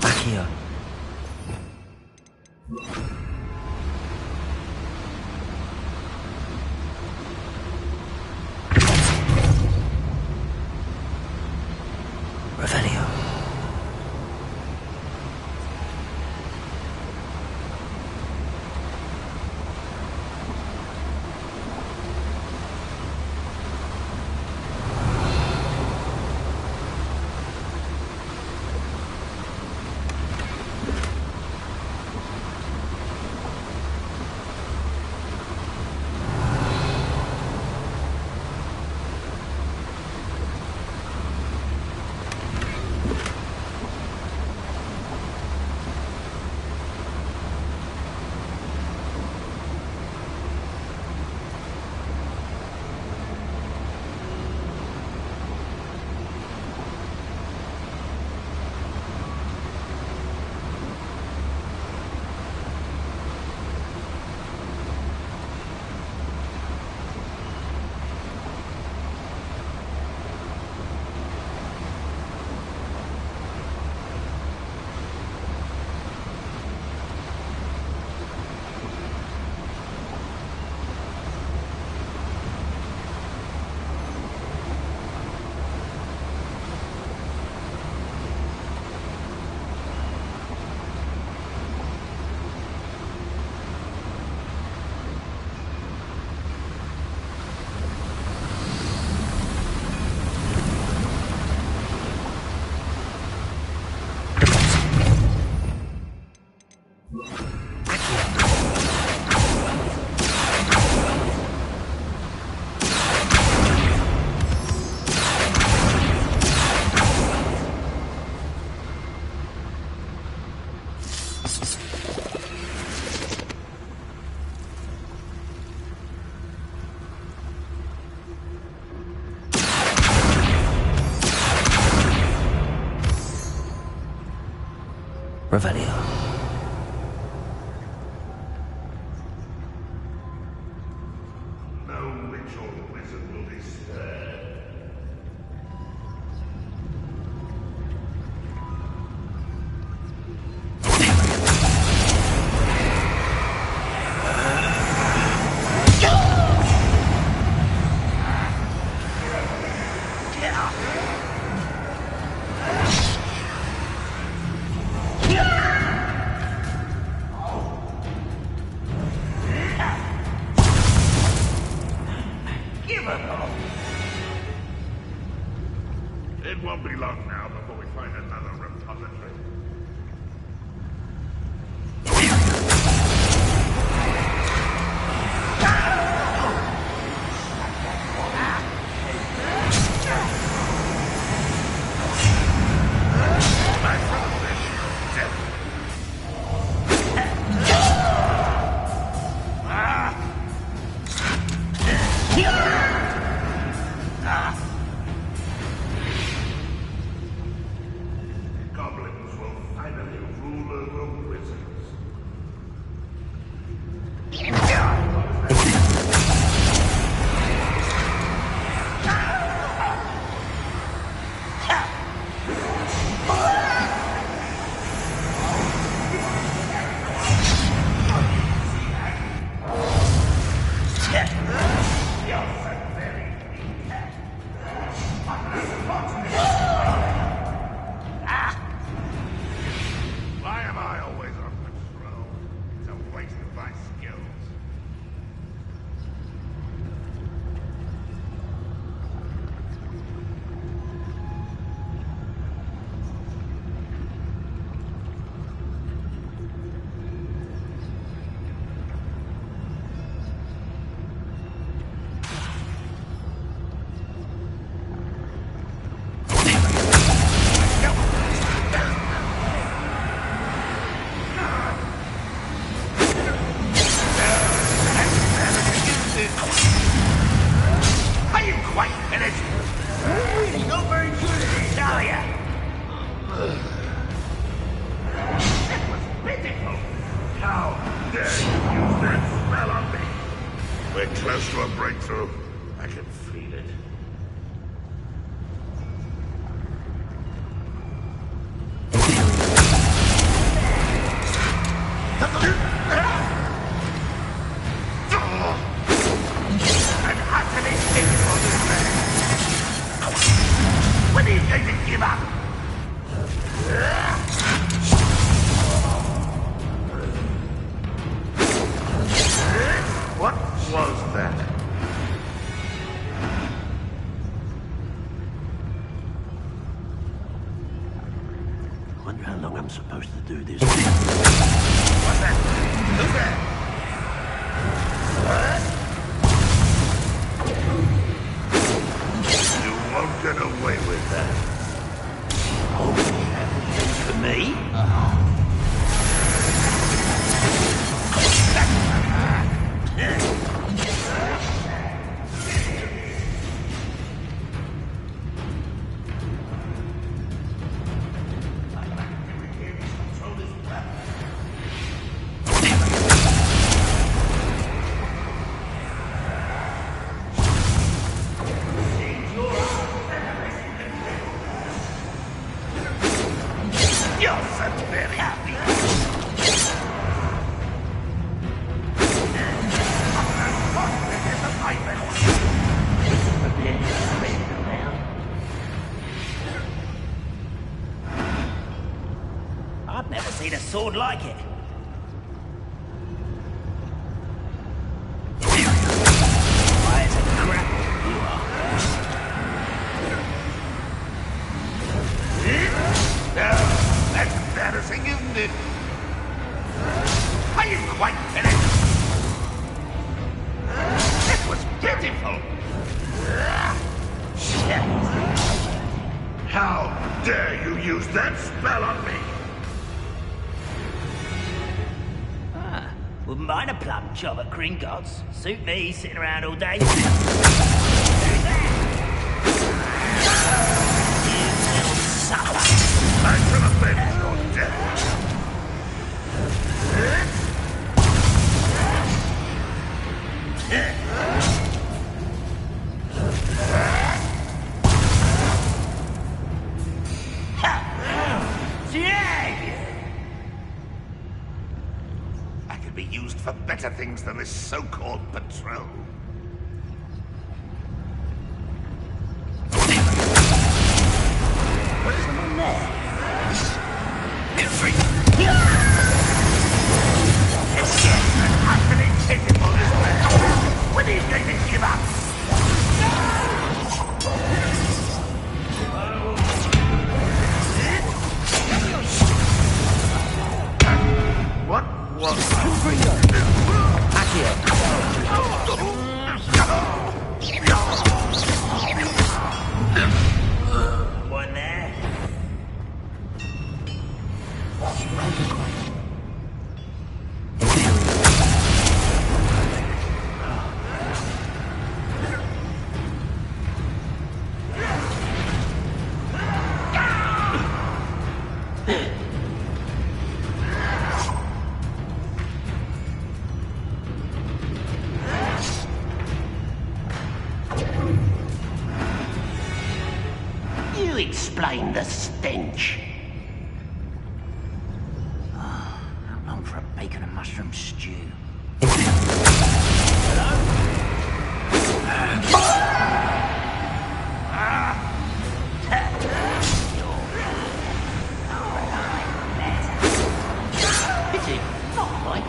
Back here. Revelio. Revelio. No witch or wizard will be spared. It won't be long now before we find another repository. Goblins will finally rule over wizards. Why am I always on patrol? It's a waste of my skills. Are you quite finished? Really not very good at this, are ya? That was pitiful. How dare you use that spell on me? We're close to a breakthrough. I can feel it. Wonder how long I'm supposed to do this. What's that? Who's there? You won't get away with that. Oh, for me? You're so very happy. I've never seen a sword like it. Why, it's a grapple, you are. That's embarrassing, isn't it? Are you quite finished? It was pitiful. How dare you use that spell on me? Wouldn't mind a plum job at Gringotts. Suit me, sitting around all day. I shall avenge your death. I could be used for better things than this so-called patrol. What's someone there? When are you going to give up? What was One there. You explain the stench. How long for a bacon and mushroom stew? Pity, not mine.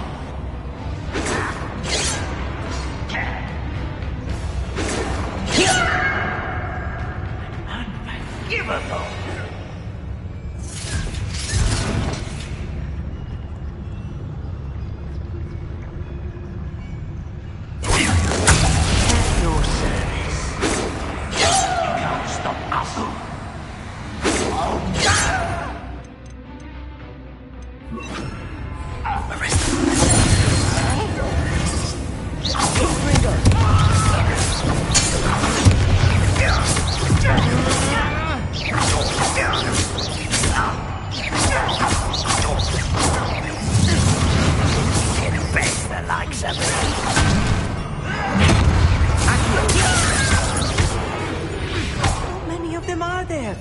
Unforgivable! At your service. You can't stop us. Best the likes of me. How many of them are there?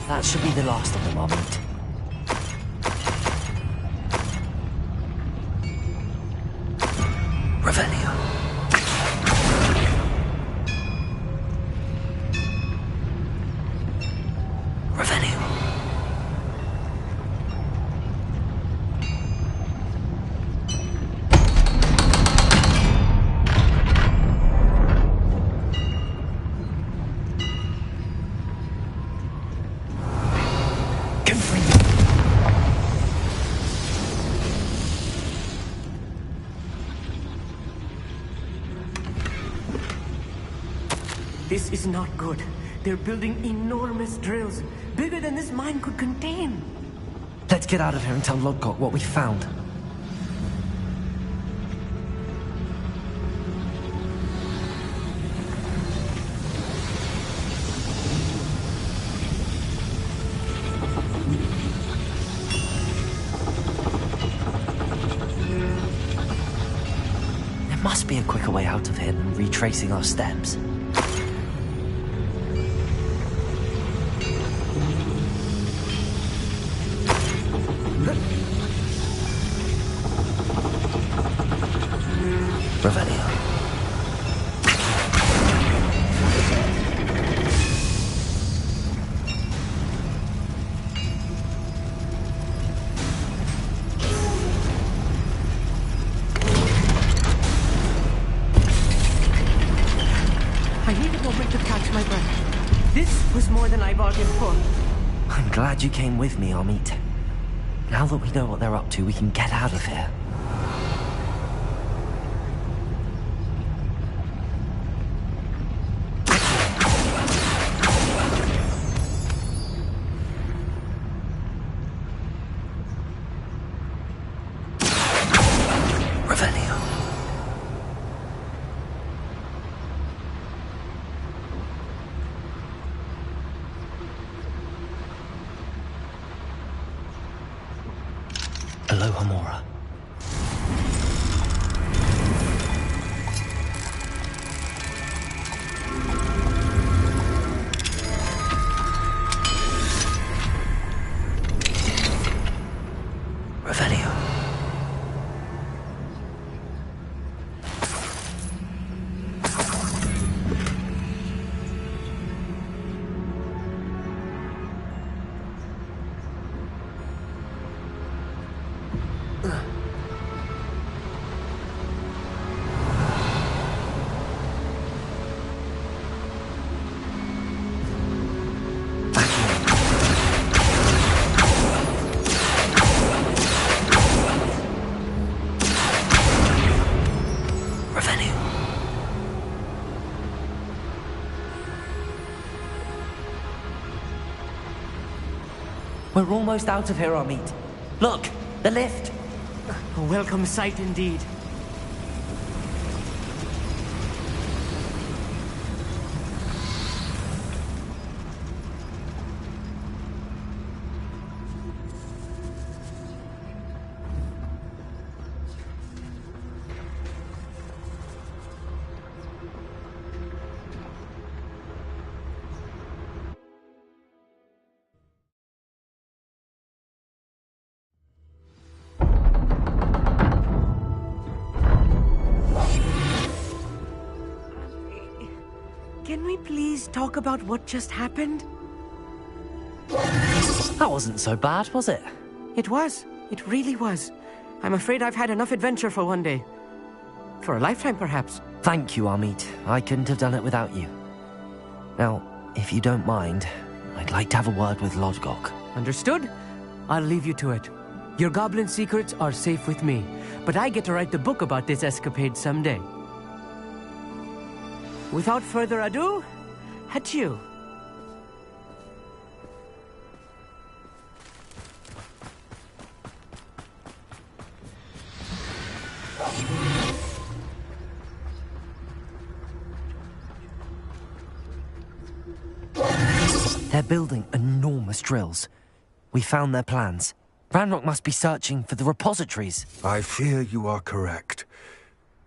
That should be the last of them, I'll bet. Revelio. Revelio. This is not good. They're building enormous drills, bigger than this mine could contain. Let's get out of here and tell Lodgok what we found. There must be a quicker way out of here than retracing our steps. Revelio. I need a moment to catch my breath. This was more than I bargained for. I'm glad you came with me, Amit. Now that we know what they're up to, we can get out of here. Aloha Mora. Revelio. We're almost out of here, Amit. Look, the lift. A welcome sight indeed. Can we please talk about what just happened? That wasn't so bad, was it? It was. It really was. I'm afraid I've had enough adventure for one day. For a lifetime, perhaps. Thank you, Amit. I couldn't have done it without you. Now, if you don't mind, I'd like to have a word with Lodgok. Understood? I'll leave you to it. Your goblin secrets are safe with me, but I get to write the book about this escapade someday. Without further ado, adieu. They're building enormous drills. We found their plans. Ranrock must be searching for the repositories. I fear you are correct.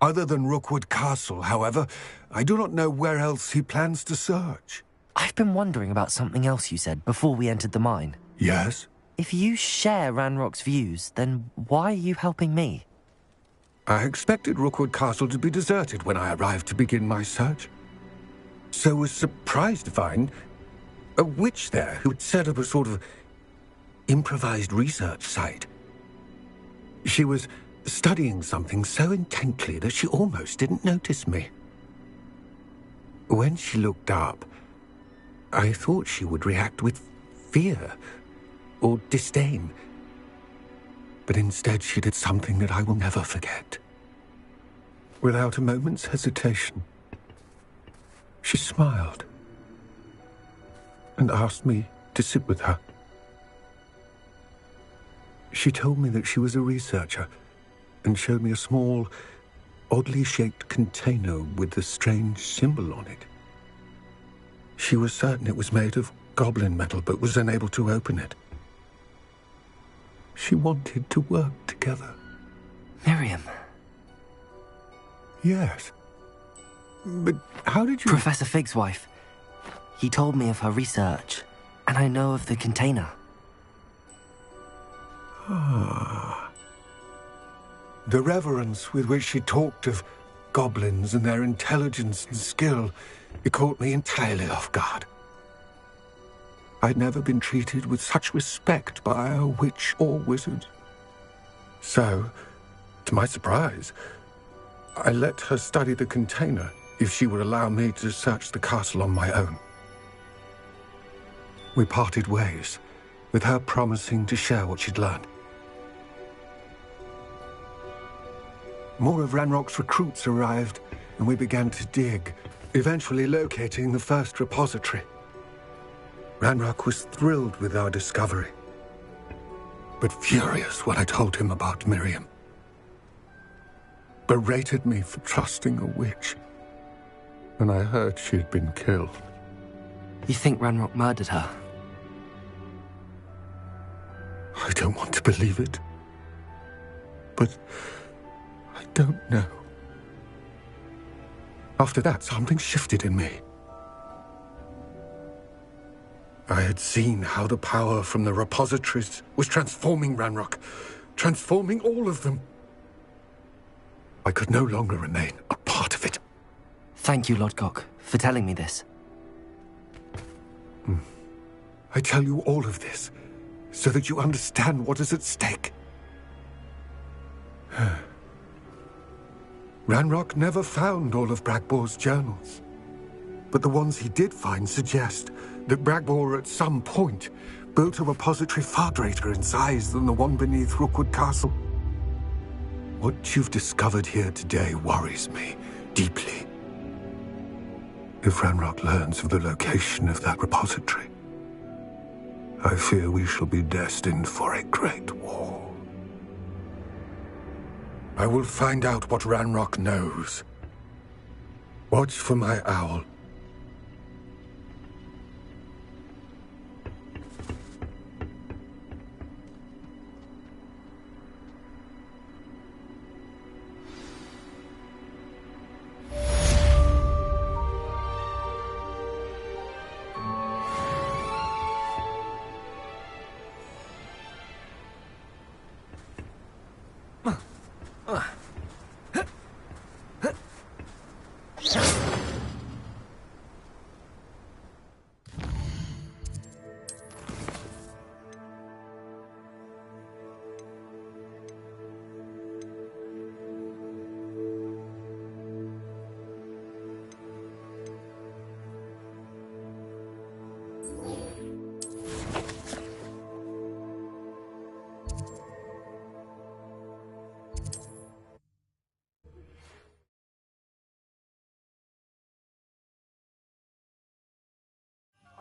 Other than Rookwood Castle, however, I do not know where else he plans to search. I've been wondering about something else you said before we entered the mine. Yes? If you share Ranrock's views, then why are you helping me? I expected Rookwood Castle to be deserted when I arrived to begin my search. So was surprised to find a witch there who had set up a sort of improvised research site. She was studying something so intently that she almost didn't notice me. When she looked up, I thought she would react with fear or disdain. But instead she did something that I will never forget. Without a moment's hesitation, She smiled and asked me to sit with her. She told me that she was a researcher and showed me a small, oddly shaped container with a strange symbol on it. She was certain it was made of goblin metal, but was unable to open it. She wanted to work together. Miriam. Yes. But how did you... Professor Fig's wife. He told me of her research, and I know of the container. Ah. The reverence with which she talked of goblins and their intelligence and skill, it caught me entirely off guard. I'd never been treated with such respect by a witch or wizard. So, to my surprise, I let her study the container if she would allow me to search the castle on my own. We parted ways, with her promising to share what she'd learned. More of Ranrock's recruits arrived, and we began to dig, eventually locating the first repository. Ranrock was thrilled with our discovery, but furious when I told him about Miriam. Berated me for trusting a witch, and I heard she had been killed. You think Ranrock murdered her? I don't want to believe it, but I don't know. After that, something shifted in me. I had seen how the power from the repositories was transforming Ranrock, transforming all of them. I could no longer remain a part of it. Thank you, Lodgok, for telling me this. I tell you all of this so that you understand what is at stake. Ranrock never found all of Bragbor's journals, but the ones he did find suggest that Bragbor at some point built a repository far greater in size than the one beneath Rookwood Castle. What you've discovered here today worries me deeply. If Ranrock learns of the location of that repository, I fear we shall be destined for a great war. I will find out what Ranrock knows. Watch for my owl.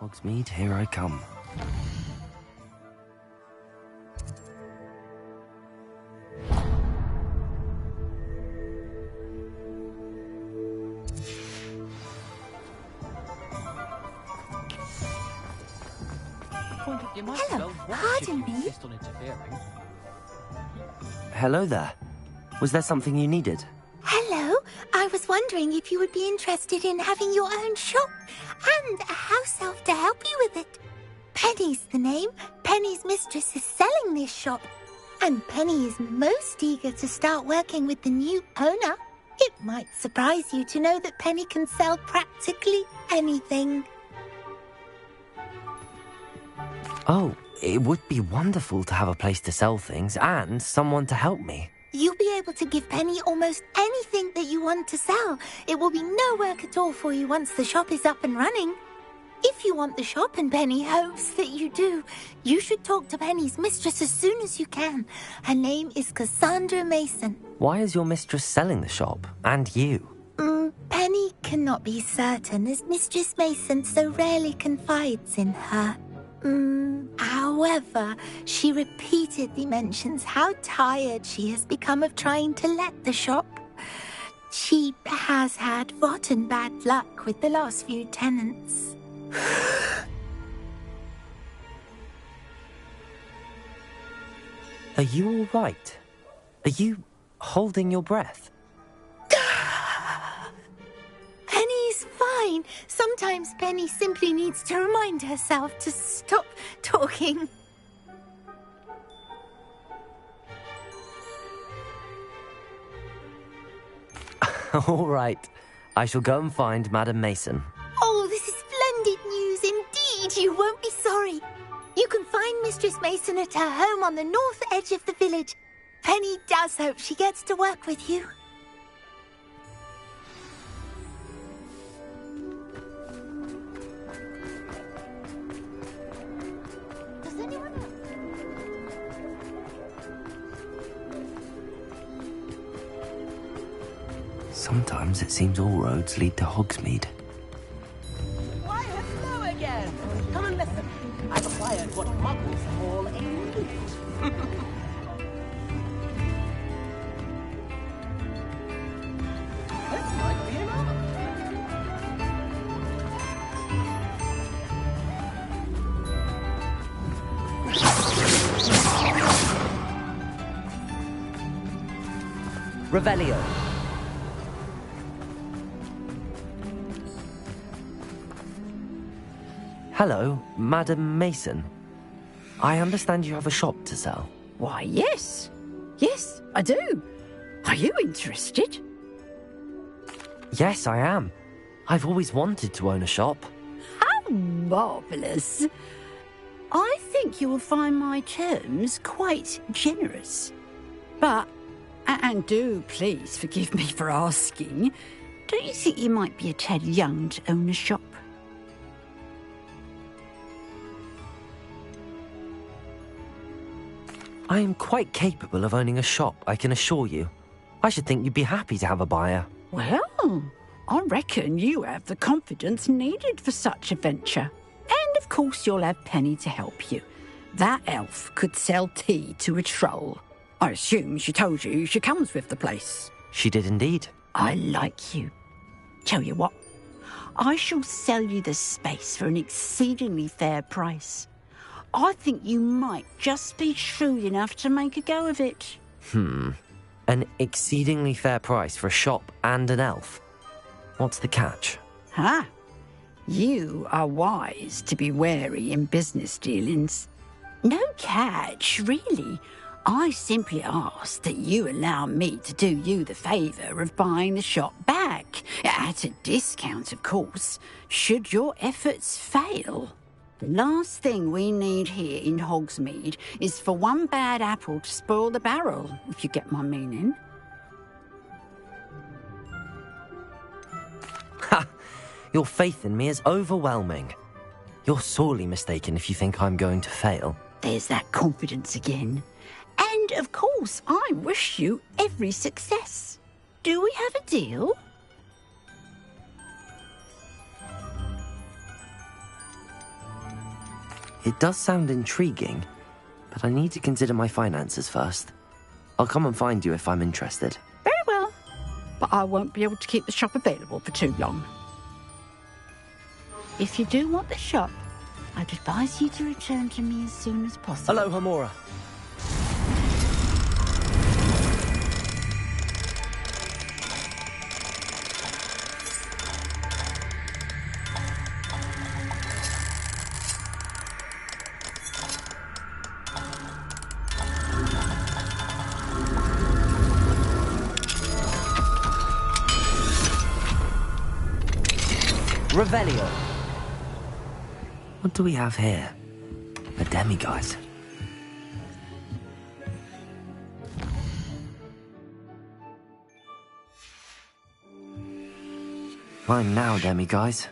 Hogsmeade, here I come. Hello, pardon me. Hello there. Was there something you needed? Hello, I was wondering if you would be interested in having your own shop and a house elf to help you with it. Penny's the name. Penny's mistress is selling this shop, and Penny is most eager to start working with the new owner. It might surprise you to know that Penny can sell practically anything. Oh, it would be wonderful to have a place to sell things and someone to help me. You'll be able to give Penny almost anything that you want to sell. It will be no work at all for you once the shop is up and running. If you want the shop, and Penny hopes that you do, you should talk to Penny's mistress as soon as you can. Her name is Cassandra Mason. Why is your mistress selling the shop? And you? Penny cannot be certain, as Mistress Mason so rarely confides in her. However, she repeatedly mentions how tired she has become of trying to let the shop. She has had rotten bad luck with the last few tenants. Are you all right? Are you holding your breath? Penny's fine. Sometimes Penny simply needs to remind herself to stop talking. All right. I shall go and find Madam Mason. Oh, this is splendid news indeed. You won't be sorry. You can find Mistress Mason at her home on the north edge of the village. Penny does hope she gets to work with you. Does anyone else? Sometimes it seems all roads lead to Hogsmeade. Why, hello again! Come and listen. I've acquired what muggles call a lute. This might be enough. Revelio. Hello, Madam Mason. I understand you have a shop to sell. Why, yes. Yes, I do. Are you interested? Yes, I am. I've always wanted to own a shop. How marvellous. I think you will find my terms quite generous. But, and do please forgive me for asking, don't you think you might be a tad young to own a shop? I am quite capable of owning a shop, I can assure you. I should think you'd be happy to have a buyer. Well, I reckon you have the confidence needed for such a venture. And of course you'll have Penny to help you. That elf could sell tea to a troll. I assume she told you she comes with the place. She did indeed. I like you. Tell you what, I shall sell you the space for an exceedingly fair price. I think you might just be shrewd enough to make a go of it. An exceedingly fair price for a shop and an elf. What's the catch? Huh? You are wise to be wary in business dealings. No catch, really. I simply ask that you allow me to do you the favour of buying the shop back. At a discount, of course, should your efforts fail. The last thing we need here in Hogsmeade is for one bad apple to spoil the barrel, if you get my meaning. Ha! Your faith in me is overwhelming. You're sorely mistaken if you think I'm going to fail. There's that confidence again. And, of course, I wish you every success. Do we have a deal? It does sound intriguing, but I need to consider my finances first. I'll come and find you if I'm interested. Very well. But I won't be able to keep the shop available for too long. If you do want the shop, I'd advise you to return to me as soon as possible. Hello, Hamora. Revelio. What do we have here? A demiguise. Fine now, demiguise.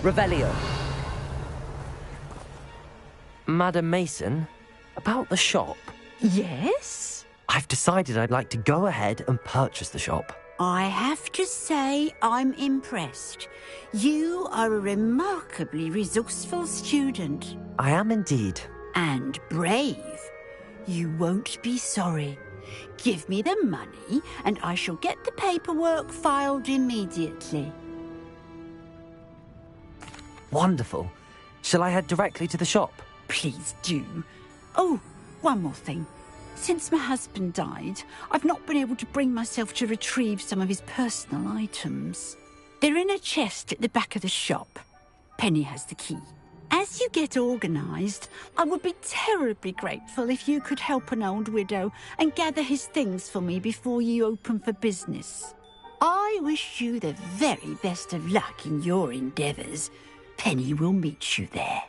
Revelio. Madam Mason, about the shop. Yes? I've decided I'd like to go ahead and purchase the shop. I have to say I'm impressed. You are a remarkably resourceful student. I am indeed. And brave. You won't be sorry. Give me the money, and I shall get the paperwork filed immediately. Wonderful. Shall I head directly to the shop? Please do. Oh, one more thing. Since my husband died, I've not been able to bring myself to retrieve some of his personal items. They're in a chest at the back of the shop. Penny has the key. As you get organised, I would be terribly grateful if you could help an old widow and gather his things for me before you open for business. I wish you the very best of luck in your endeavours. Penny will meet you there.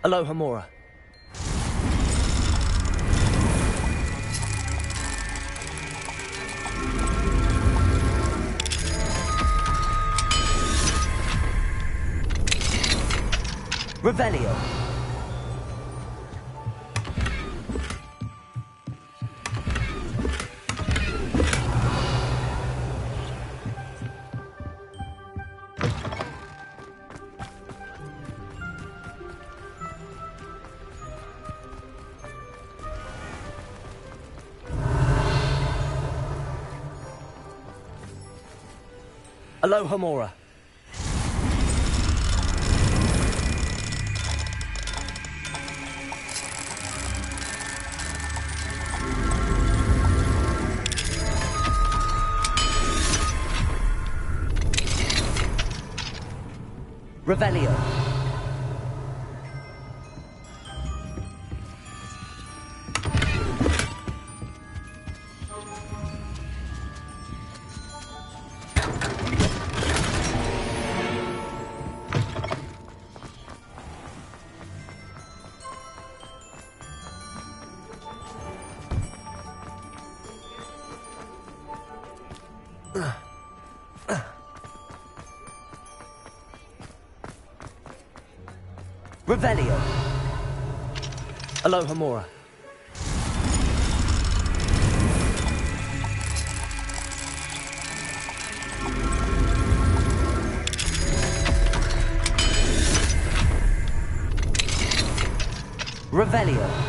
Aloha Mora. Revelio. Aloha Mora. Revelio. Revelio. Aloha Mora. Revelio.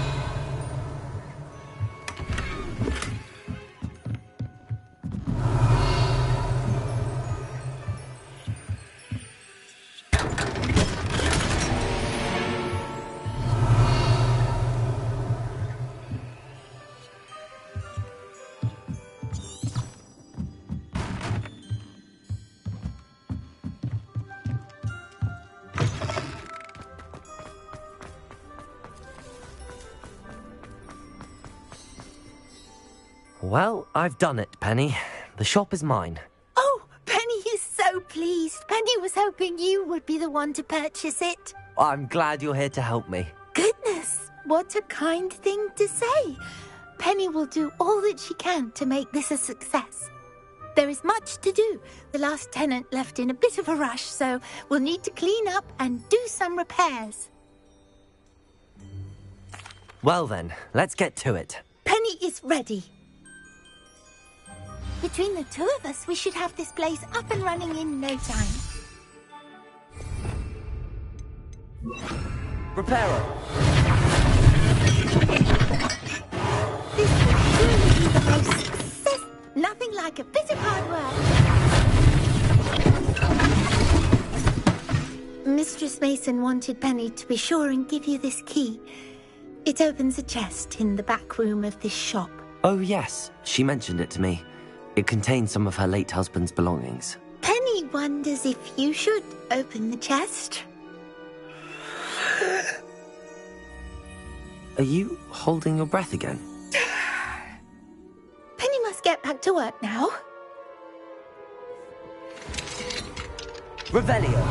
Well, I've done it, Penny. The shop is mine. Oh, Penny is so pleased. Penny was hoping you would be the one to purchase it. I'm glad you're here to help me. Goodness, what a kind thing to say. Penny will do all that she can to make this a success. There is much to do. The last tenant left in a bit of a rush, so we'll need to clean up and do some repairs. Well then, let's get to it. Penny is ready. Between the two of us, we should have this place up and running in no time. Reparo. This will surely be the most success. Nothing like a bit of hard work. Mistress Mason wanted Penny to be sure and give you this key. It opens a chest in the back room of this shop. Oh yes, she mentioned it to me. It contains some of her late husband's belongings. Penny wonders if you should open the chest. Are you holding your breath again? Penny must get back to work now. Revelio.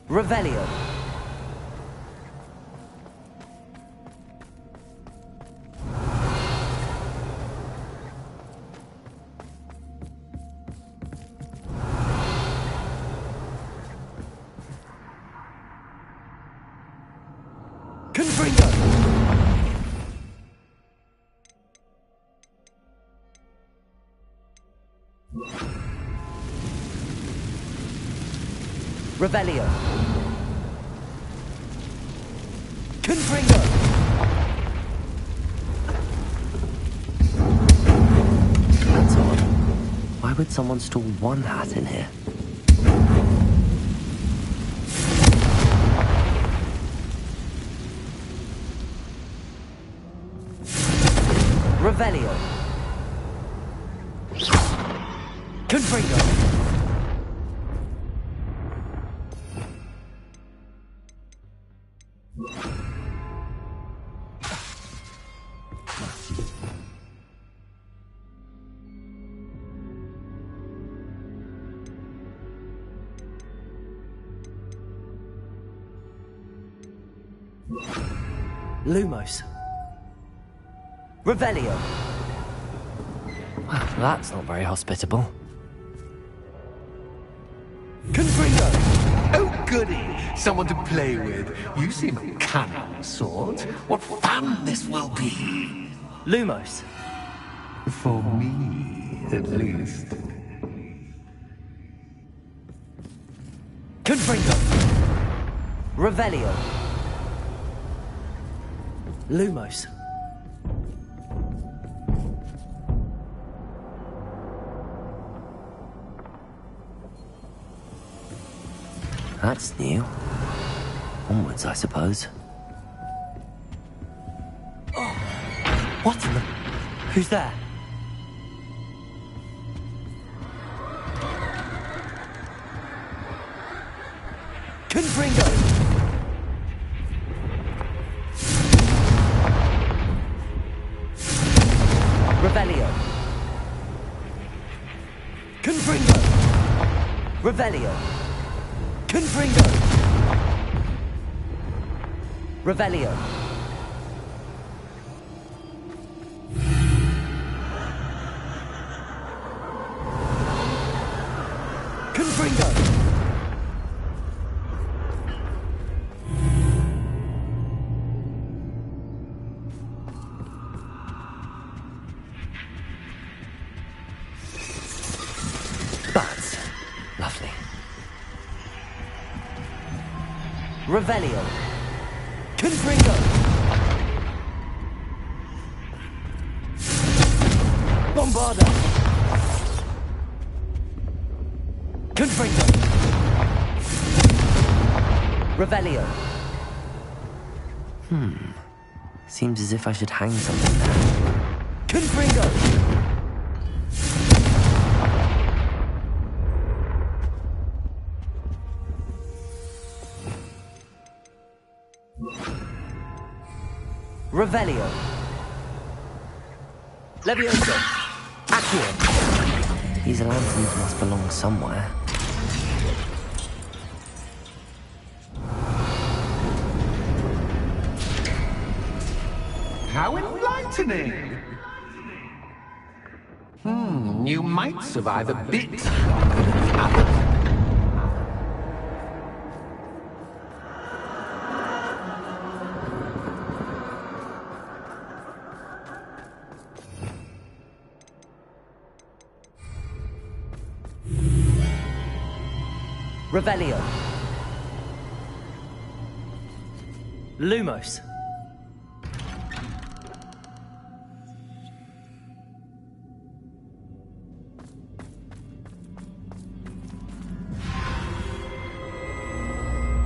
Revelio. Confringo. Revelio. Confringo. That's odd. Why would someone store one hat in here? Revelio. Confringo. Lumos. Revelio. Well, that's not very hospitable. Confringo! Oh, goody! Someone to play with. You seem a cunning sort. What fun this will be! Lumos. For me, at least. Confringo. Revelio. Lumos. That's new. Onwards, I suppose. Oh, what in the... Who's there? Confringo! Revelio. Confringo. Revelio. Confringo. Revelio. Confringo. Bats. Lovely. Revelio. Confringo. Bombarda. Confringo. Revelio. Seems as if I should hang something there. Confringo. Revelio. Levioso. Accio. These lanterns must belong somewhere. How enlightening! You might survive a bit. Revelio. Lumos.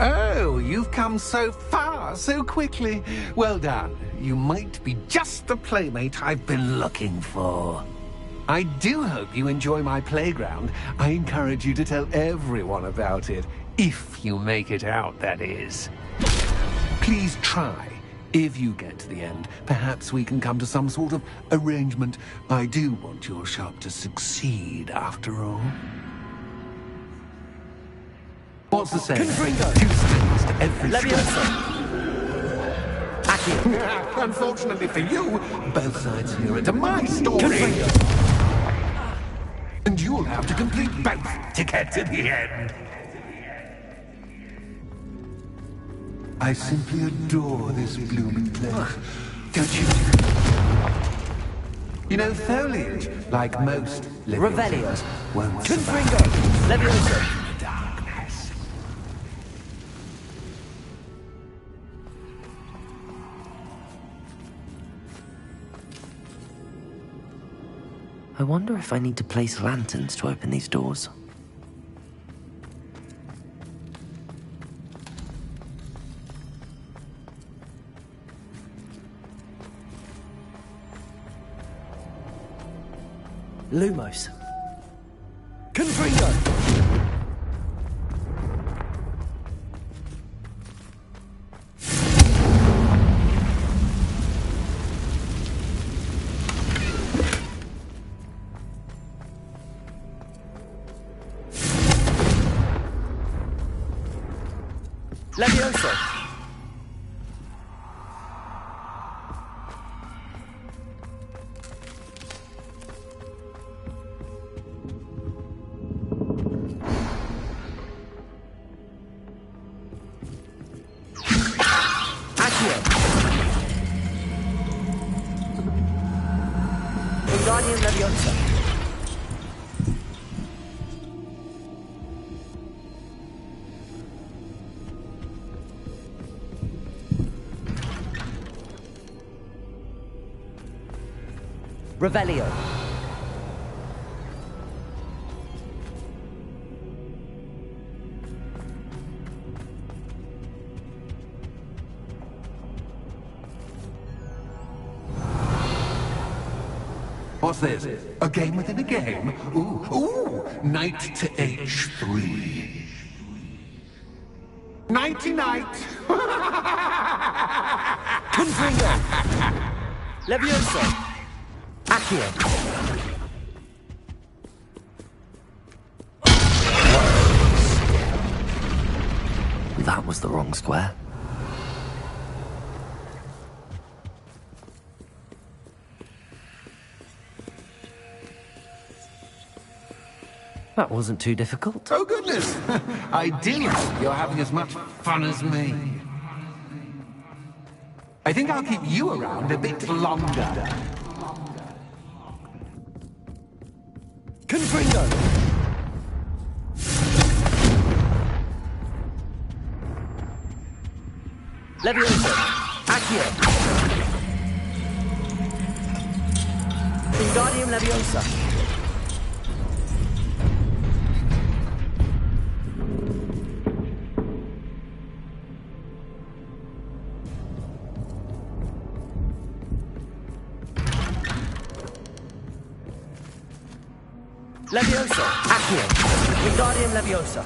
Oh, you've come so far, so quickly. Well done. You might be just the playmate I've been looking for. I do hope you enjoy my playground. I encourage you to tell everyone about it. If you make it out, that is. Please try. If you get to the end, perhaps we can come to some sort of arrangement. I do want your shop to succeed, after all. What's the saying? Confringo. Two sides to every Leviosa. story. Unfortunately for you, both sides hear it to my story. Confringo. And you'll have to complete both to get to the end. I simply adore this blooming place. Don't you? You know, foliage, like most living Revelio. things, won't Confringo. survive Leviosa. the darkness. I wonder if I need to place lanterns to open these doors. Lumos. Confringo. Leviosa. Wingardium Leviosa. Revelio. What's this? A game within a game? Ooh, knight to H3. Nighty-night! Confringo. Leviosa. Accio. That was the wrong square. That wasn't too difficult. Oh, goodness! Ideally, you're having as much fun as me. I think I'll keep you around a bit longer. Confringo. Leviosa. Accio. Wingardium Leviosa. Leviosa. Accio. Wingardium Leviosa.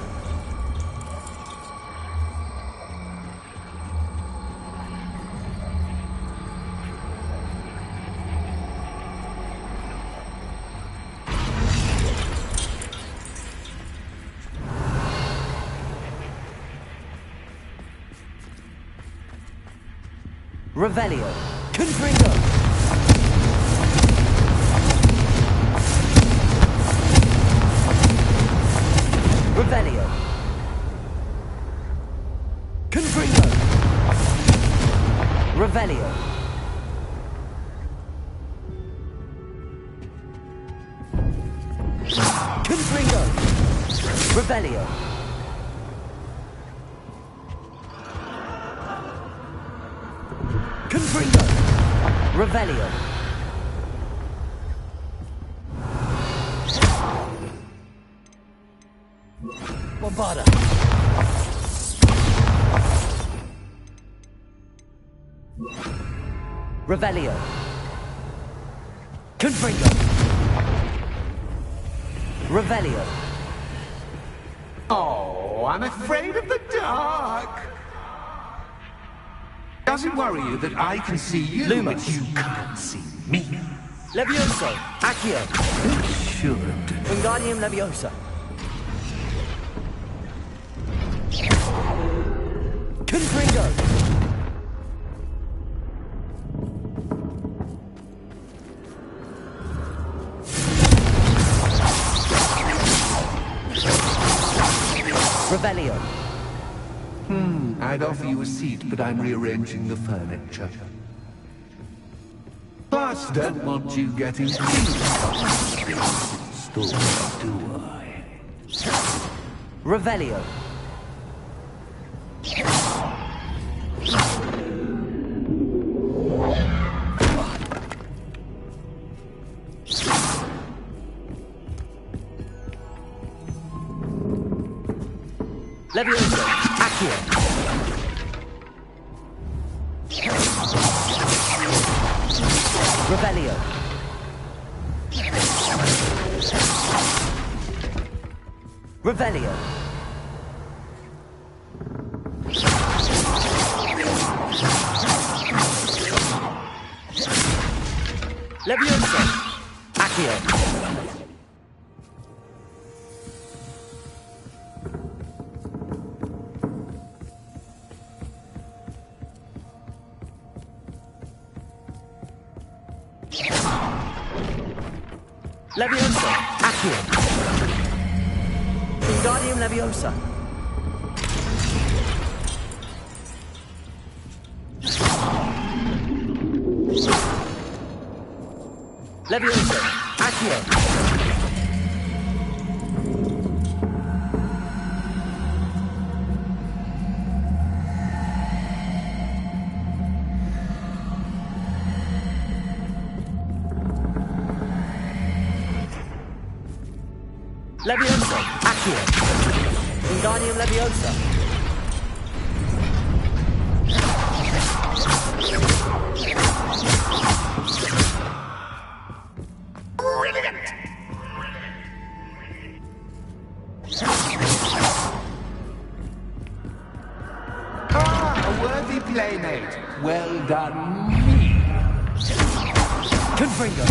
Revelio. Confringo. Revelio. Confringo. Revelio. Confringo. Revelio. Confringo. Revelio. Bombarda. Revelio. Confringo. Revelio. Oh, I'm afraid of the dark. Does it worry you that I can see you, Lumos. but you can't see me? Levioso. Accio. It should. Wingardium Leviosa. Confringo! Revelio. I'd offer you a seat, but I'm rearranging the furniture. Plus, don't want you getting store, do I? Revelio. Levioso. Accio. Revelio. Revelio. Levioso. Accio. Leviosa, Accio. Wingardium Leviosa. Leviosa, Accio. Leviosa, Accio. Wingardium Leviosa. Brilliant! A worthy playmate. Well done, me. Confringo.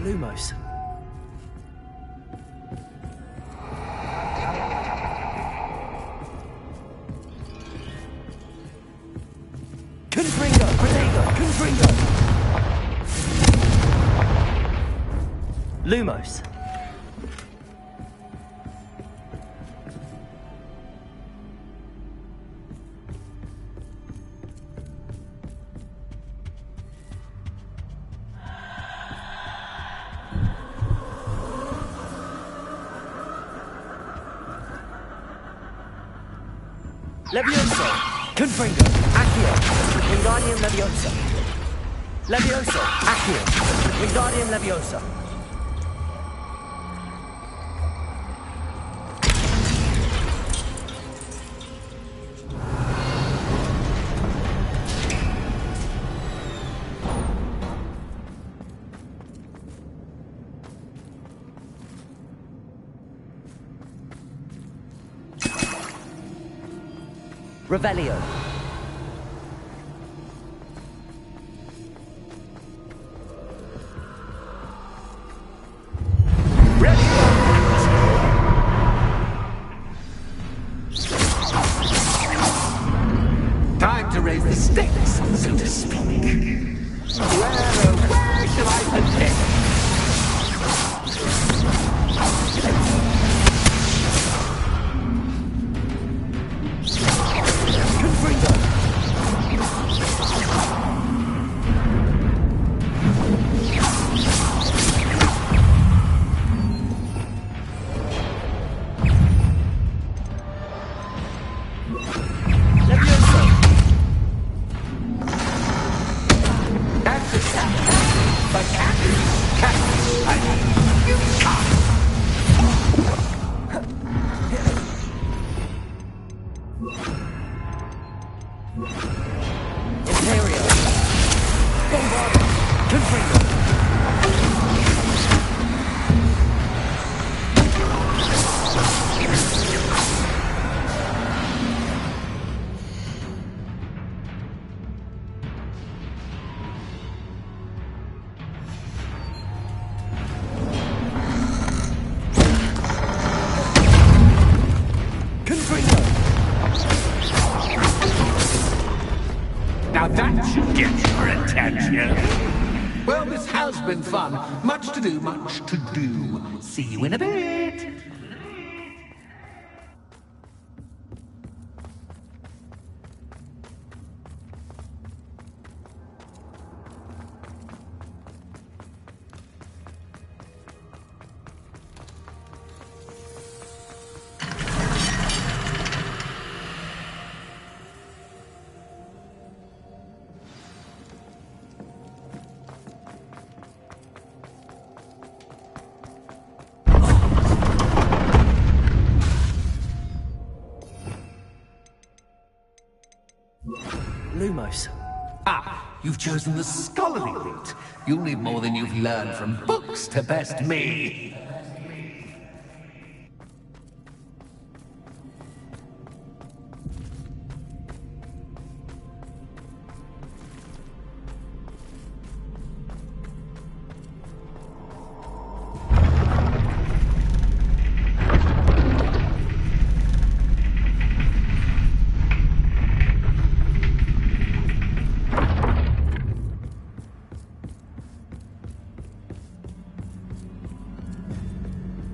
Lumos. Confringo! Protego! Confringo! Lumos. Levioso! Confringo! Accio! Wingardium Leviosa! Levioso! Accio! Wingardium Leviosa! Revelio. Time to raise the stakes, so to speak. Where shall I begin? Now that should get your attention. Well, this has been fun. Much to do, much to do. See you in a bit. Lumos. Ah, you've chosen the scholarly route. You'll need more than you've learned from books to best me.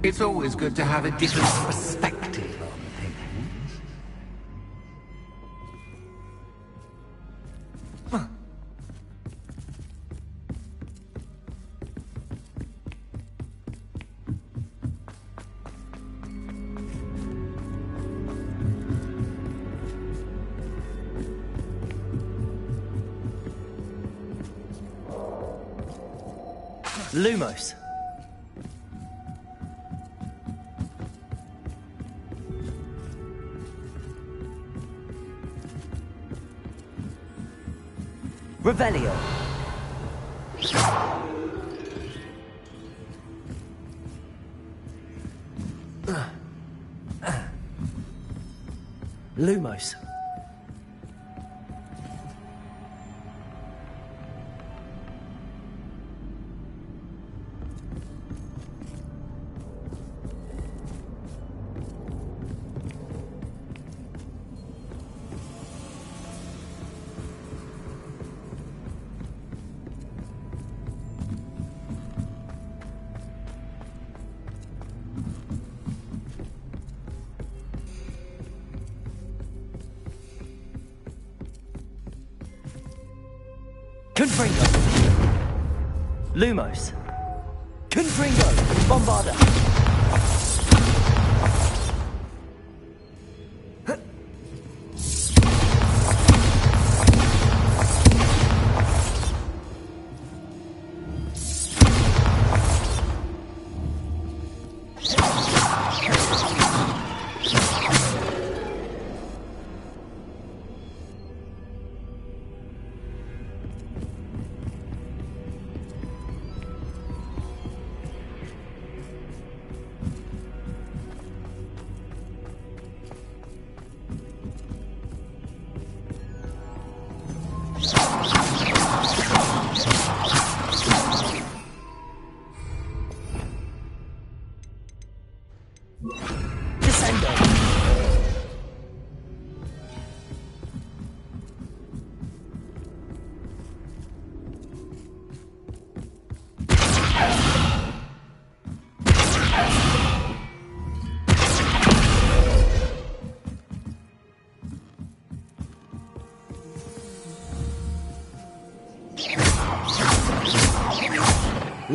It's always good to have a different perspective on things. Lumos. Revelio. Lumos. Confringo. Lumos. Confringo. Bombarda.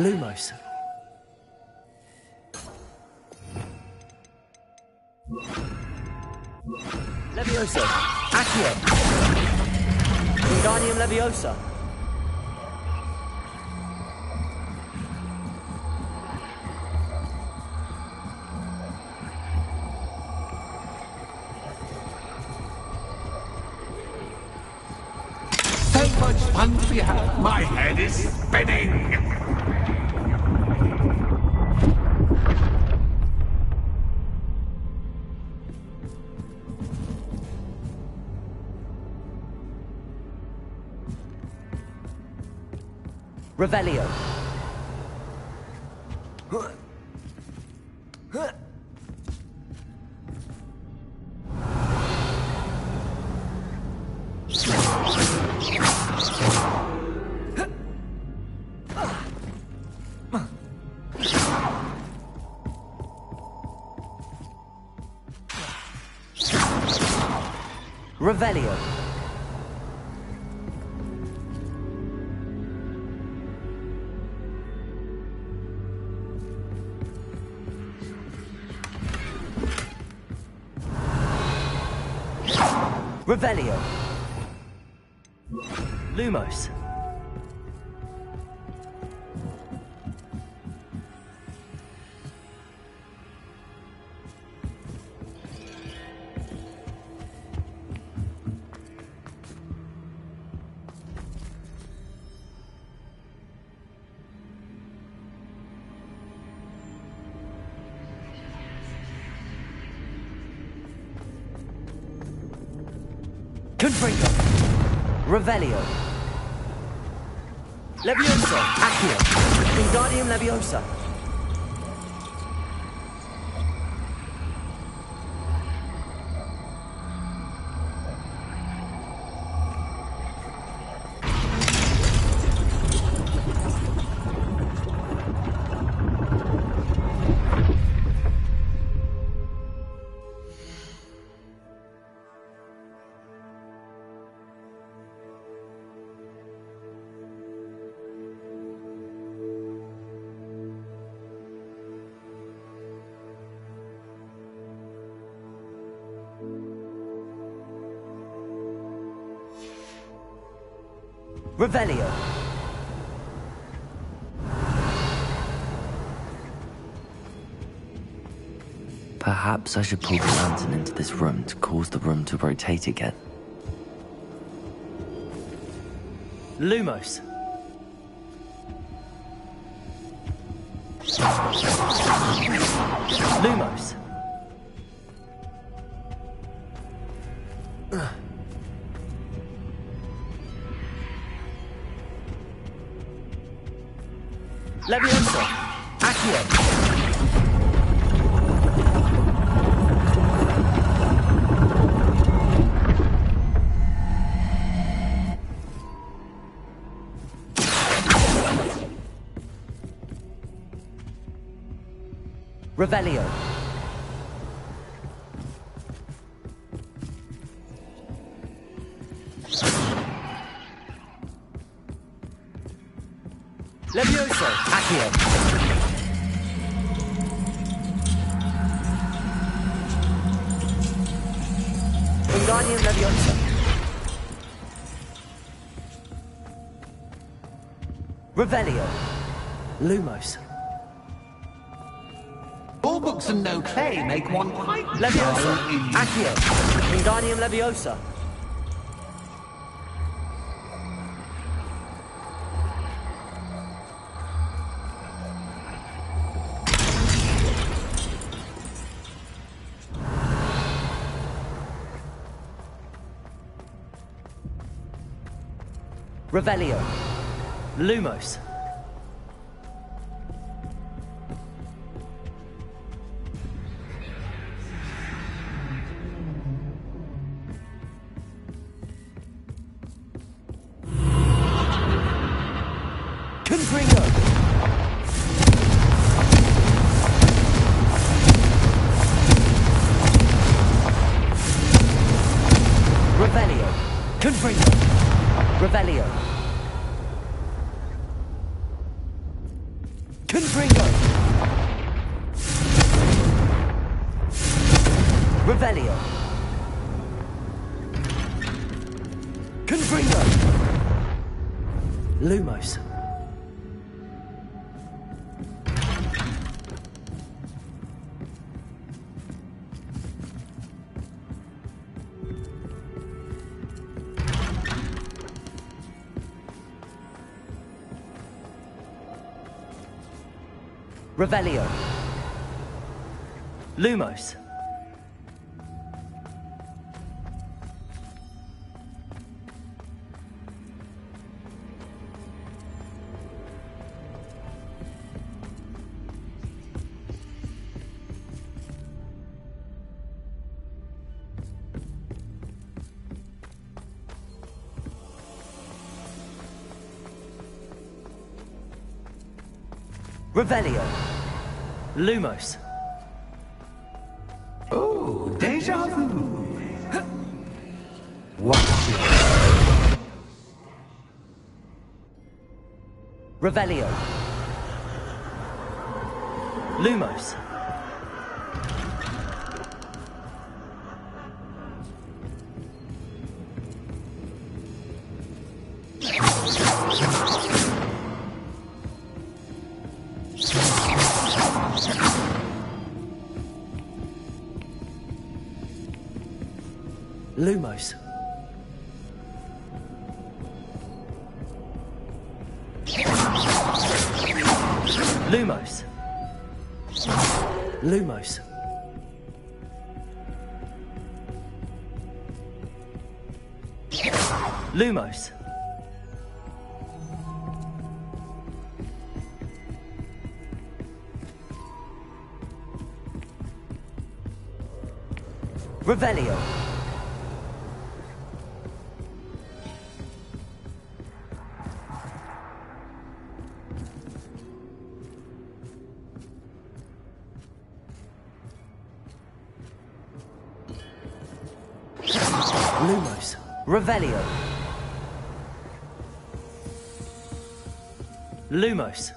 Lumos. Leviosa. Accio. Wingardium Leviosa. So much fun to be had. My head is spinning. Revelio. Revelio. Revelio. Lumos. Confringo. Revelio. Leviosa. Accio. Wingardium Leviosa. Revelio. Perhaps I should pull the lantern into this room to cause the room to rotate again. Lumos. Lumos. Leviosa. Accio. Revelio. Leviosa. Accio. Wingardium Leviosa. Revelio. Lumos. All books and no clay make one quite Leviosa. Accio. Wingardium Leviosa. Revelio. Lumos. Confringo. Revelio. Confringo. Revelio. Confringo! Revelio! Confringo! Lumos! Revelio. Lumos. Revelio. Lumos. Oh, deja vu. Revelio. Lumos. Lumos. Lumos. Lumos. Lumos. Revelio. Lumos. Revelio. Lumos.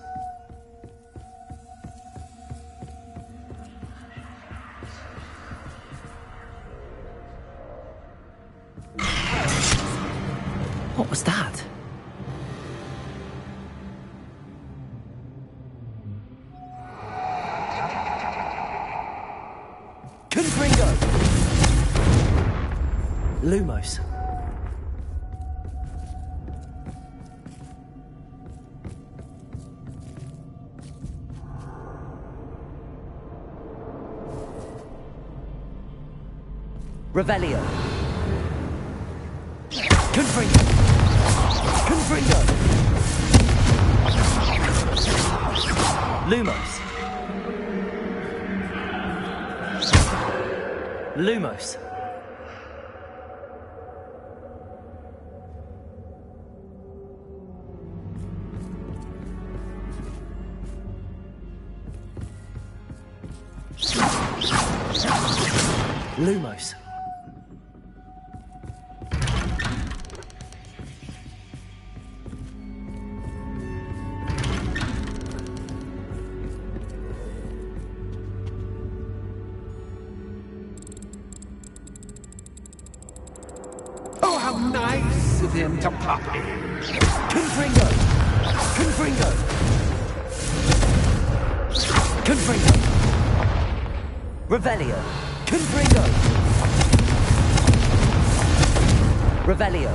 What was that? Confringo! Lumos. Revelio. Confringo. Confringo. Lumos. Lumos. Lumos. Oh, how nice of him to pop in. Confringo. Confringo. Confringo. Revelio. Confringo. Revelio.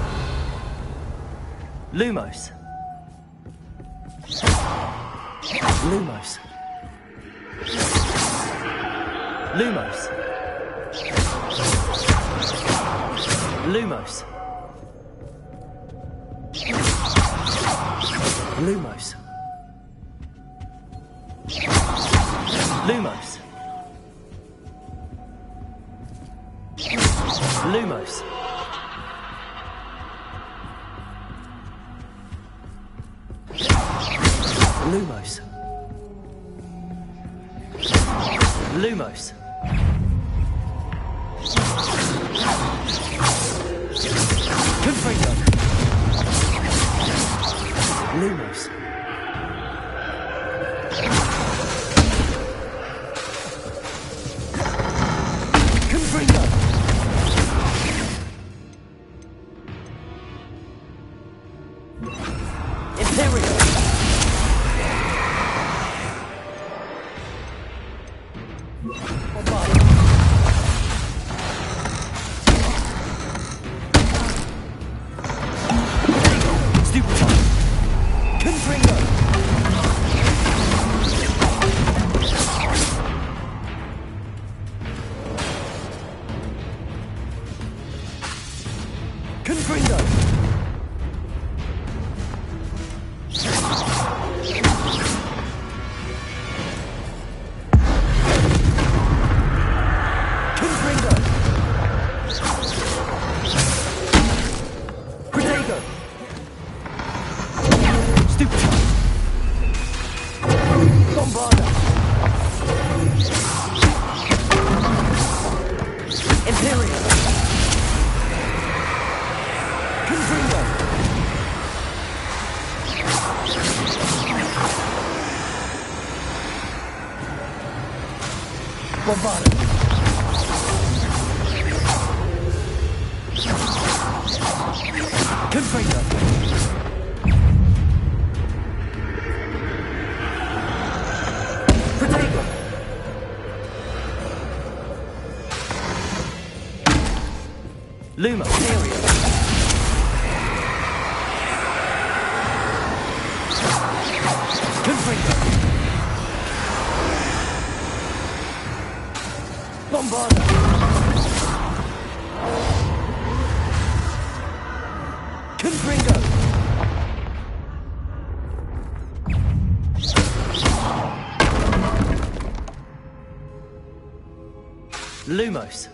Lumos. Lumos. Lumos. Lumos. Lumos. Lumos. Lumos. Lumos. Lumos. Confringo. Lumos. Confringo! Confringo! Protego! Stupid! Bombarda! Imperial! Confringo! Bombarda! Confringo! Protego! Luma, Imperial! Confringo! Bombarda! Confringo! Lumos!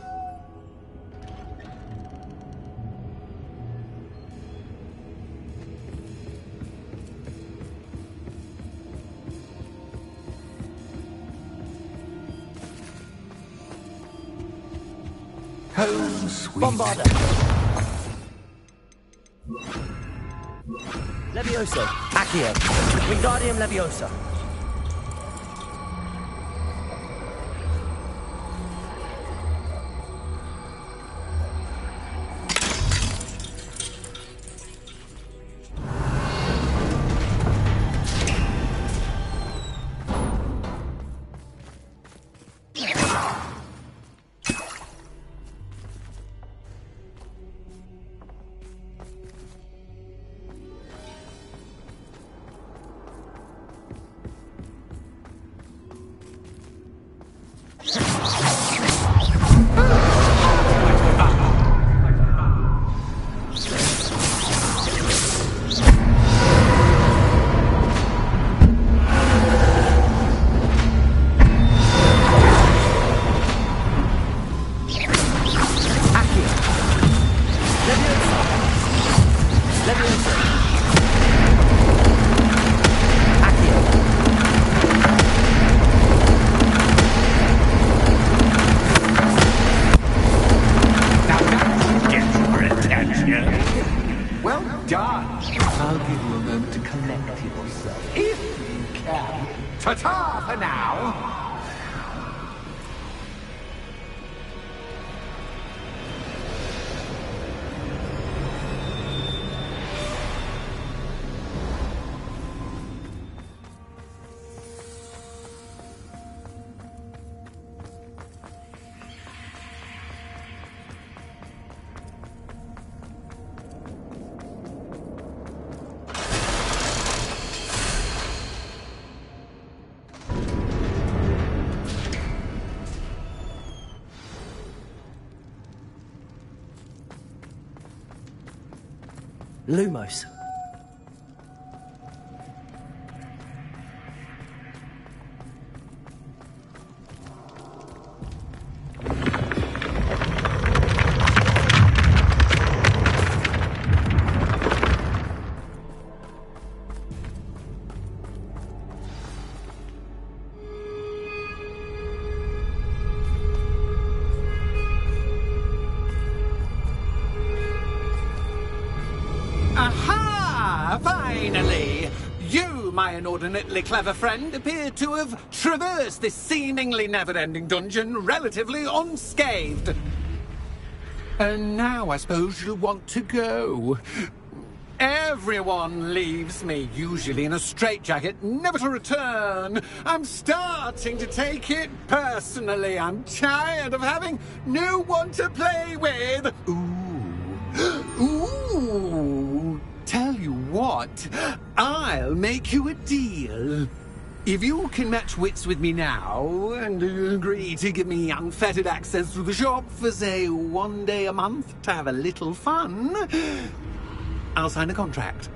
Home sweet. Bombarda! Levioso! Accio! Wingardium Leviosa! Well done. I'll give you a moment to collect yourself, if you can. Ta-ta for now. Lumos. Aha! Finally! You, my inordinately clever friend, appear to have traversed this seemingly never-ending dungeon relatively unscathed. And now I suppose you'll want to go. Everyone leaves me, usually in a straitjacket, never to return. I'm starting to take it personally. I'm tired of having no one to play with. Ooh. Tell you what, I'll make you a deal. If you can match wits with me now, and agree to give me unfettered access to the shop for, say, 1 day a month to have a little fun, I'll sign a contract.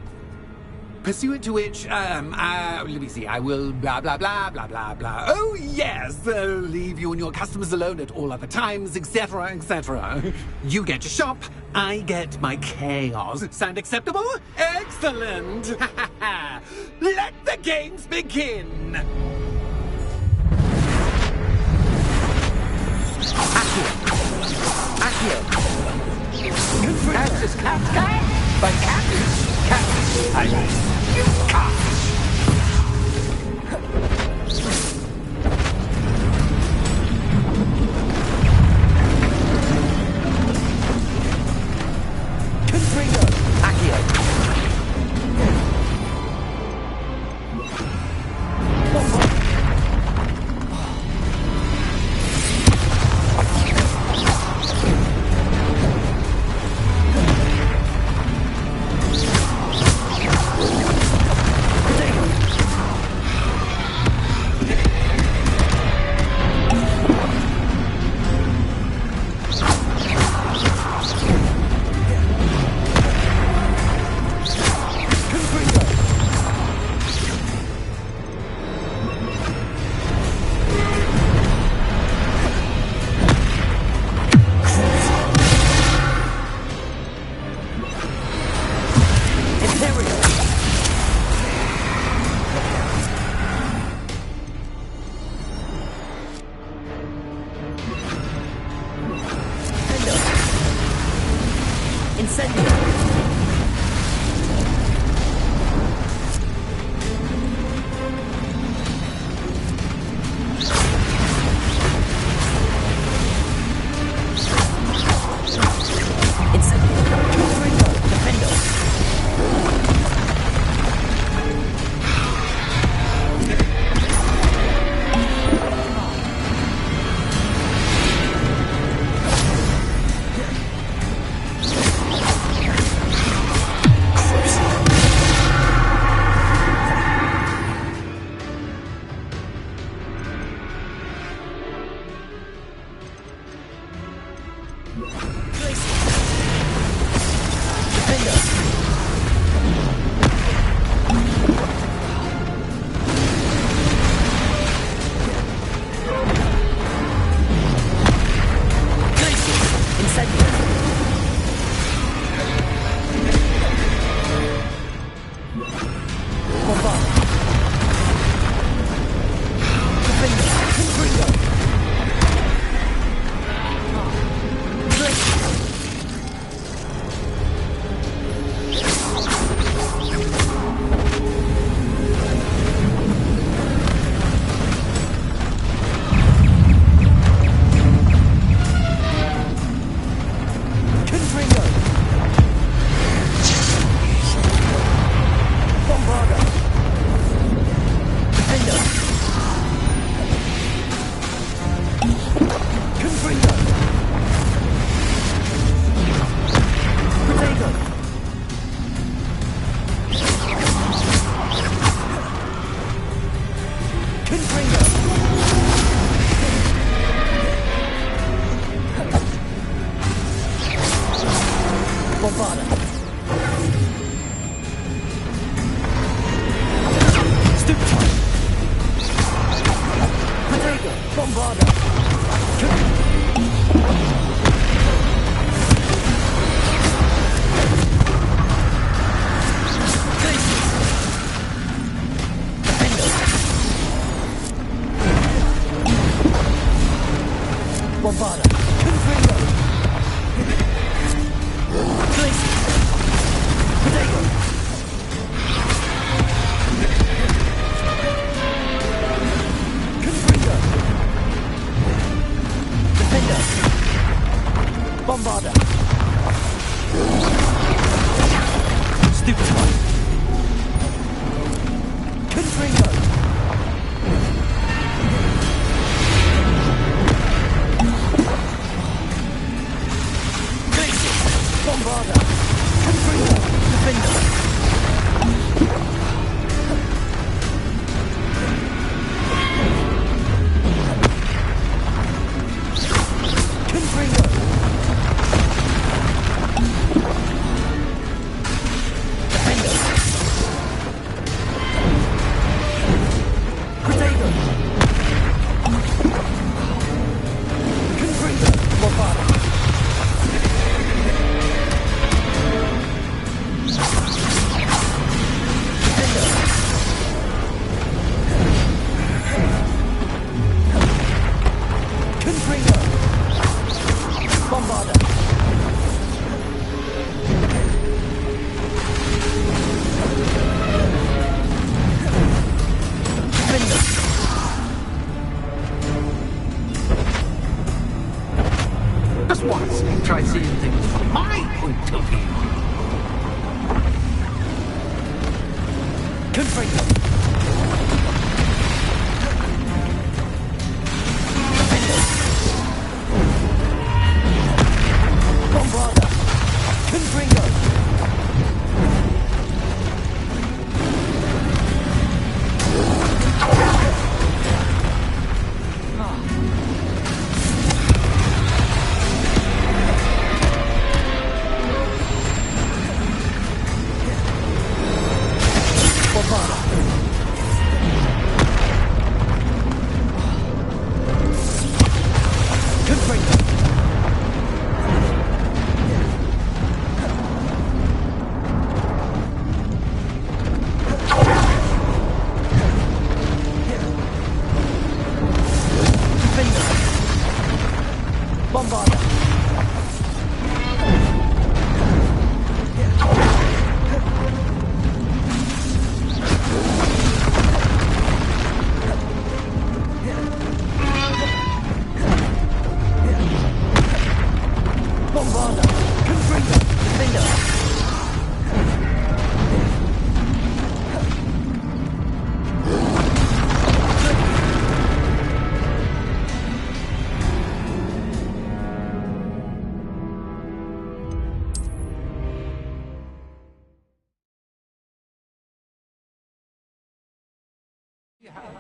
Pursuant to which, let me see, I will blah, blah, blah, blah, blah, blah. Oh, yes, leave you and your customers alone at all other times, etc., etc. You get your shop, I get my chaos. Sound acceptable? Excellent! Let the games begin! Accio! Cactus, cactus! By cactus, cactus, I mean, you cactus! Confringo, Accio! my point of view. Confringo. Bombarda. Confringo.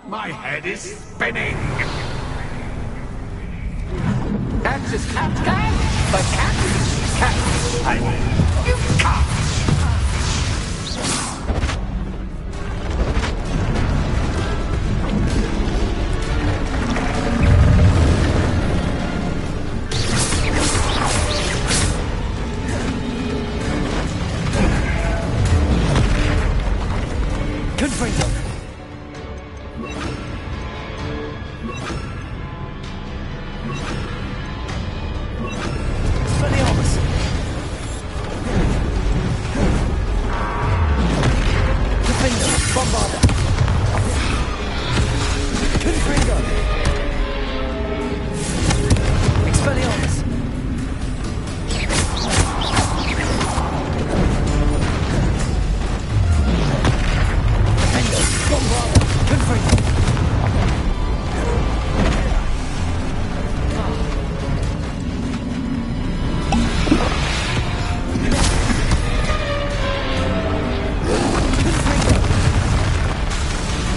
My head is spinning. Cats is cat, but cat is cat. You can't. Confringo.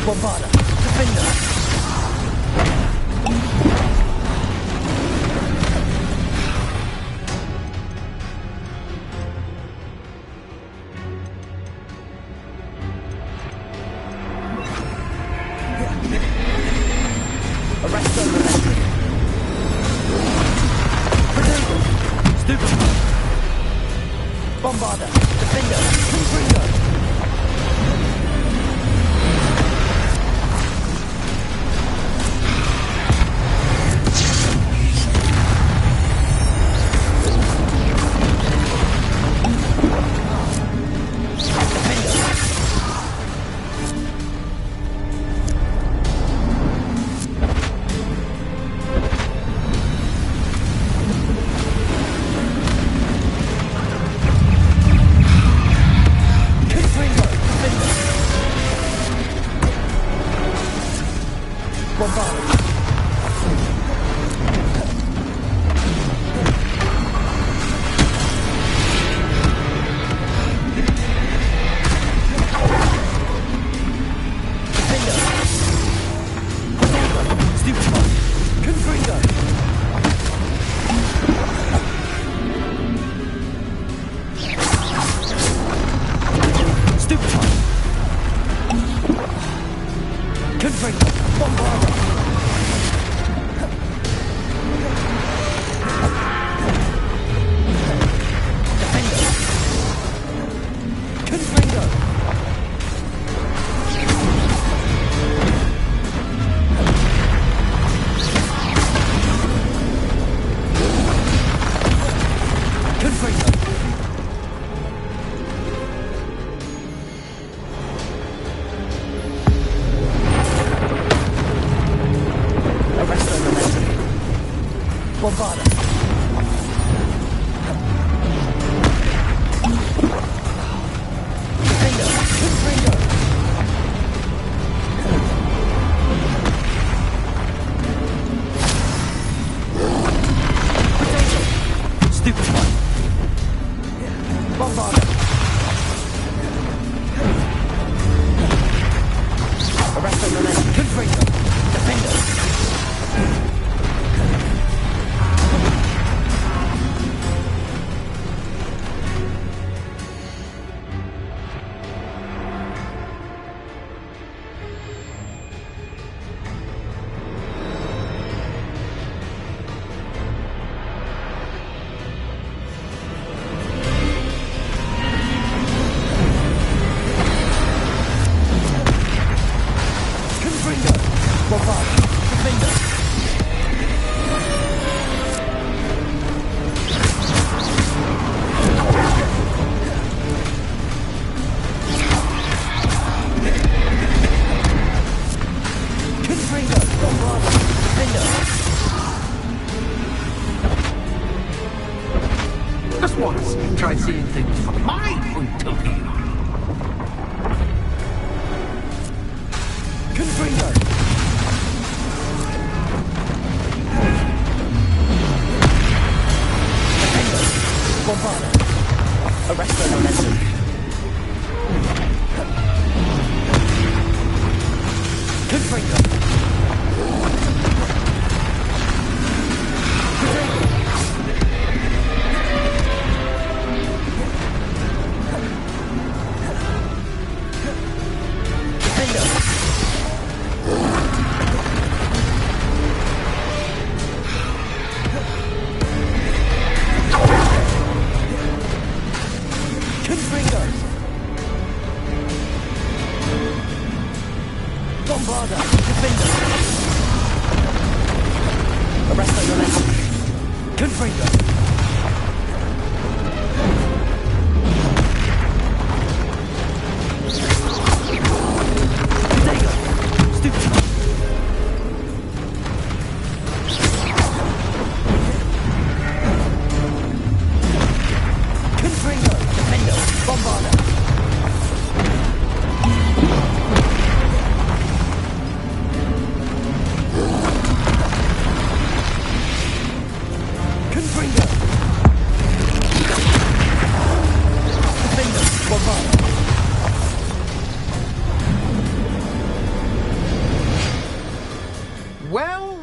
Bombarda. Defender. Arresto Electric. Protego. Stupid. Bombarda. Defender. Confringo. Bombarda. Bombarder! Arresto Momentum! Confringo! Defender! Just once, try seeing things from my point of view. Confringo! Defender! Bombarder! Arresto Momentum! Confringo! Bombarder! Defender! Arresto Momentum! Confringo!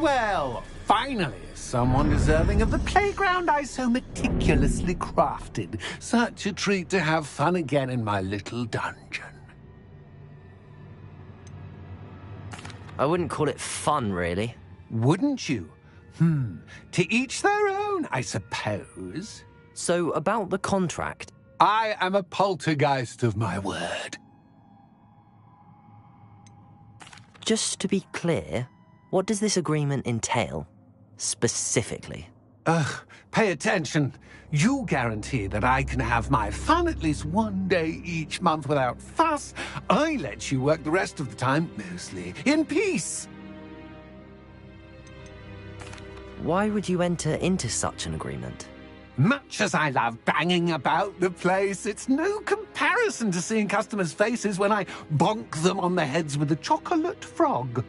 Well, finally, someone deserving of the playground I so meticulously crafted. Such a treat to have fun again in my little dungeon. I wouldn't call it fun, really. Wouldn't you? To each their own, I suppose. So, about the contract. I am a poltergeist of my word. Just to be clear, what does this agreement entail, specifically? Pay attention. You guarantee that I can have my fun at least one day each month without fuss. I let you work the rest of the time, mostly in peace. Why would you enter into such an agreement? Much as I love banging about the place, it's no comparison to seeing customers' faces when I bonk them on the heads with a chocolate frog.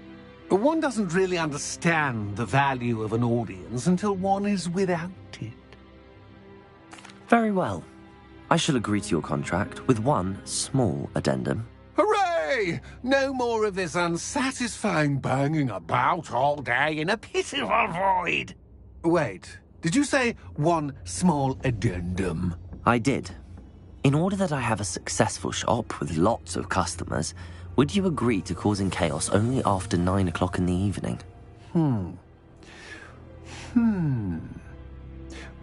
One doesn't really understand the value of an audience until one is without it. Very well. I shall agree to your contract with one small addendum. Hooray! No more of this unsatisfying banging about all day in a pitiful void. Wait, did you say one small addendum? I did. In order that I have a successful shop with lots of customers, would you agree to causing chaos only after 9 o'clock in the evening?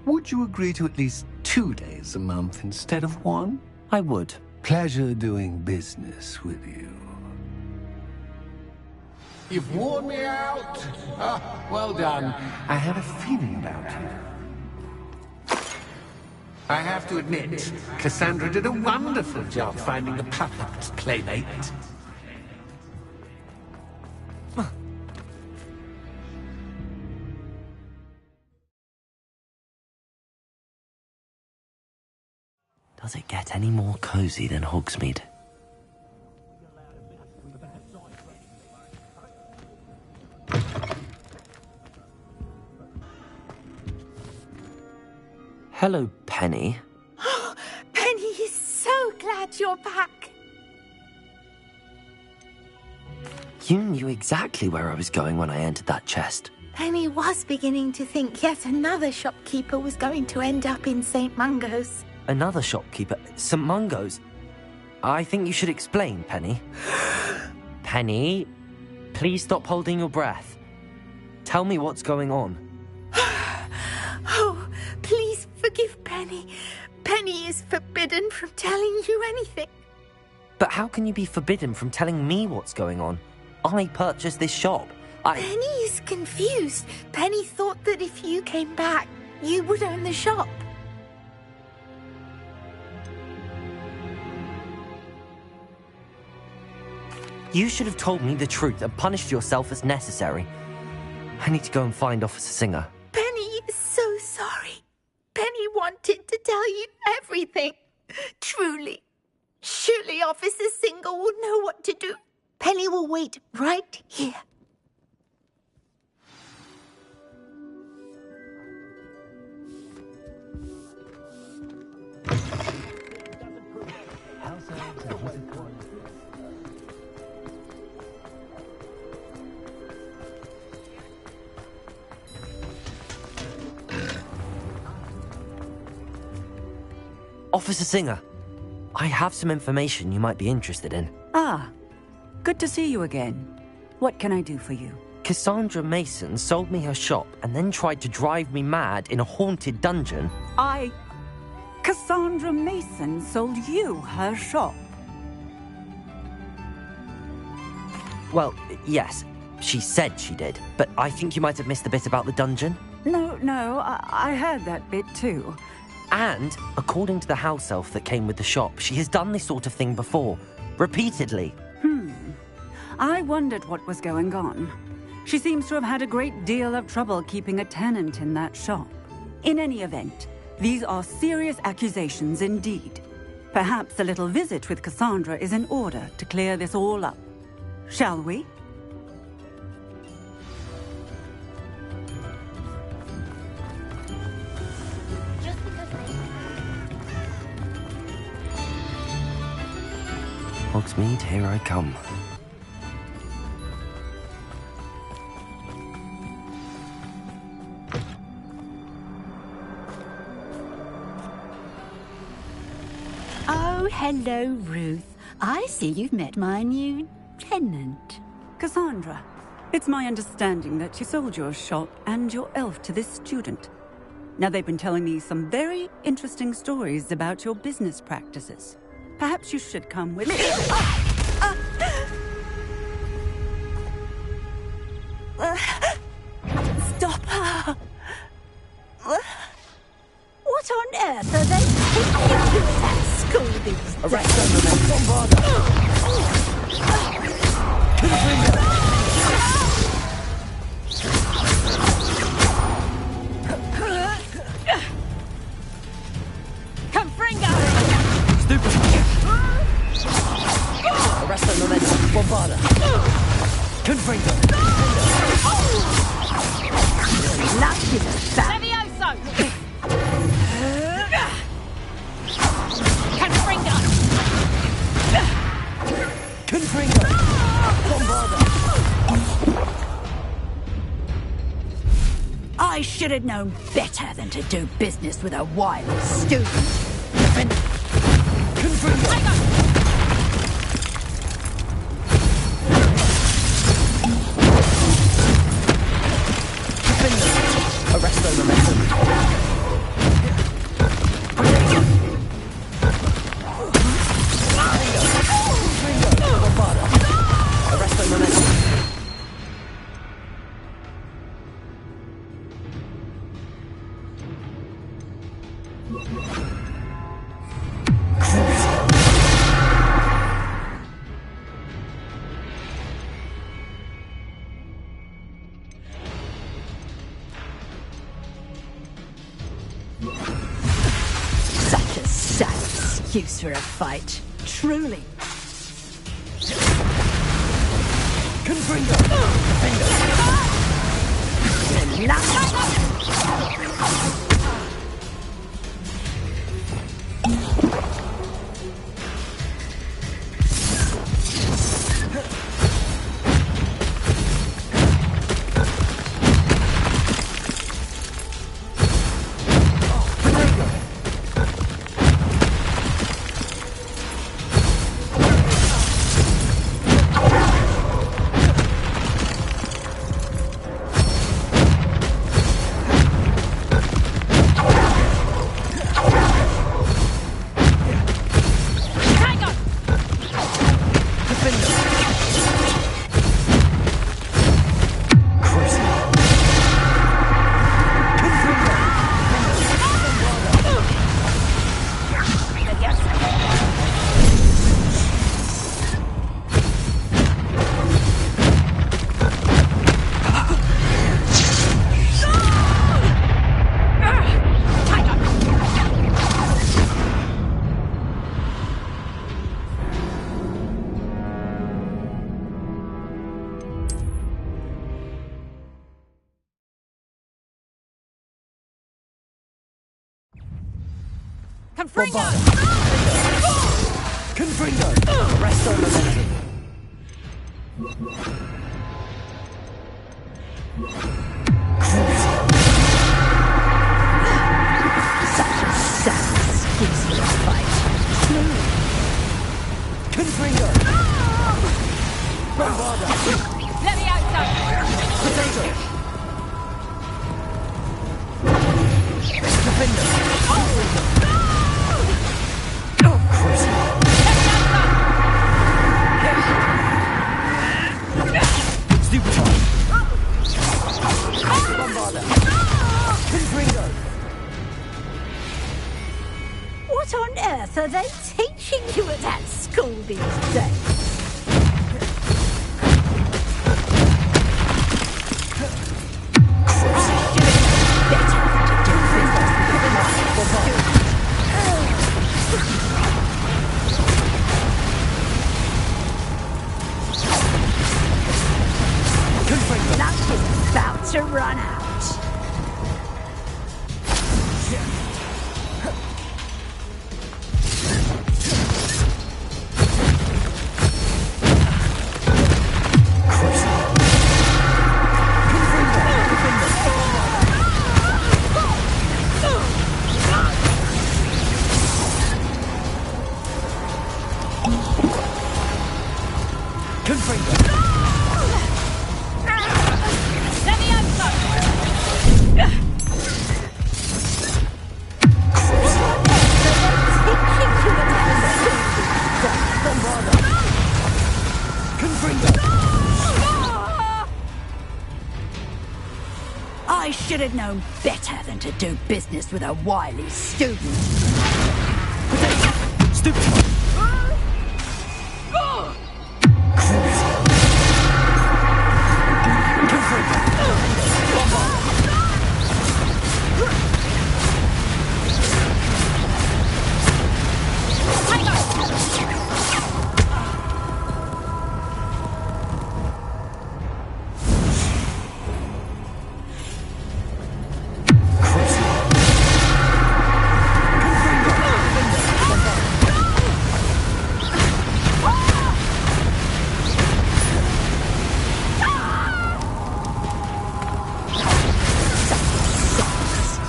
Would you agree to at least 2 days a month instead of one? I would. Pleasure doing business with you. You've worn me out. Well done. I had a feeling about you. I have to admit, Cassandra did a wonderful job finding the perfect playmate. Does it get any more cozy than Hogsmeade? Hello, Penny. Penny, had your back. You knew exactly where I was going when I entered that chest. Penny was beginning to think yet another shopkeeper was going to end up in St. Mungo's. Another shopkeeper? St. Mungo's? I think you should explain, Penny. Penny, please stop holding your breath. Tell me what's going on. Oh, please forgive Penny. Penny is forbidden from telling you anything. But how can you be forbidden from telling me what's going on? I purchased this shop. Penny is confused. Penny thought that if you came back, you would own the shop. You should have told me the truth and punished yourself as necessary. I need to go and find Officer Singer. Penny is so sorry. Penny wanted to tell you everything. Truly. Surely Officer Singer will know what to do. Penny will wait right here. Officer Singer, I have some information you might be interested in. Ah, good to see you again. What can I do for you? Cassandra Mason sold me her shop and then tried to drive me mad in a haunted dungeon. Cassandra Mason sold you her shop? Well, yes, she said she did, but I think you might have missed the bit about the dungeon. No, I heard that bit too. And, according to the house elf that came with the shop, she has done this sort of thing before. Repeatedly. I wondered what was going on. She seems to have had a great deal of trouble keeping a tenant in that shop. In any event, these are serious accusations indeed. Perhaps a little visit with Cassandra is in order to clear this all up. Shall we? Hogsmeade, here I come. Oh, hello, Ruth. I see you've met my new tenant. Cassandra, it's my understanding that you sold your shop and your elf to this student. Now, they've been telling me some very interesting stories about your business practices. Perhaps you should come with me. Stop her! What on earth are they teaching you at school these days? Arrest them, Bombarda! Confringo! Stupid! Arrest them, Bombarda! Confringo! Luck is a fact. Levioso! Confringo! Confringo! Bombarda! I should have known better than to do business with a wild student. Arresto momentum. Arresto momentum. Such a sad excuse for a fight. Truly. Confringo! Confringo! Confringo! Rest on momentum. Confringo! Bombarda! Let me out, son! Potato! Defender! Oh, crazy! Stupid one! Bombarda! Confringo! What on earth are they teaching you at that school these days? Luck is about to run out. I should have known better than to do business with a wily student. Stupid!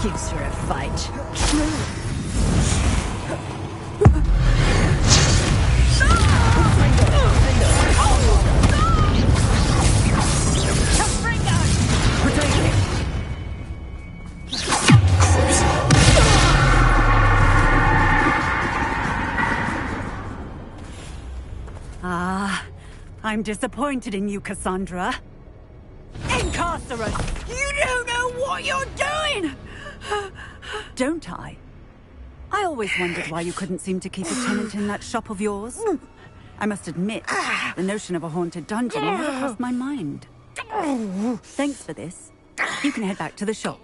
Excuse for a fight. Ah, I'm disappointed in you, Cassandra. Incarcerate! You don't know what you're doing! Don't I? I always wondered why you couldn't seem to keep a tenant in that shop of yours. I must admit, the notion of a haunted dungeon never crossed my mind. Thanks for this. You can head back to the shop.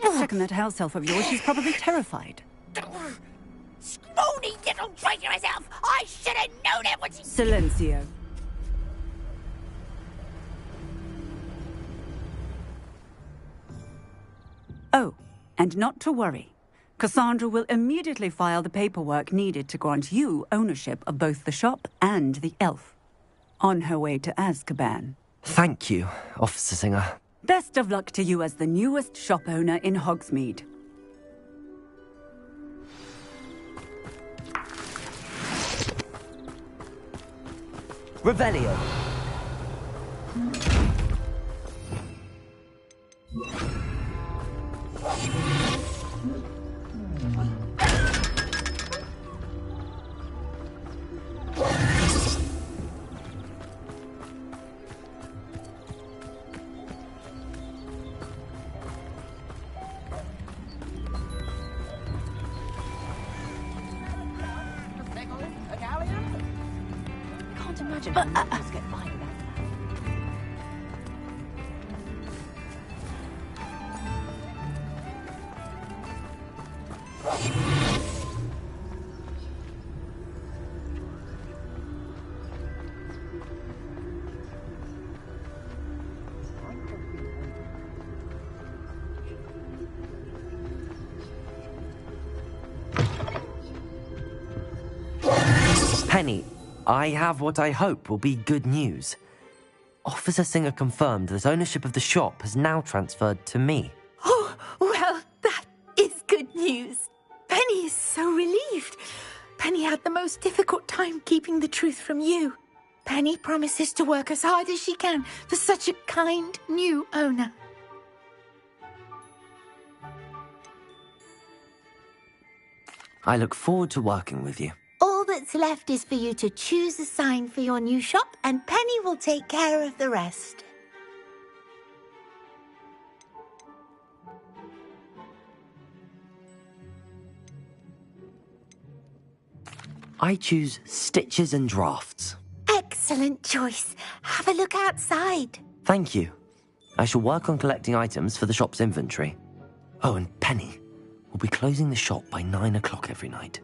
Check on that house elf of yours, she's probably terrified. Scrawny little traitor herself! I should have known it when she... Silencio. Oh, and not to worry. Cassandra will immediately file the paperwork needed to grant you ownership of both the shop and the elf. On her way to Azkaban. Thank you, Officer Singer. Best of luck to you as the newest shop owner in Hogsmeade. Revelio. Can't imagine how locals get by without Penny, I have what I hope will be good news. Officer Singer confirmed that ownership of the shop has now transferred to me. Oh, well, that is good news. Penny is so relieved. Penny had the most difficult time keeping the truth from you. Penny promises to work as hard as she can for such a kind new owner. I look forward to working with you. All that's left is for you to choose a sign for your new shop, and Penny will take care of the rest. I choose Stitches and Drafts. Excellent choice. Have a look outside. Thank you. I shall work on collecting items for the shop's inventory. Oh, and Penny, we'll be closing the shop by 9 o'clock every night.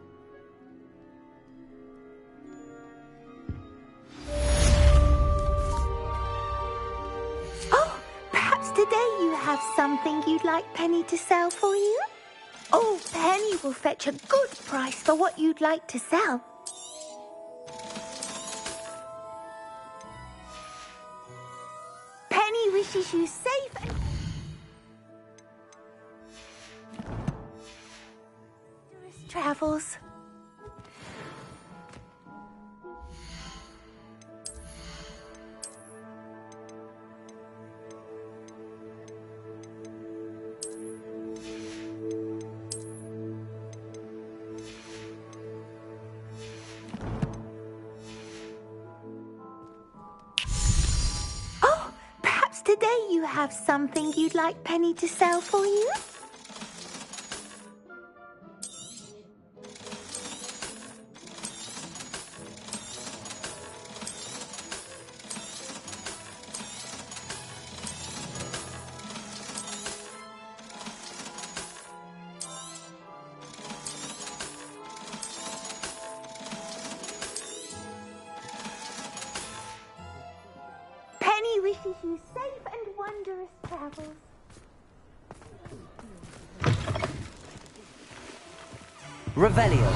Oh, perhaps today you have something you'd like Penny to sell for you? Oh, Penny will fetch a good price for what you'd like to sell. Penny wishes you safe and dangerous travels. Today you have something you'd like Penny to sell for you? Penny wishes you safe and wondrous travels. Revelio.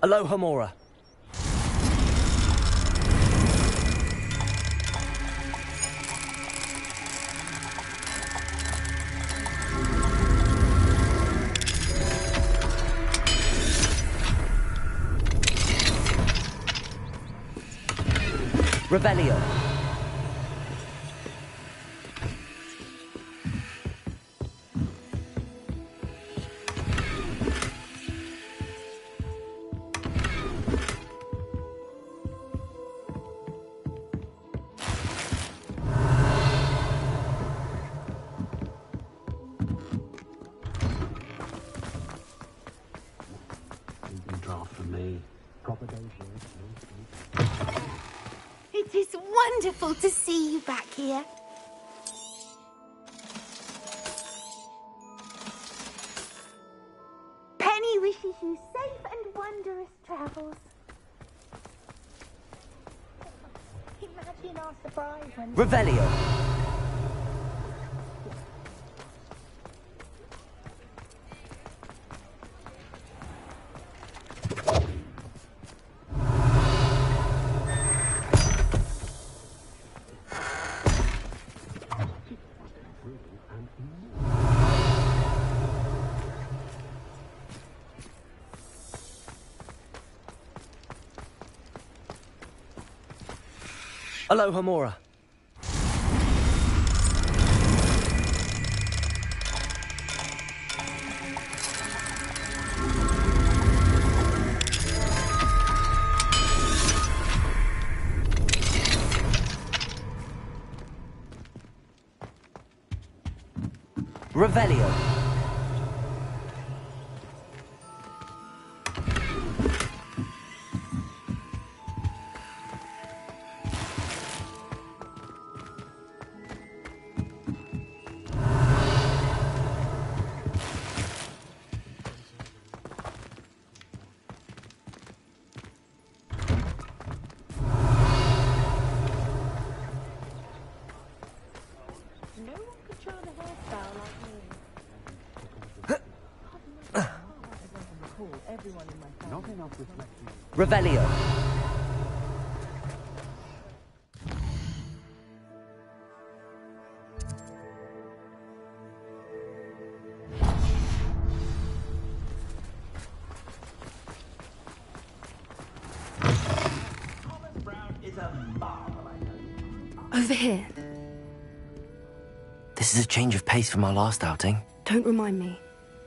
Aloha Mora. Revelio. It is wonderful to see you back here. Penny wishes you safe and wondrous travels. Imagine our surprise when... Revelio. Aloha Mora. Revelio. Revelio. Over here. This is a change of pace from our last outing. Don't remind me.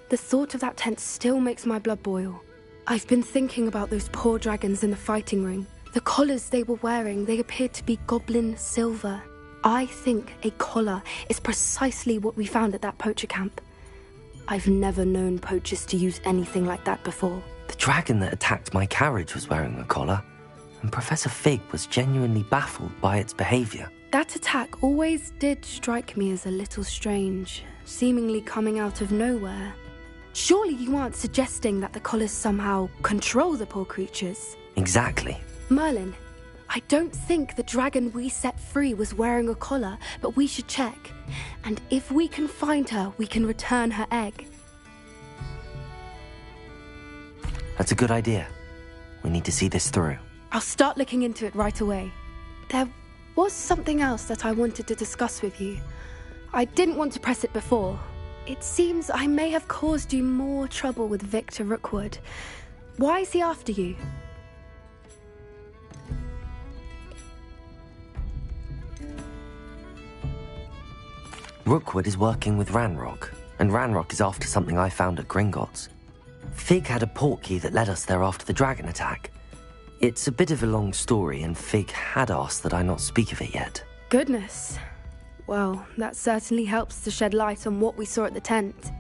The thought of that tent still makes my blood boil. I've been thinking about those poor dragons in the fighting ring. The collars they were wearing, they appeared to be goblin silver. I think a collar is precisely what we found at that poacher camp. I've never known poachers to use anything like that before. The dragon that attacked my carriage was wearing a collar, and Professor Fig was genuinely baffled by its behavior. That attack always did strike me as a little strange, seemingly coming out of nowhere. Surely you aren't suggesting that the collars somehow control the poor creatures? Exactly. Merlin, I don't think the dragon we set free was wearing a collar, but we should check. And if we can find her, we can return her egg. That's a good idea. We need to see this through. I'll start looking into it right away. There was something else that I wanted to discuss with you. I didn't want to press it before. It seems I may have caused you more trouble with Victor Rookwood. Why is he after you? Rookwood is working with Ranrock, and Ranrock is after something I found at Gringotts. Fig had a portkey that led us there after the dragon attack. It's a bit of a long story, and Fig had asked that I not speak of it yet. Goodness. Well, that certainly helps to shed light on what we saw at the tent.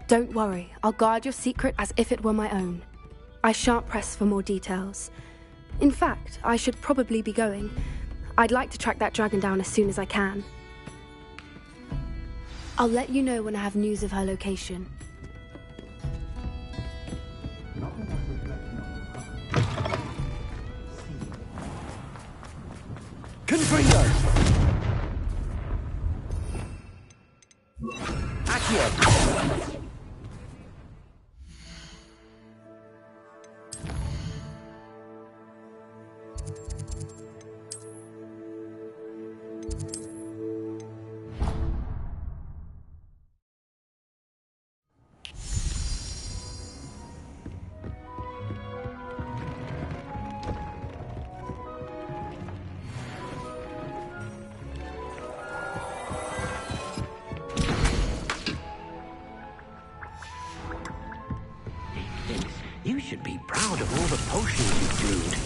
Don't worry, I'll guard your secret as if it were my own. I shan't press for more details. In fact, I should probably be going. I'd like to track that dragon down as soon as I can. I'll let you know when I have news of her location. Confringo! Accio! You should be proud of all the potions you've brewed.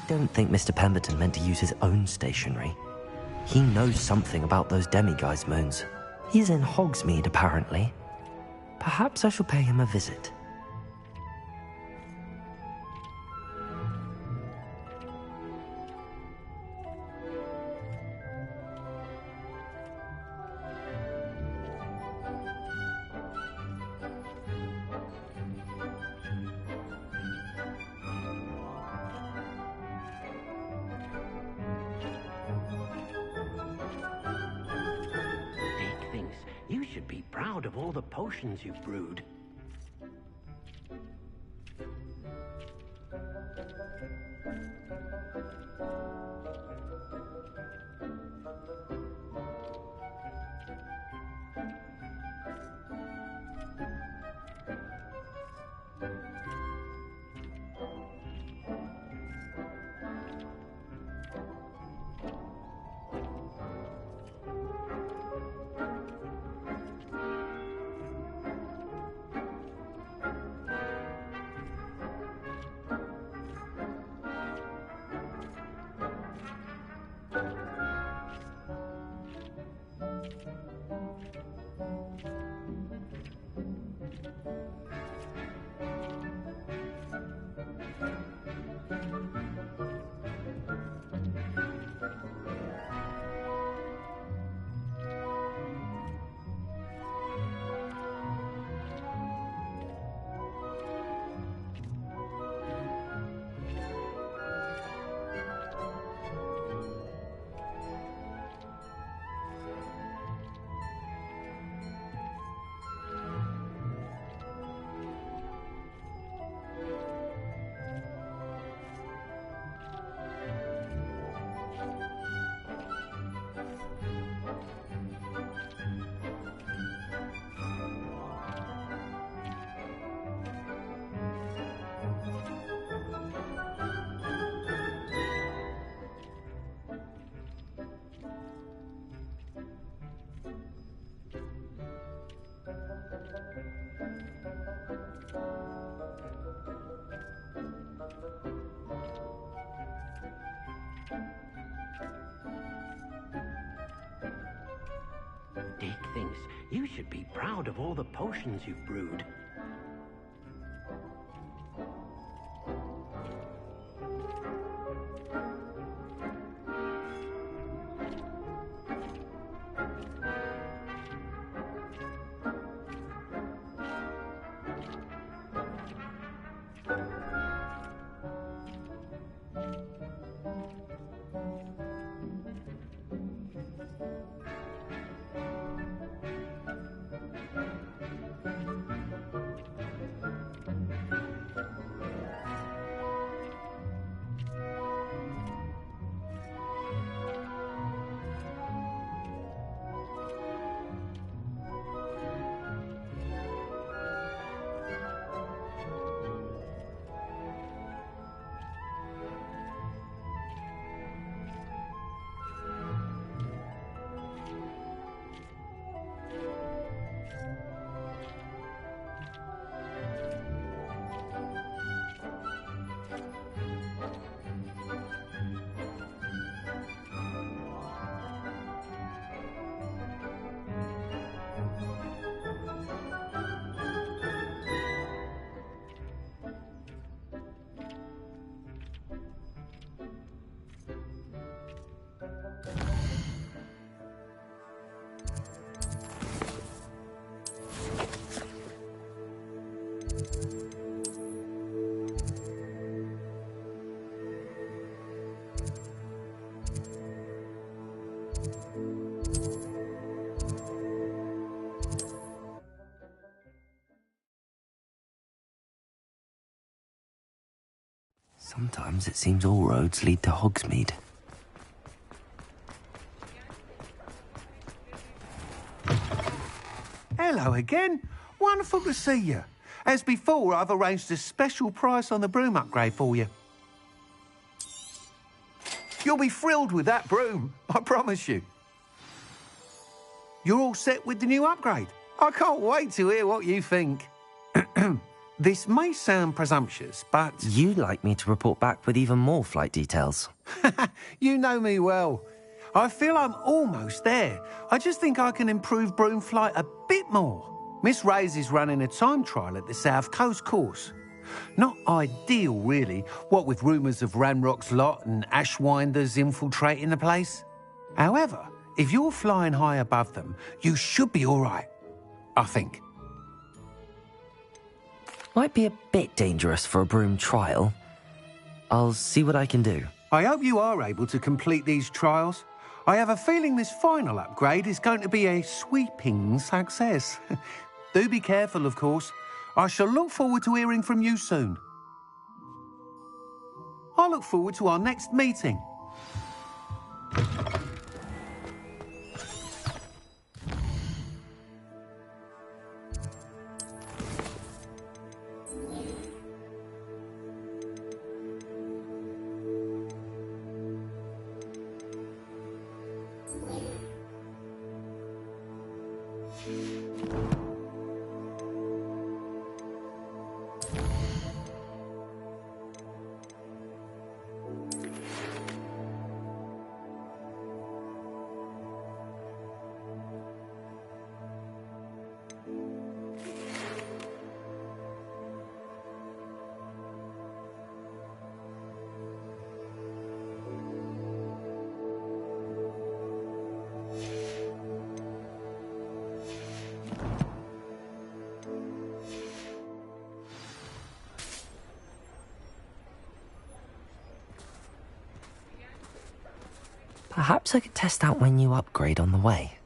don't think Mr. Pemberton meant to use his own stationery. He knows something about those demiguise moons. He's in Hogsmeade, apparently. Perhaps I shall pay him a visit. Dick thinks you should be proud of all the potions you've brewed. Dick thinks you should be proud of all the potions you've brewed. Sometimes it seems all roads lead to Hogsmeade. Hello again. Wonderful to see you. As before, I've arranged a special price on the broom upgrade for you. You'll be thrilled with that broom, I promise you. You're all set with the new upgrade. I can't wait to hear what you think. This may sound presumptuous, but... You'd like me to report back with even more flight details. You know me well. I feel I'm almost there. I just think I can improve broom flight a bit more. Miss Ray's is running a time trial at the South Coast course. Not ideal, really, what with rumours of Ranrock's lot and Ashwinders infiltrating the place. However, if you're flying high above them, you should be all right, I think. Might be a bit dangerous for a broom trial. I'll see what I can do. I hope you are able to complete these trials. I have a feeling this final upgrade is going to be a sweeping success. Do be careful, of course. I shall look forward to hearing from you soon. I look forward to our next meeting. Perhaps I could test out my new upgrade on the way.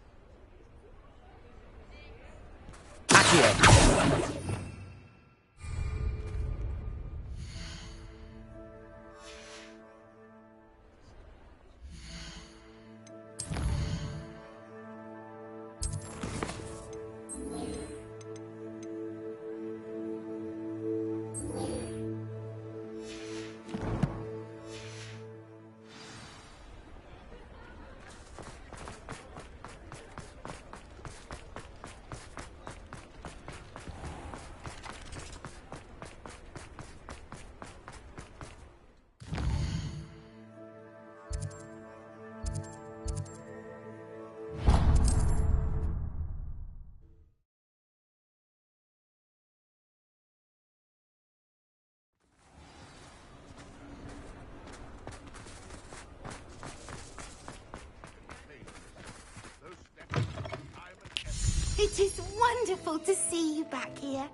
It is wonderful to see you back here.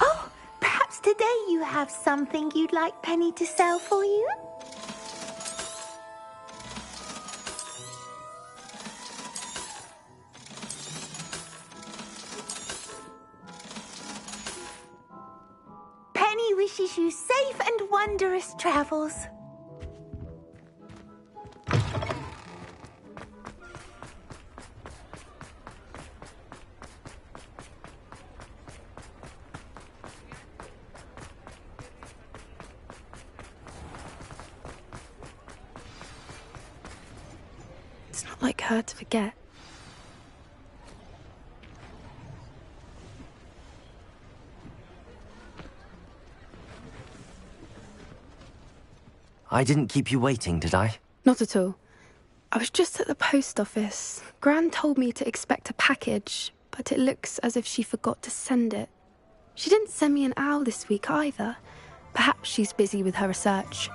Oh, perhaps today you have something you'd like Penny to sell for you? Penny wishes you safe and wondrous travels. It's not like her to forget. I didn't keep you waiting, did I? Not at all. I was just at the post office. Gran told me to expect a package, but it looks as if she forgot to send it. She didn't send me an owl this week either. Perhaps she's busy with her research.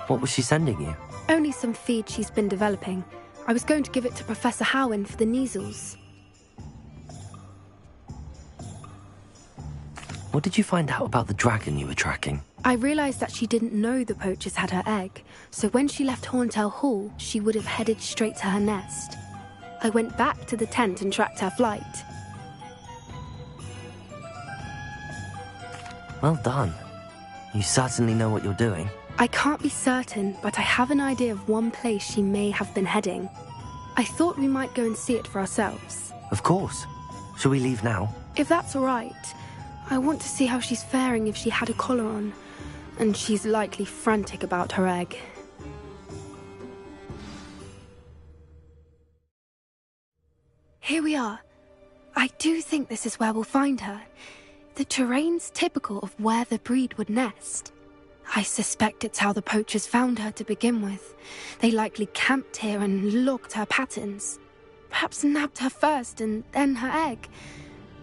What was she sending you? Only some feed she's been developing. I was going to give it to Professor Howen for the measles. What did you find out about the dragon you were tracking? I realised that she didn't know the poachers had her egg, so when she left Horntail Hall, she would have headed straight to her nest. I went back to the tent and tracked her flight. Well done. You certainly know what you're doing. I can't be certain, but I have an idea of one place she may have been heading. I thought we might go and see it for ourselves. Of course. Shall we leave now? If that's all right. I want to see how she's faring if she had a collar on. And she's likely frantic about her egg. Here we are. I do think this is where we'll find her. The terrain's typical of where the breed would nest. I suspect it's how the poachers found her to begin with. They likely camped here and logged her patterns. Perhaps nabbed her first and then her egg.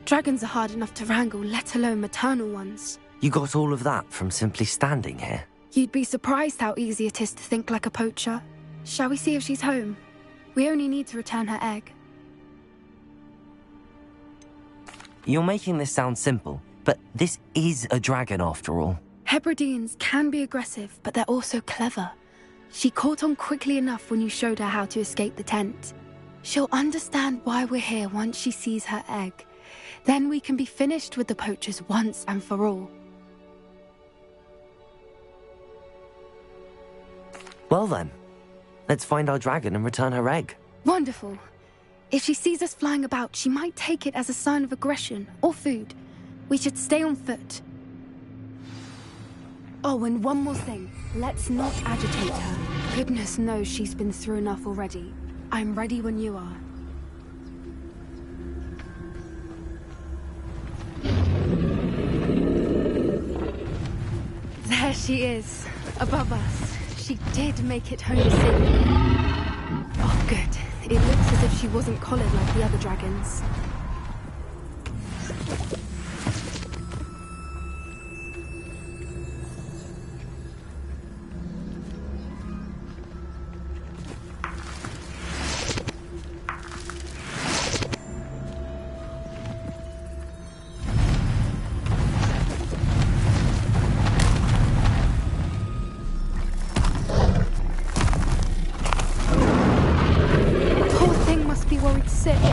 Dragons are hard enough to wrangle, let alone maternal ones. You got all of that from simply standing here? You'd be surprised how easy it is to think like a poacher. Shall we see if she's home? We only need to return her egg. You're making this sound simple, but this is a dragon after all. Hebrideans can be aggressive, but they're also clever. She caught on quickly enough when you showed her how to escape the tent. She'll understand why we're here once she sees her egg. Then we can be finished with the poachers once and for all. Well then, let's find our dragon and return her egg. Wonderful. If she sees us flying about, she might take it as a sign of aggression or food. We should stay on foot. Oh, and one more thing. Let's not agitate her. Goodness knows she's been through enough already. I'm ready when you are. There she is, above us. She did make it home safely. Oh, good. It looks as if she wasn't collared like the other dragons.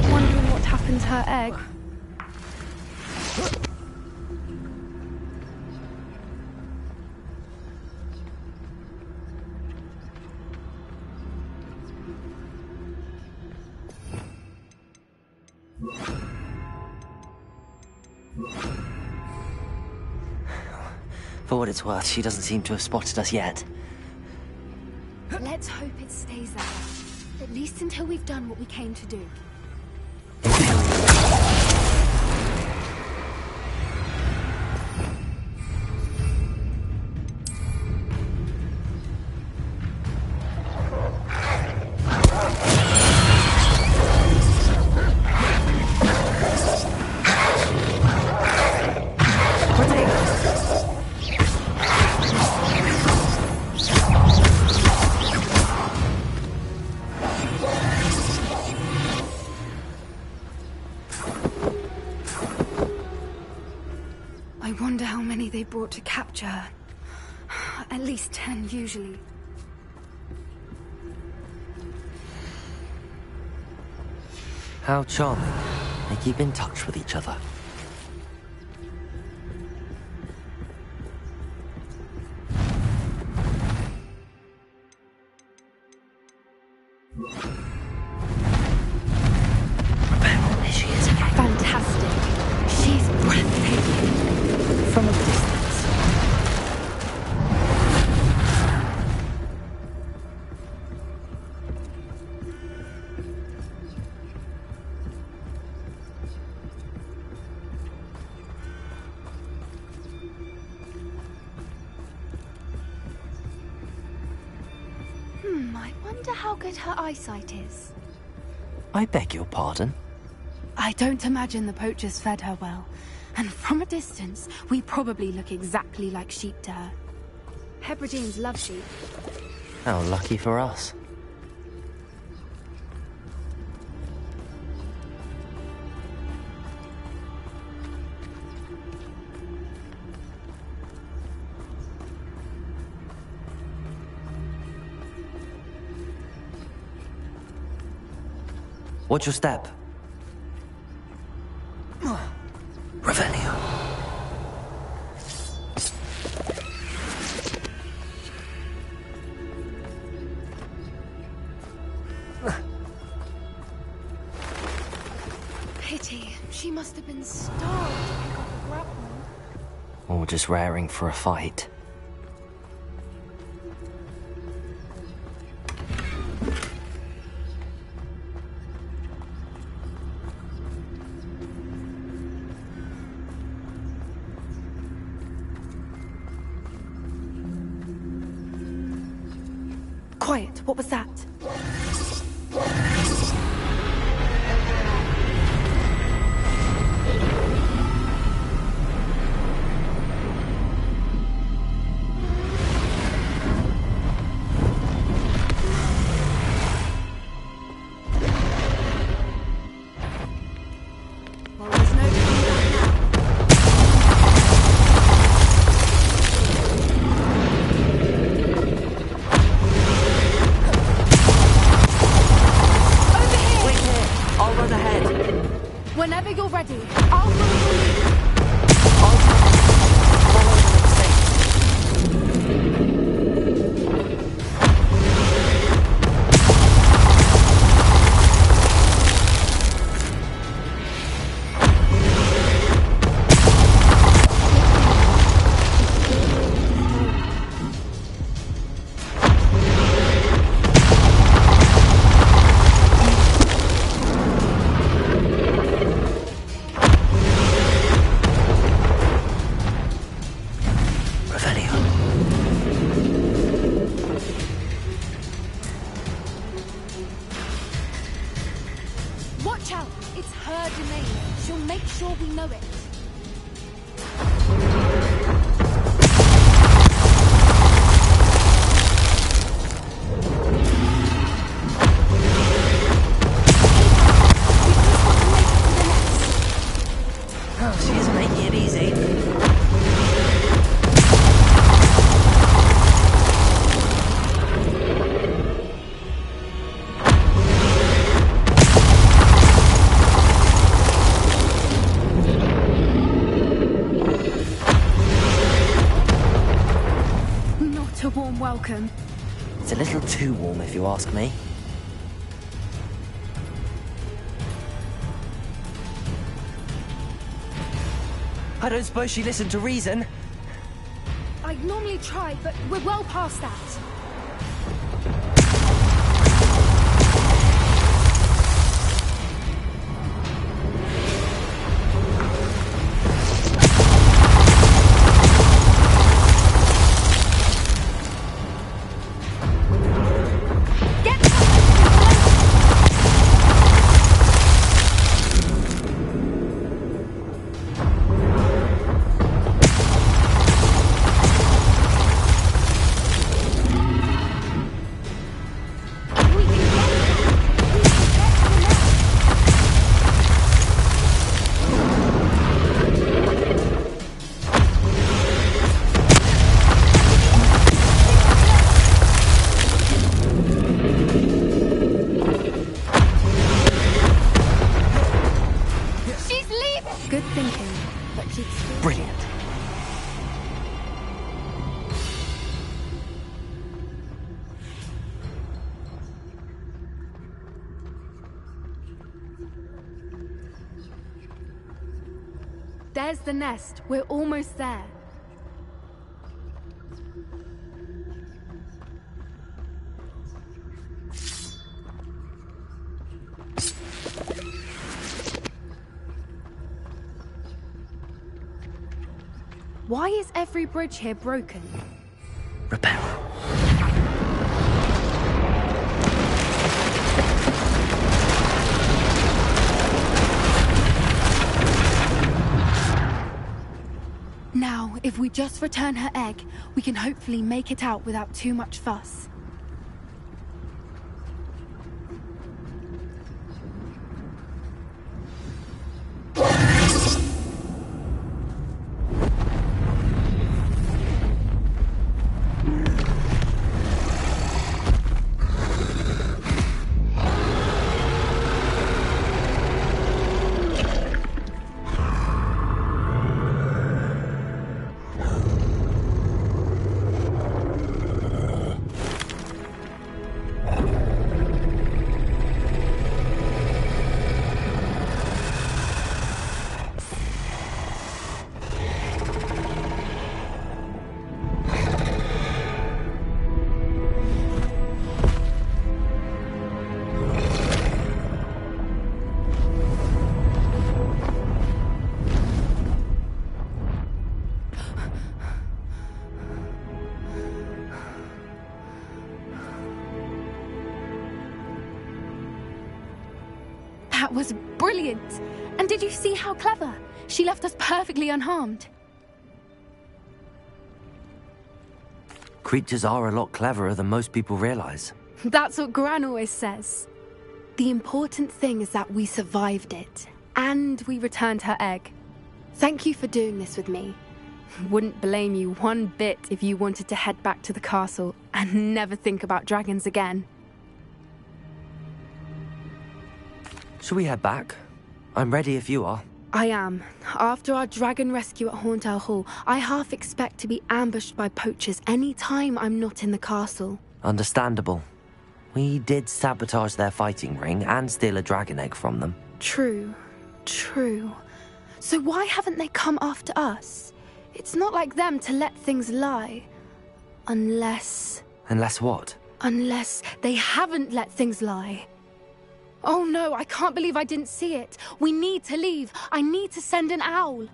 Wondering what happened to her egg. For what it's worth, she doesn't seem to have spotted us yet. Let's hope it stays that way. At least until we've done what we came to do. I wonder how many they brought to capture her. At least 10, usually. How charming. They keep in touch with each other. There she is again. Fantastic. She's breathtaking. From a distance. I wonder how good her eyesight is. I beg your pardon? I don't imagine the poachers fed her well. And from a distance, we probably look exactly like sheep to her. Hebrideans love sheep. How lucky for us. Watch your step. Revelio. Pity. She must have been starved to pick up a grapple. Or just raring for a fight. Quiet, what was that? Whenever you're ready, I'll follow your lead. Watch out! It's her domain. She'll make sure we know it. Oh, she isn't making it easy. Not a warm welcome. It's a little too warm, if you ask me. I don't suppose she listened to reason. I'd normally try, but we're well past that. Good thinking, but she's still... Brilliant. There's the nest. We're almost there. Why is every bridge here broken? Repair. Now, if we just return her egg, we can hopefully make it out without too much fuss. That was brilliant! And did you see how clever? She left us perfectly unharmed. Creatures are a lot cleverer than most people realize. That's what Gran always says. The important thing is that we survived it, and we returned her egg. Thank you for doing this with me. Wouldn't blame you one bit if you wanted to head back to the castle and never think about dragons again. Shall we head back? I'm ready if you are. I am. After our dragon rescue at Hauntel Hall, I half expect to be ambushed by poachers any time I'm not in the castle. Understandable. We did sabotage their fighting ring and steal a dragon egg from them. True. So why haven't they come after us? It's not like them to let things lie. Unless... Unless what? Unless they haven't let things lie. Oh no, I can't believe I didn't see it. We need to leave. I need to send an owl.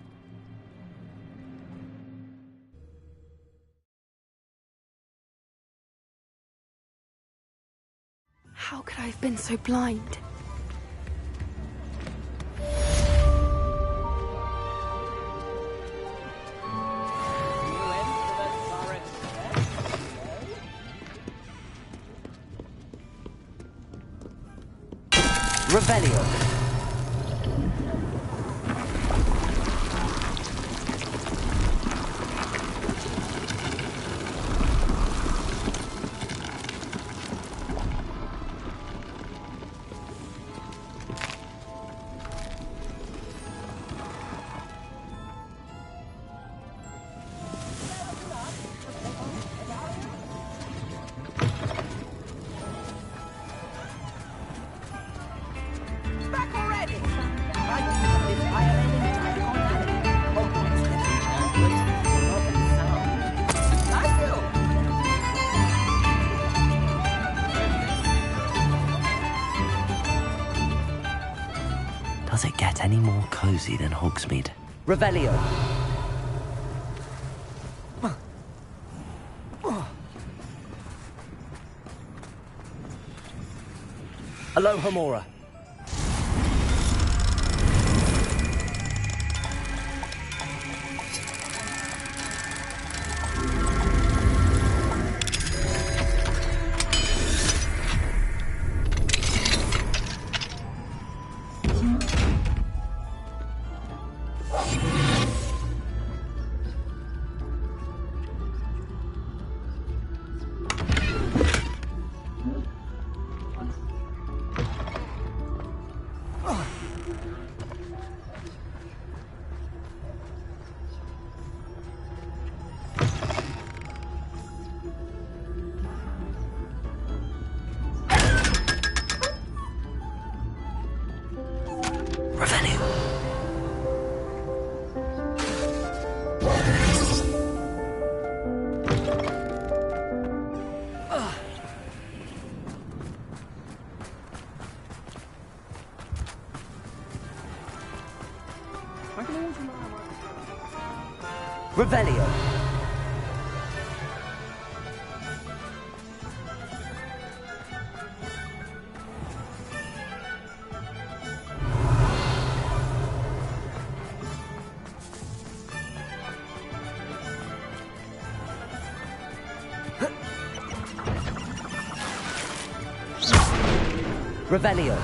How could I have been so blind? Revelio. Does it get any more cozy than Hogsmeade? Revelio. Alohomora. Revelio. Revelio.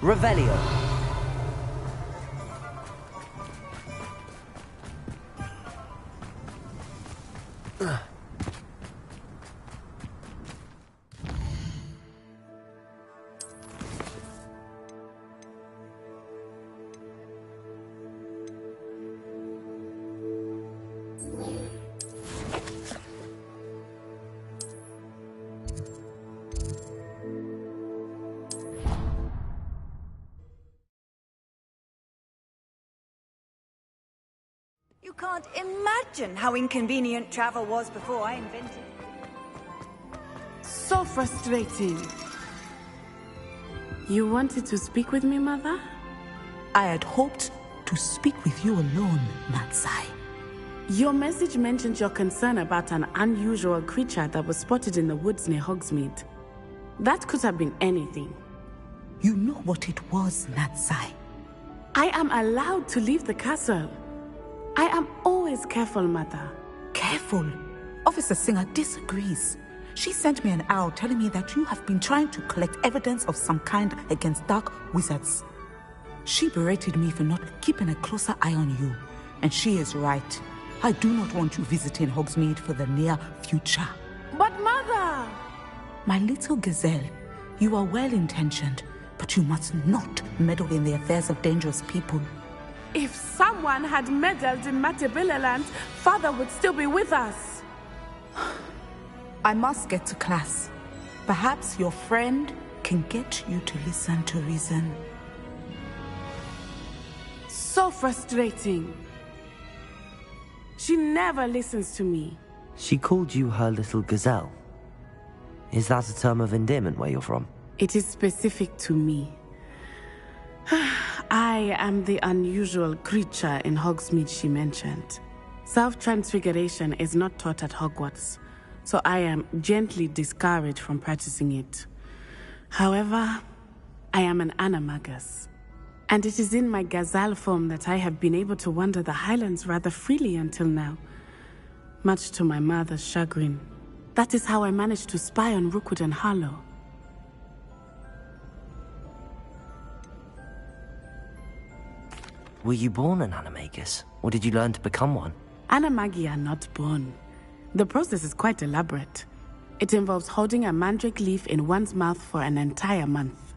Revelio. You can't imagine how inconvenient travel was before I invented it. So frustrating. You wanted to speak with me, Mother? I had hoped to speak with you alone, Natsai. Your message mentioned your concern about an unusual creature that was spotted in the woods near Hogsmeade. That could have been anything. You know what it was, Natsai. I am allowed to leave the castle. I am always careful, Mother. Careful? Officer Singer disagrees. She sent me an owl telling me that you have been trying to collect evidence of some kind against dark wizards. She berated me for not keeping a closer eye on you, and she is right. I do not want you visiting Hogsmeade for the near future. But Mother! My little gazelle, you are well-intentioned, but you must not meddle in the affairs of dangerous people. If someone had meddled in Matabeleland, Father would still be with us. I must get to class. Perhaps your friend can get you to listen to reason. So frustrating. She never listens to me. She called you her little gazelle. Is that a term of endearment where you're from? It is specific to me. I am the unusual creature in Hogsmeade she mentioned. Self-transfiguration is not taught at Hogwarts, so I am gently discouraged from practicing it. However, I am an animagus, and it is in my gazelle form that I have been able to wander the Highlands rather freely until now, much to my mother's chagrin. That is how I managed to spy on Rookwood and Harlow. Were you born an animagus, or did you learn to become one? Animagi are not born. The process is quite elaborate. It involves holding a mandrake leaf in one's mouth for an entire month,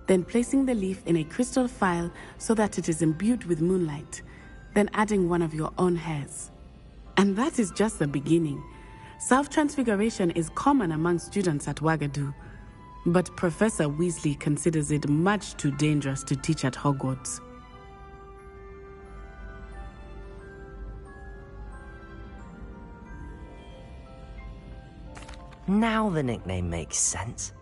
then placing the leaf in a crystal phial so that it is imbued with moonlight, then adding one of your own hairs. And that is just the beginning. Self-transfiguration is common among students at Wagadu, but Professor Weasley considers it much too dangerous to teach at Hogwarts. Now the nickname makes sense.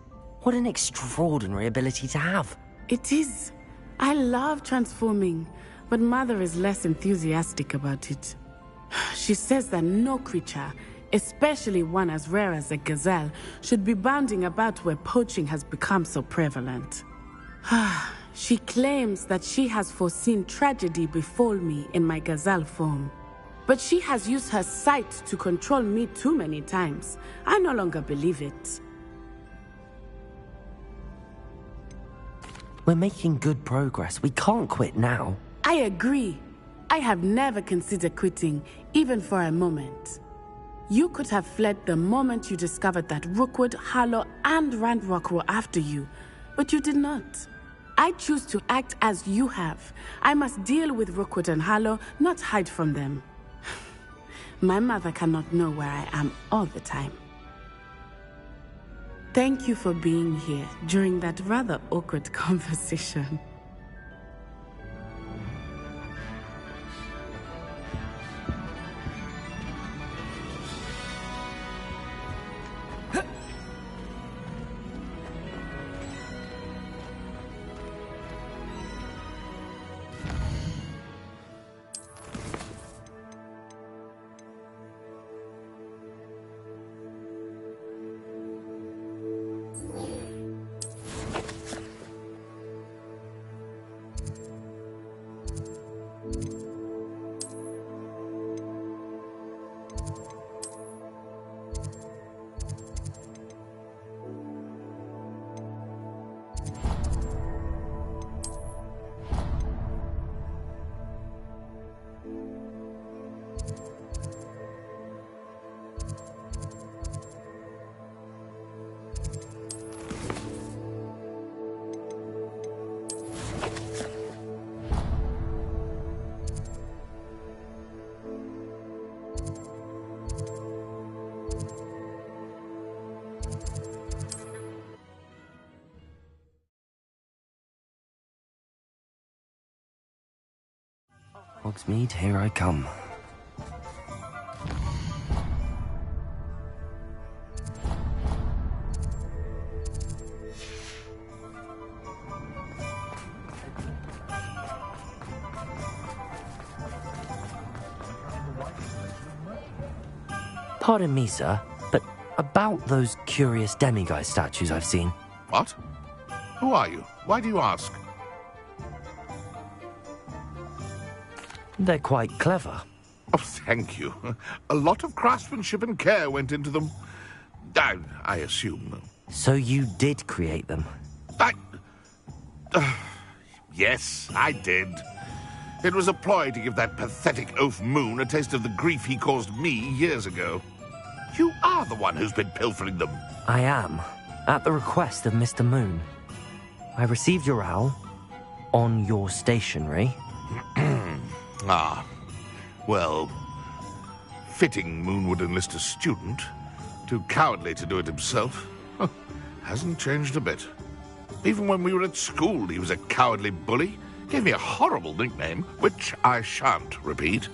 What an extraordinary ability to have. It is. I love transforming, but Mother is less enthusiastic about it. She says that no creature, especially one as rare as a gazelle, should be bounding about where poaching has become so prevalent. She claims that she has foreseen tragedy befall me in my gazelle form. But she has used her sight to control me too many times. I no longer believe it. We're making good progress. We can't quit now. I agree. I have never considered quitting, even for a moment. You could have fled the moment you discovered that Rookwood, Harlow, and Ranrock were after you, but you did not. I choose to act as you have. I must deal with Rookwood and Harlow, not hide from them. My mother cannot know where I am all the time. Thank you for being here during that rather awkward conversation. Hogsmeade, here I come. Pardon me, sir, but about those curious demiguise statues I've seen. What? Who are you? Why do you ask? They're quite clever. Oh, thank you. A lot of craftsmanship and care went into them. I assume. So you did create them? Yes, I did. It was a ploy to give that pathetic oaf Moon a taste of the grief he caused me years ago. You are the one who's been pilfering them. I am, at the request of Mr. Moon. I received your owl on your stationery. Ah, well, fitting Moon would enlist a student. Too cowardly to do it himself. Hasn't changed a bit. Even when we were at school, he was a cowardly bully. Gave me a horrible nickname, which I shan't repeat.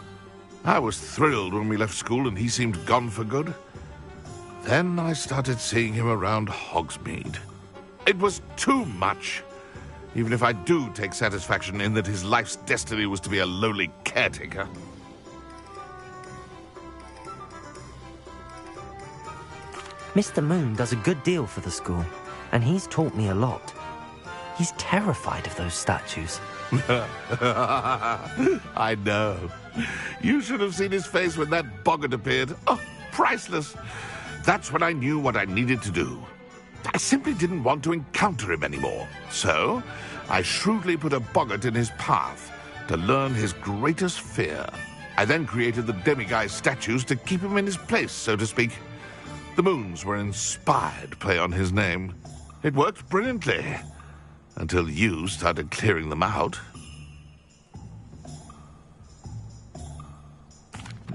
I was thrilled when we left school and he seemed gone for good. Then I started seeing him around Hogsmeade. It was too much. Even if I do take satisfaction in that his life's destiny was to be a lowly caretaker. Mr. Moon does a good deal for the school, and he's taught me a lot. He's terrified of those statues. I know. You should have seen his face when that boggart appeared. Oh, priceless. That's when I knew what I needed to do. I simply didn't want to encounter him anymore. So, I shrewdly put a boggart in his path to learn his greatest fear. I then created the demiguise statues to keep him in his place, so to speak. The moons were an inspired play on his name. It worked brilliantly. Until you started clearing them out.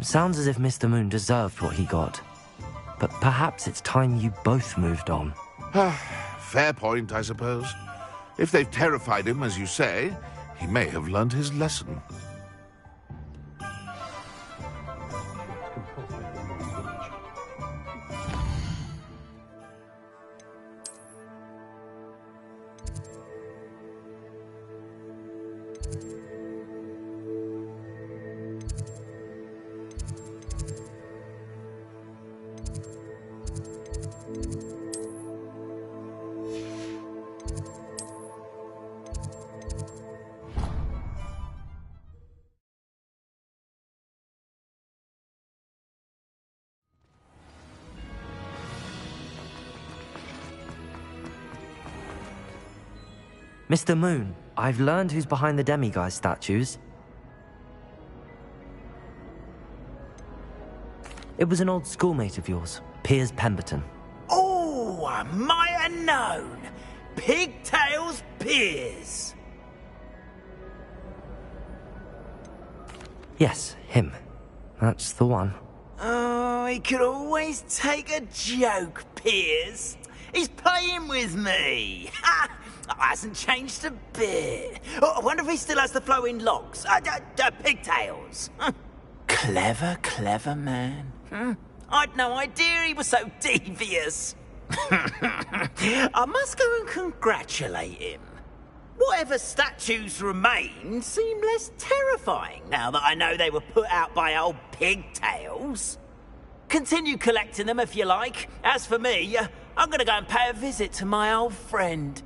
Sounds as if Mr. Moon deserved what he got. But perhaps it's time you both moved on. Fair point, I suppose. If they've terrified him, as you say, he may have learned his lesson. Mr. Moon, I've learned who's behind the demiguise statues. It was an old schoolmate of yours, Piers Pemberton. Oh, I might have known. Pigtails Piers. Yes, him. That's the one. Oh, he could always take a joke, Piers. He's playing with me. Ha! Hasn't changed a bit. Oh, I wonder if he still has the flowing locks. Pigtails. Clever, clever man. I'd no idea he was so devious. I must go and congratulate him. Whatever statues remain seem less terrifying now that I know they were put out by old Pigtails. Continue collecting them if you like. As for me, I'm going to go and pay a visit to my old friend.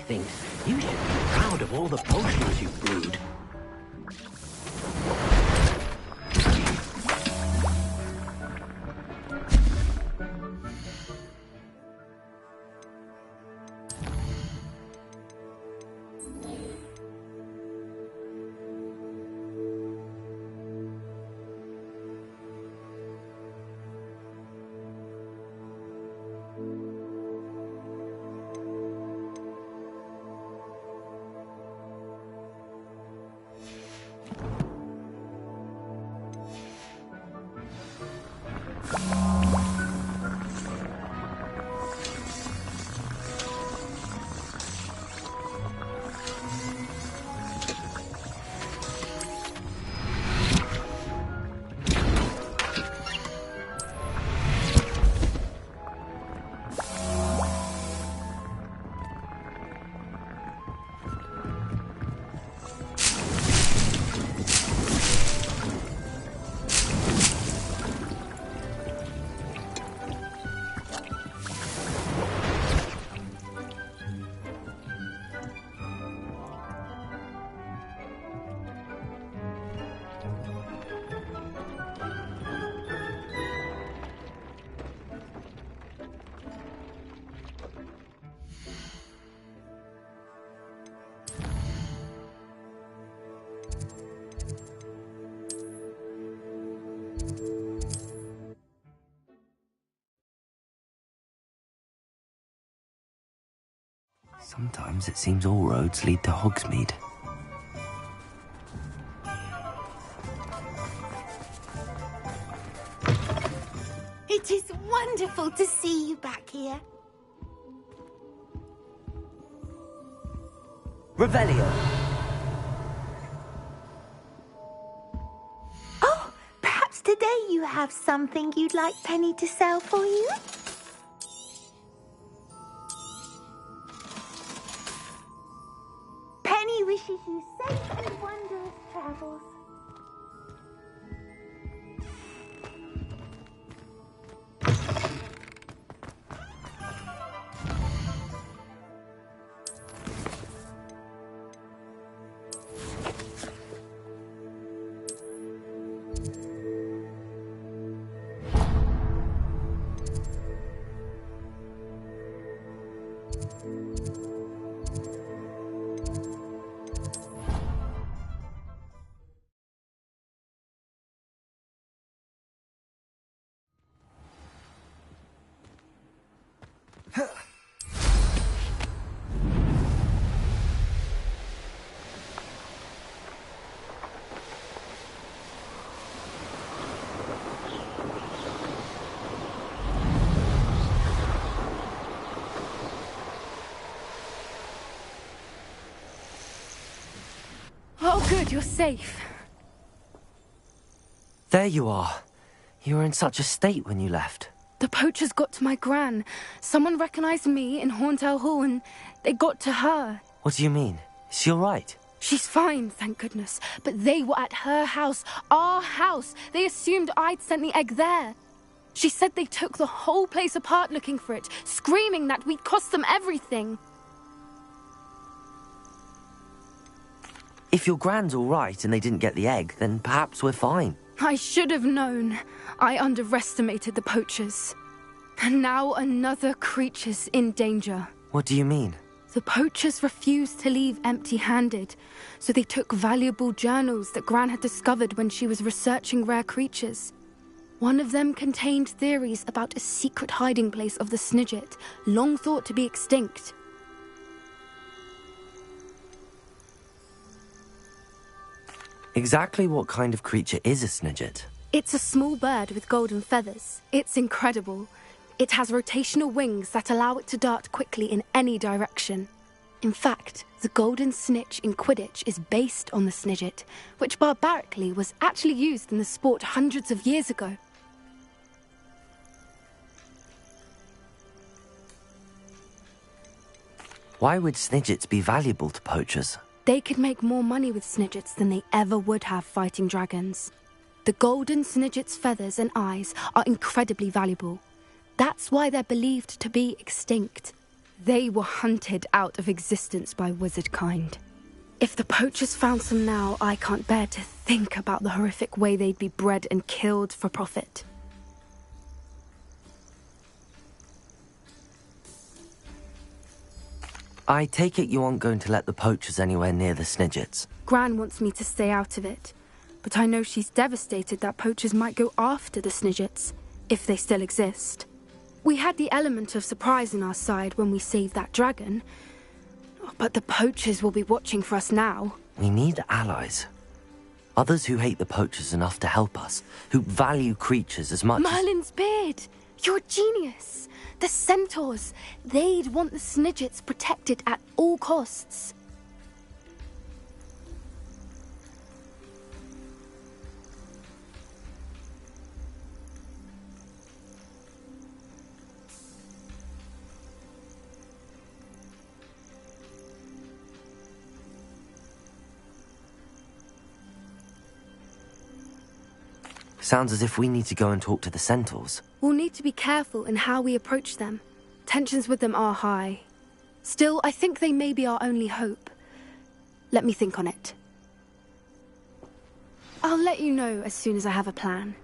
thinks you should be proud of all the potions you've brewed. Sometimes it seems all roads lead to Hogsmeade. It is wonderful to see you back here. Revelio. Oh, perhaps today you have something you'd like Penny to sell for you? Penny wishes you safe and wondrous travels. Oh, good, you're safe. There you are. You were in such a state when you left. The poachers got to my gran. Someone recognized me in Horntail Hall and they got to her. What do you mean? Is she all right? She's fine, thank goodness. But they were at her house, our house. They assumed I'd sent the egg there. She said they took the whole place apart looking for it, screaming that we'd cost them everything. If your gran's all right and they didn't get the egg, then perhaps we're fine. I should have known. I underestimated the poachers. And now another creature's in danger. What do you mean? The poachers refused to leave empty-handed, so they took valuable journals that Gran had discovered when she was researching rare creatures. One of them contained theories about a secret hiding place of the Snidget, long thought to be extinct. Exactly what kind of creature is a Snidget? It's a small bird with golden feathers. It's incredible. It has rotational wings that allow it to dart quickly in any direction. In fact, the golden snitch in Quidditch is based on the Snidget, which barbarically was actually used in the sport hundreds of years ago. Why would Snidgets be valuable to poachers? They could make more money with Snidgets than they ever would have fighting dragons. The golden Snidget's feathers and eyes are incredibly valuable. That's why they're believed to be extinct. They were hunted out of existence by wizard kind. If the poachers found some now, I can't bear to think about the horrific way they'd be bred and killed for profit. I take it you aren't going to let the poachers anywhere near the Snidgets. Gran wants me to stay out of it, but I know she's devastated that poachers might go after the Snidgets, if they still exist. We had the element of surprise on our side when we saved that dragon, but the poachers will be watching for us now. We need allies. Others who hate the poachers enough to help us, who value creatures as much Merlin's beard! You're a genius! The centaurs! They'd want the Snidgets protected at all costs. Sounds as if we need to go and talk to the centaurs. We'll need to be careful in how we approach them. Tensions with them are high. Still, I think they may be our only hope. Let me think on it. I'll let you know as soon as I have a plan.